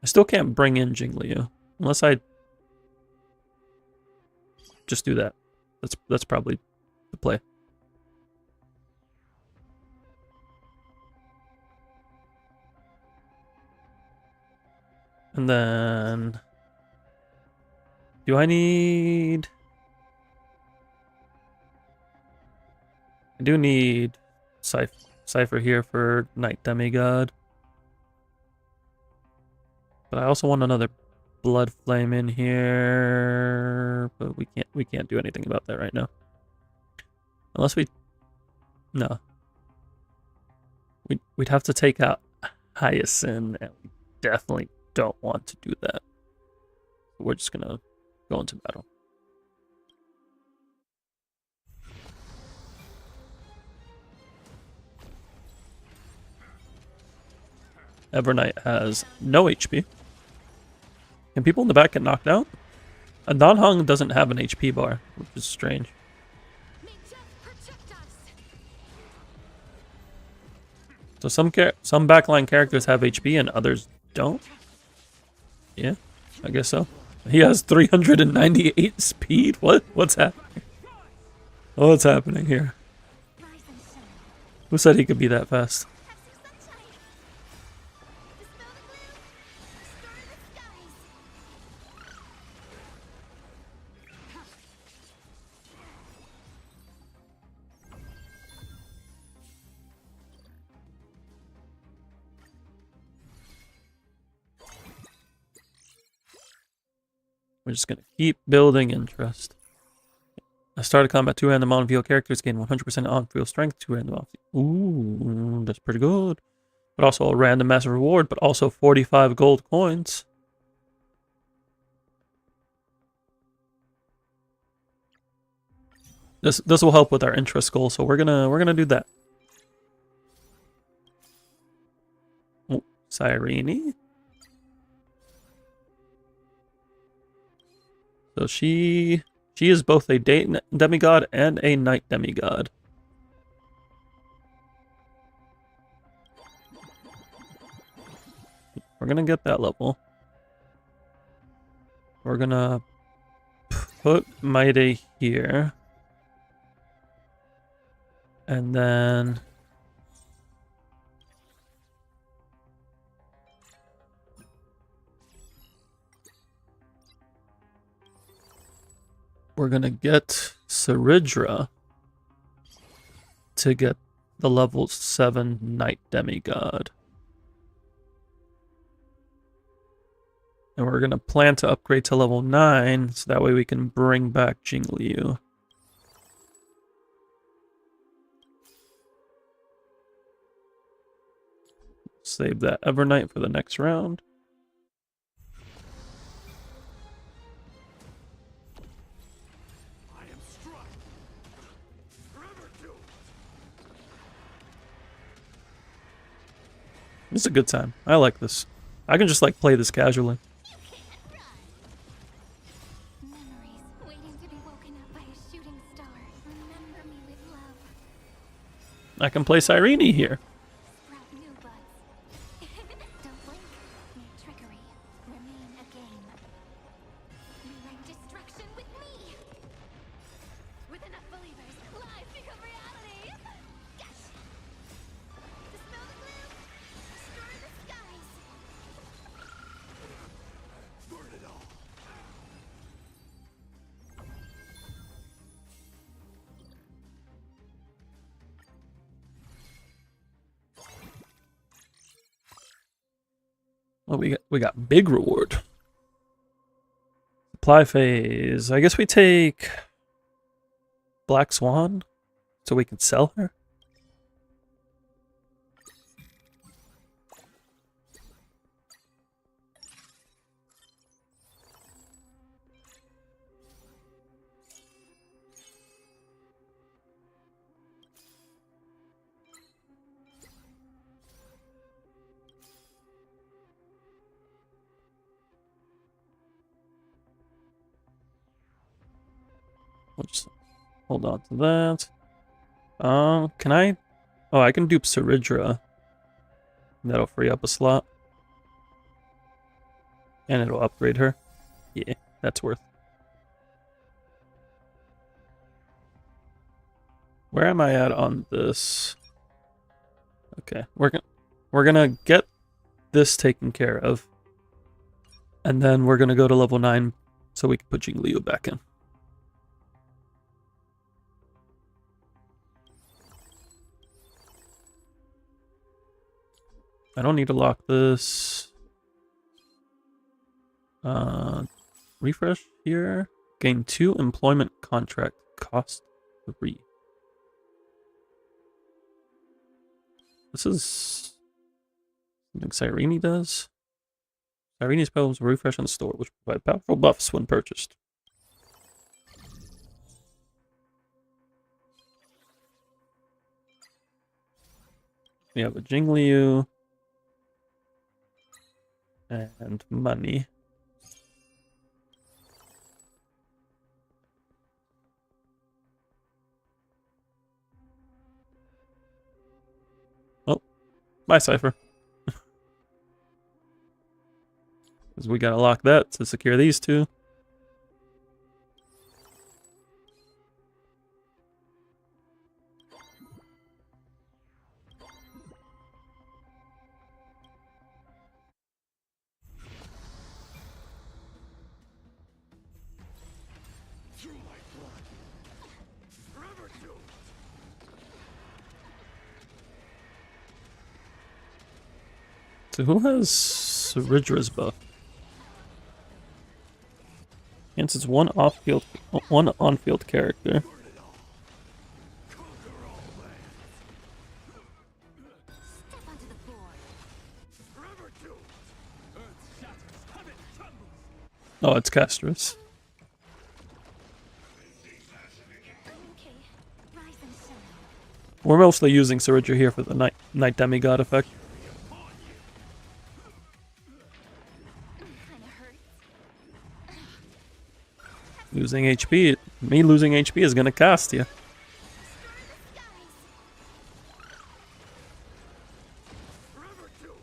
[SPEAKER 1] I still can't bring in Xing Liu unless I just do that. That's probably the play. And then do I need... I do need Cypher here for Night Demigod. But I also want another Blood Flame in here. But we can't do anything about that right now. Unless we... No. We'd have to take out Hyacinth, and we definitely don't want to do that. We're just gonna go into battle. Evernight has no HP. Can people in the back get knocked out? A Non-Hung doesn't have an HP bar, which is strange.
[SPEAKER 4] May death protect us.
[SPEAKER 1] So some backline characters have HP and others don't? Yeah, I guess so. He has 398 speed? What's happening? What's happening here?
[SPEAKER 2] Rise and shine.
[SPEAKER 1] Who said he could be that fast?
[SPEAKER 2] Have some sunshine. Dispel the gloom. Restore the skies.
[SPEAKER 1] We're just gonna keep building interest. I started combat 2 random on-field characters, gain 100% on-field strength, 2 random on-field. Ooh, that's pretty good. But also a random massive reward, but also 45 gold coins. This will help with our interest goal, so we're gonna do that. Oh, Cyrene. So she is both a day demigod and a night demigod. We're gonna get that level. We're gonna put Maide here. And then we're gonna get Saridra to get the level 7 Night Demigod. And we're gonna plan to upgrade to level 9 so that way we can bring back Xing Liu. Save that Evernight for the next round.
[SPEAKER 3] I am struck. Forever doomed.
[SPEAKER 1] This is a good time. I like this. I can just like play this casually.
[SPEAKER 2] Memories waiting to be woken up by a shooting star. Remember me with love.
[SPEAKER 1] I can play Cyrene here.
[SPEAKER 2] Sprout new buds. Don't blink. Mere trickery. Remain a game. Rewrite destruction with me.
[SPEAKER 4] With enough believers, lies become reality.
[SPEAKER 2] Yes. Dispel the gloom. Restore the skies.
[SPEAKER 3] Burn it all.
[SPEAKER 1] Well, we got big reward. Supply phase. I guess we take Black Swan so we can sell her. We'll just hold on to that. Can I? Oh, I can dupe Saridra. That'll free up a slot. And it'll upgrade her. Yeah, that's worth. Where am I at on this? Okay, we're gonna get this taken care of. And then we're gonna go to level 9 so we can put Jingliu back in. I don't need to lock this. Refresh here. Gain 2 employment contract. Cost 3. This is something Cyrene does. Cyrene's spells refresh and store, which provide powerful buffs when purchased. We have a Jingliu. And money. Oh, bye, Cypher. Because we gotta lock that to secure these two.
[SPEAKER 3] Through my blood. Forever doomed.
[SPEAKER 1] So who has Saridra's buff? Hence it's one on-field character.
[SPEAKER 3] Burn it all. Conquer all lands.
[SPEAKER 4] Step onto the board.
[SPEAKER 3] Forever doomed. Earth shatters. Heaven trembles.
[SPEAKER 1] Oh, it's Castrus.
[SPEAKER 4] I'm okay. Rise and shine.
[SPEAKER 1] We're mostly using Saridra here for the night demigod effect.
[SPEAKER 4] Kinda hurts.
[SPEAKER 1] Losing HP, me losing HP is gonna cost you.
[SPEAKER 3] Forever doomed.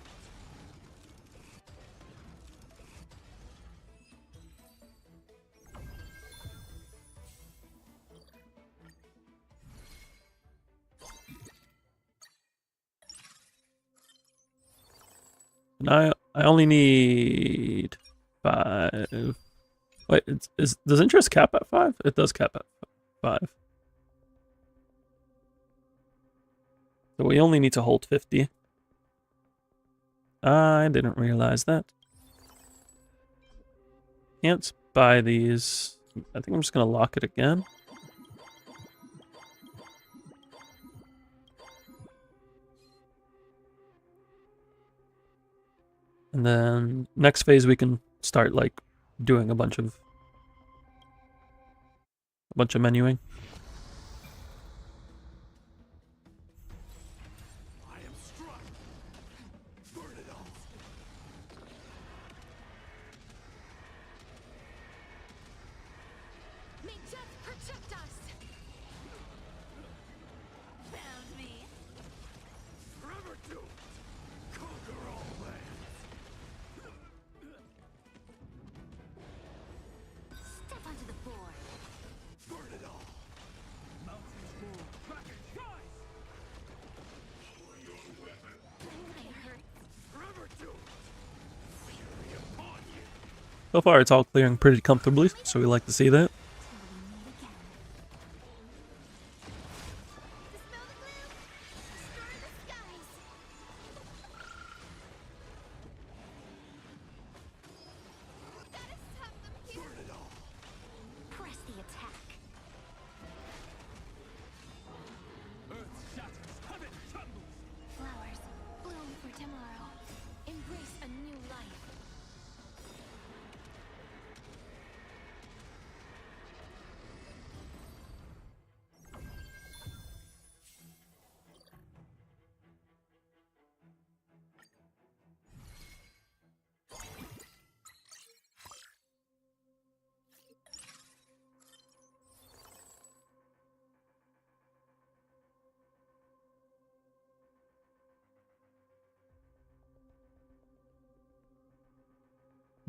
[SPEAKER 1] And I only need 5. Wait, does interest cap at 5? It does cap at 5. So we only need to hold 50. I didn't realize that. Can't buy these. I think I'm just gonna lock it again. And then next phase we can start like doing a bunch of menuing.
[SPEAKER 3] I am struck. Burn it all.
[SPEAKER 4] May death protect us. Found me.
[SPEAKER 3] Forever doomed. Conquer all lands.
[SPEAKER 4] Step onto the board.
[SPEAKER 3] Burn it all. Mountains roar. Kraken skies.
[SPEAKER 4] It hurts.
[SPEAKER 3] Forever doomed. Fury upon you.
[SPEAKER 1] So far it's all clearing pretty comfortably, so we like to see that.
[SPEAKER 2] Till we meet again.
[SPEAKER 4] Dispel the gloom. Destroy the skies. Gotta stop them here.
[SPEAKER 3] Burn it all.
[SPEAKER 4] Press the attack.
[SPEAKER 3] Earth shatters. Heaven trembles.
[SPEAKER 4] Flowers bloom for tomorrow. Embrace a new life.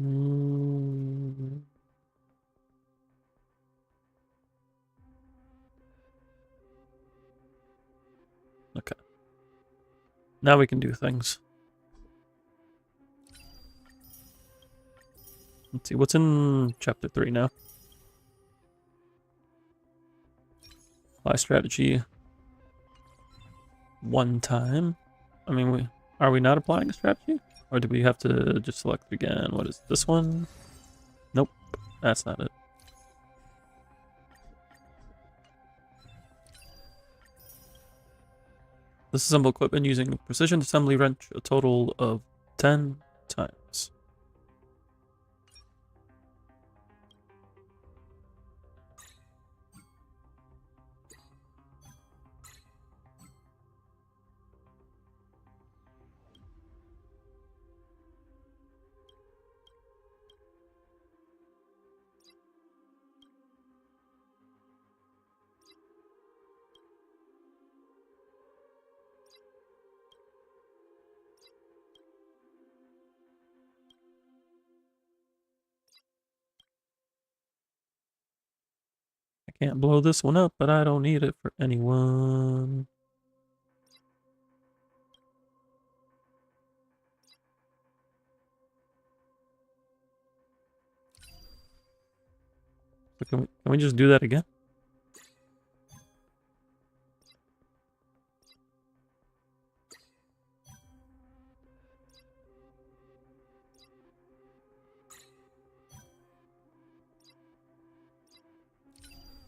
[SPEAKER 1] Mm. Okay. Now we can do things. Let's see, what's in chapter 3 now? Apply strategy. One time. I mean, are we not applying a strategy? Or do we have to just select again? What is this one? Nope, that's not it. Disassemble equipment using a precision assembly wrench a total of 10 times. I can't blow this one up, but I don't need it for anyone. So can we just do that again?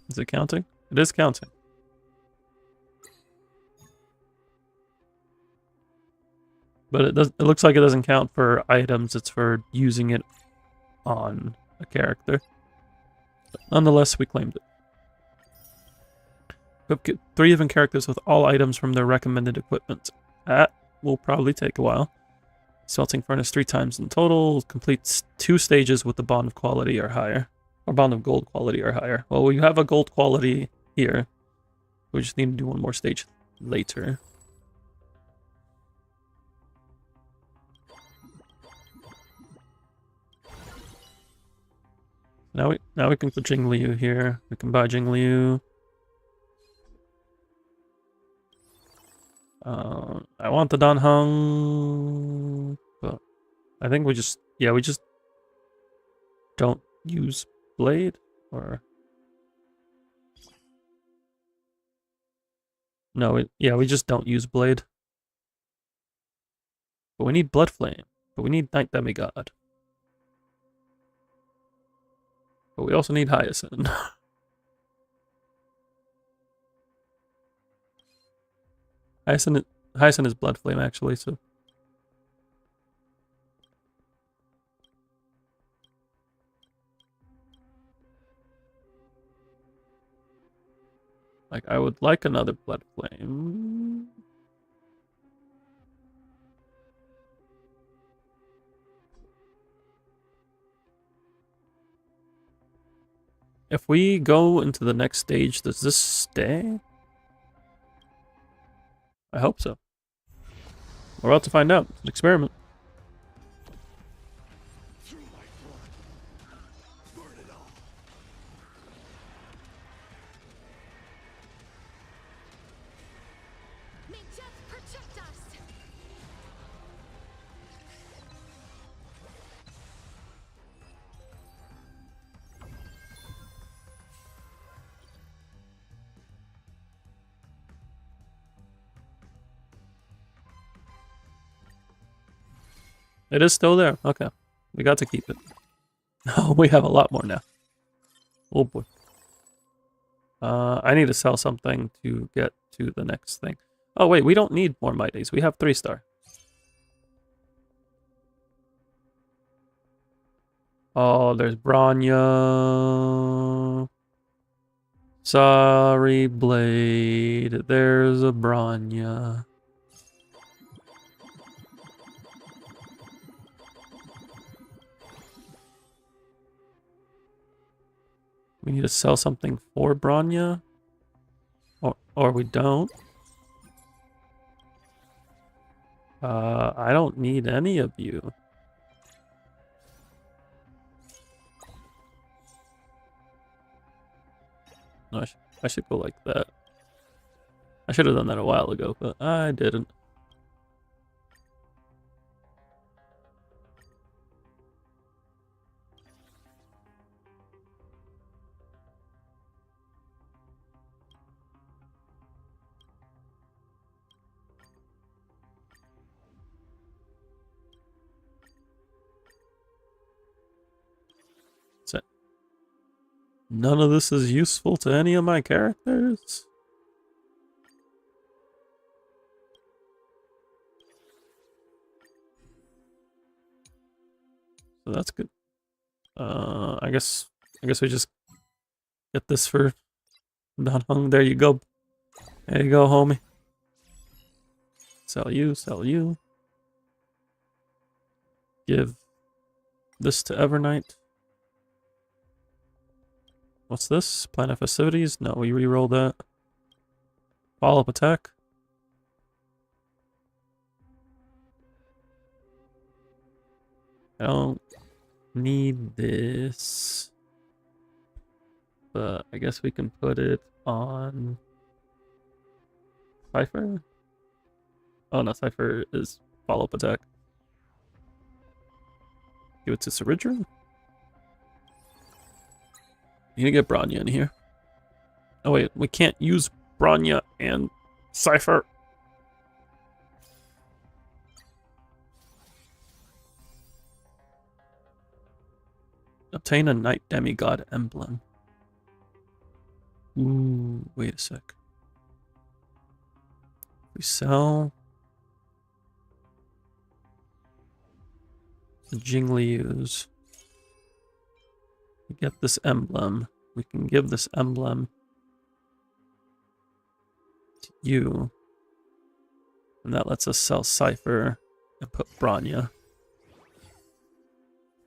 [SPEAKER 1] Is it counting? It is counting. But it looks like it doesn't count for items, it's for using it on a character. But nonetheless, we claimed it. Equip 3 even characters with all items from their recommended equipment. That will probably take a while. Smelting furnace 3 times in total. Completes 2 stages with the bond of quality or higher. Or bond of gold quality or higher. Well, we have a gold quality here. We just need to do one more stage later. Now we can put Jingliu here. We can buy Jingliu. I want the Danheng, but I think we just don't use blade, or no, we just don't use blade. But we need Blood Flame, but we need Night Demigod. But we also need Hyacinth. Hyacinth is Blood Flame, actually, so... Like, I would like another Blood Flame. If we go into the next stage, does this stay? I hope so. We're about to find out. It's an experiment.
[SPEAKER 3] Through my blood. Burn it all.
[SPEAKER 4] May death protect us!
[SPEAKER 1] It is still there. Okay. We got to keep it. Oh, we have a lot more now. Oh boy. I need to sell something to get to the next thing. Oh wait, we don't need more Mighties. We have 3-star. Oh, there's Bronya. Sorry, Blade. There's a Bronya. We need to sell something for Bronya. Or we don't. I don't need any of you. No, I should go like that. I should have done that a while ago, but I didn't. So, none of this is useful to any of my characters. So that's good. I guess we just get this for Dan Hung. There you go. There you go, homie. Sell you, sell you. Give this to Evernight. What's this? Plan of festivities? No, we re-roll that. Follow-up attack. I don't need this. But I guess we can put it on Cypher? Oh no, Cypher is follow-up attack. Give it to Ceridra? You gonna get Bronya in here. Oh wait, we can't use Bronya and Cypher. Obtain a Night Demigod emblem. Ooh, wait a sec. We sell the Jinglius. We get this emblem. We can give this emblem to you. And that lets us sell Cypher and put Bronya.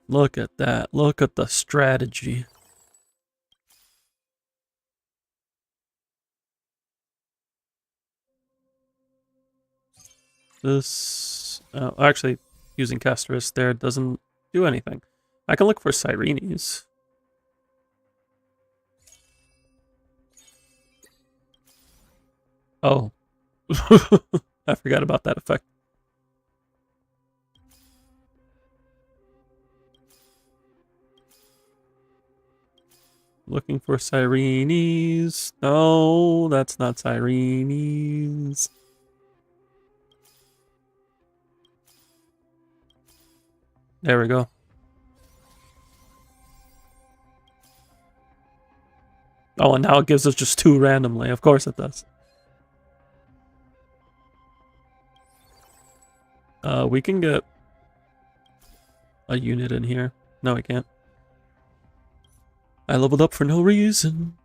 [SPEAKER 1] Look at that. Look at the strategy. This... actually, using Castris there doesn't do anything. I can look for Sirenes. Oh. I forgot about that effect. Looking for Sirenes. No, that's not Sirenes. There we go. Oh, and now it gives us just 2 randomly. Of course it does. We can get a unit in here. No, we can't. I leveled up for no reason.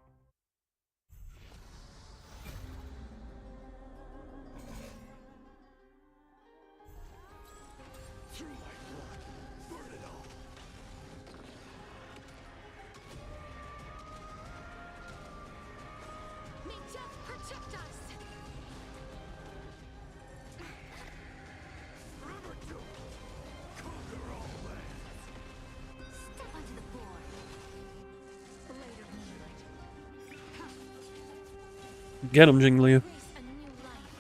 [SPEAKER 3] Through my blood, burn it all.
[SPEAKER 4] May death protect us!
[SPEAKER 3] Forever doomed. Conquer all lands.
[SPEAKER 4] Step onto the board. Blade of moonlight.
[SPEAKER 1] Get him, Jingliu.
[SPEAKER 4] Grace a new life.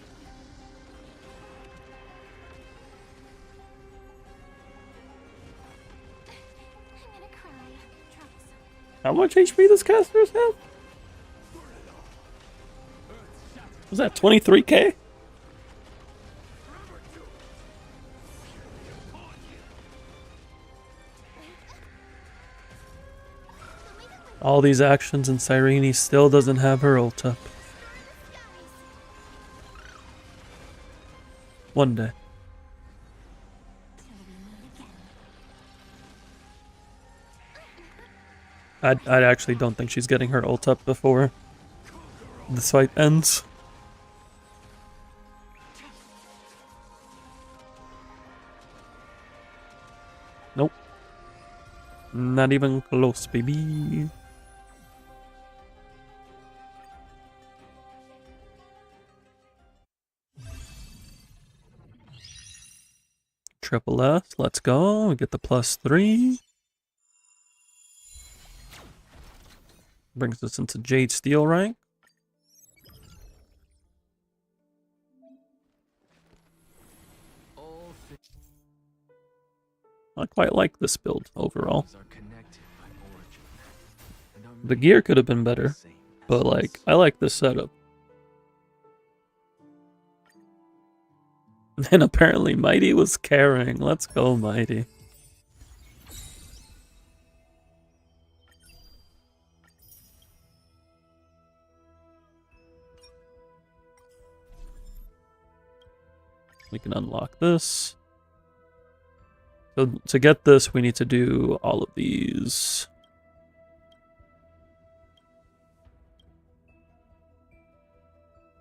[SPEAKER 4] I'm gonna cry. Troublesome.
[SPEAKER 1] How much HP does Casters have? Was that 23k?
[SPEAKER 3] Forever doomed. Upon you.
[SPEAKER 1] All these actions and Cyrene still doesn't have her ult up. One day. I actually don't think she's getting her ult up before this fight ends. Nope. Not even close, baby. Triple S, let's go. We get the +3. brings us into Jade Steel rank.
[SPEAKER 3] All
[SPEAKER 1] I quite like this build overall.
[SPEAKER 3] things are connected by origin, and are
[SPEAKER 1] The
[SPEAKER 3] made
[SPEAKER 1] gear could have been
[SPEAKER 3] of the
[SPEAKER 1] better,
[SPEAKER 3] same
[SPEAKER 1] but like
[SPEAKER 3] essence.
[SPEAKER 1] I like this setup. And apparently Mighty was carrying. Let's go, Mighty. We can unlock this. So to get this, we need to do all of these.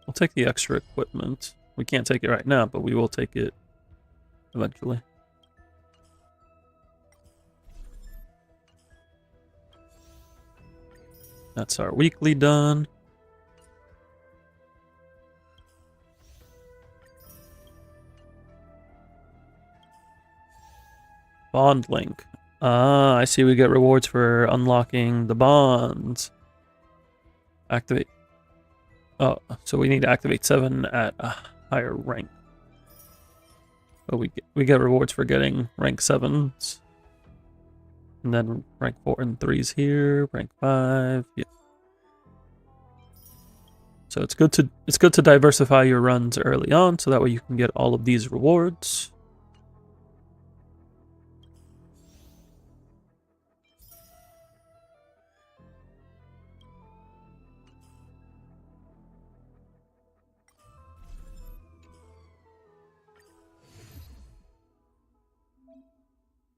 [SPEAKER 1] We'll take the extra equipment. We can't take it right now, but we will take it eventually. That's our weekly done. Bond link. Ah, I see we get rewards for unlocking the bonds. Activate. Oh, so we need to activate 7 at a higher rank. But we get rewards for getting rank 7s. And then rank 4 and 3s here, rank 5. Yeah. So it's good to diversify your runs early on so that way you can get all of these rewards.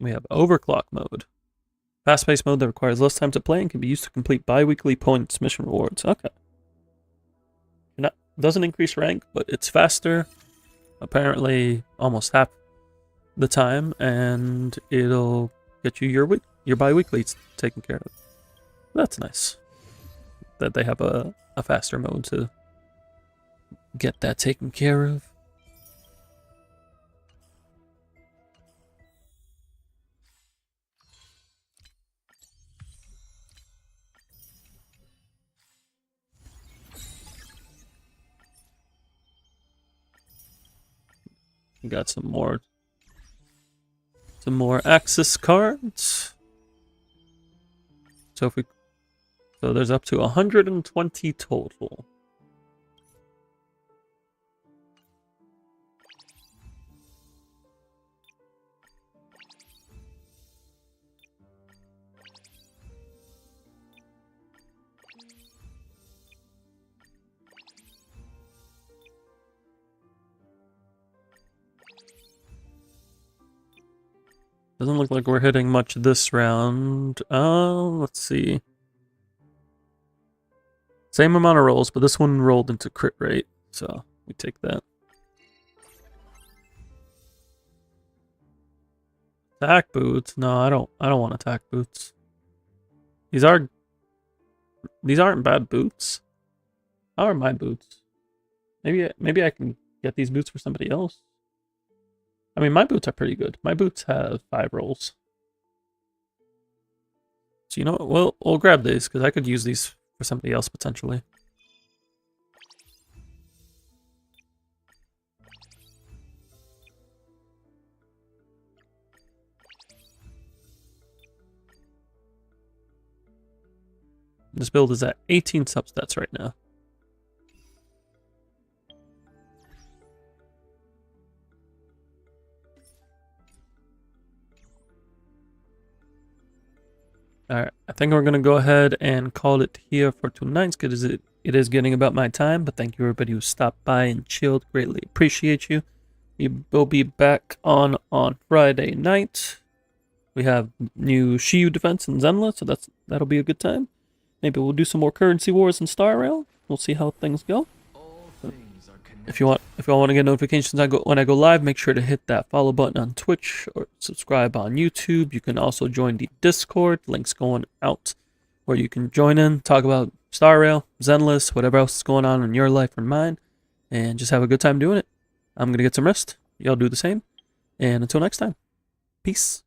[SPEAKER 1] We have overclock mode. Fast-paced mode that requires less time to play and can be used to complete bi-weekly points mission rewards. Okay. Doesn't increase rank, but it's faster. Apparently almost half the time, and it'll get you your bi-weeklies taken care of. That's nice. That they have a faster mode to get that taken care of. We got some more access cards. So there's up to 120 total. Doesn't look like we're hitting much this round. Let's see. Same amount of rolls, but this one rolled into crit rate, so we take that. Attack boots? No, I don't want attack boots. These aren't bad boots. How are my boots? Maybe I can get these boots for somebody else. I mean, my boots are pretty good. My boots have 5 rolls. So you know what? We'll grab these because I could use these for somebody else potentially. This build is at 18 substats right now. Alright, I think we're going to go ahead and call it here for tonight because it is getting about my time. But thank you everybody who stopped by and chilled. Greatly appreciate you. We will be back on Friday night. We have new Shiyu defense and Zenla, so that'll be a good time. Maybe we'll do some more currency wars and Star Rail. We'll see how things go.
[SPEAKER 3] All things are connected.
[SPEAKER 1] If you want to get notifications when I go live, make sure to hit that follow button on Twitch or subscribe on YouTube. You can also join the Discord. Links going out where you can join in, talk about Star Rail, Zenless, whatever else is going on in your life or mine, and just have a good time doing it. I'm gonna get some rest. Y'all do the same. And until next time, peace.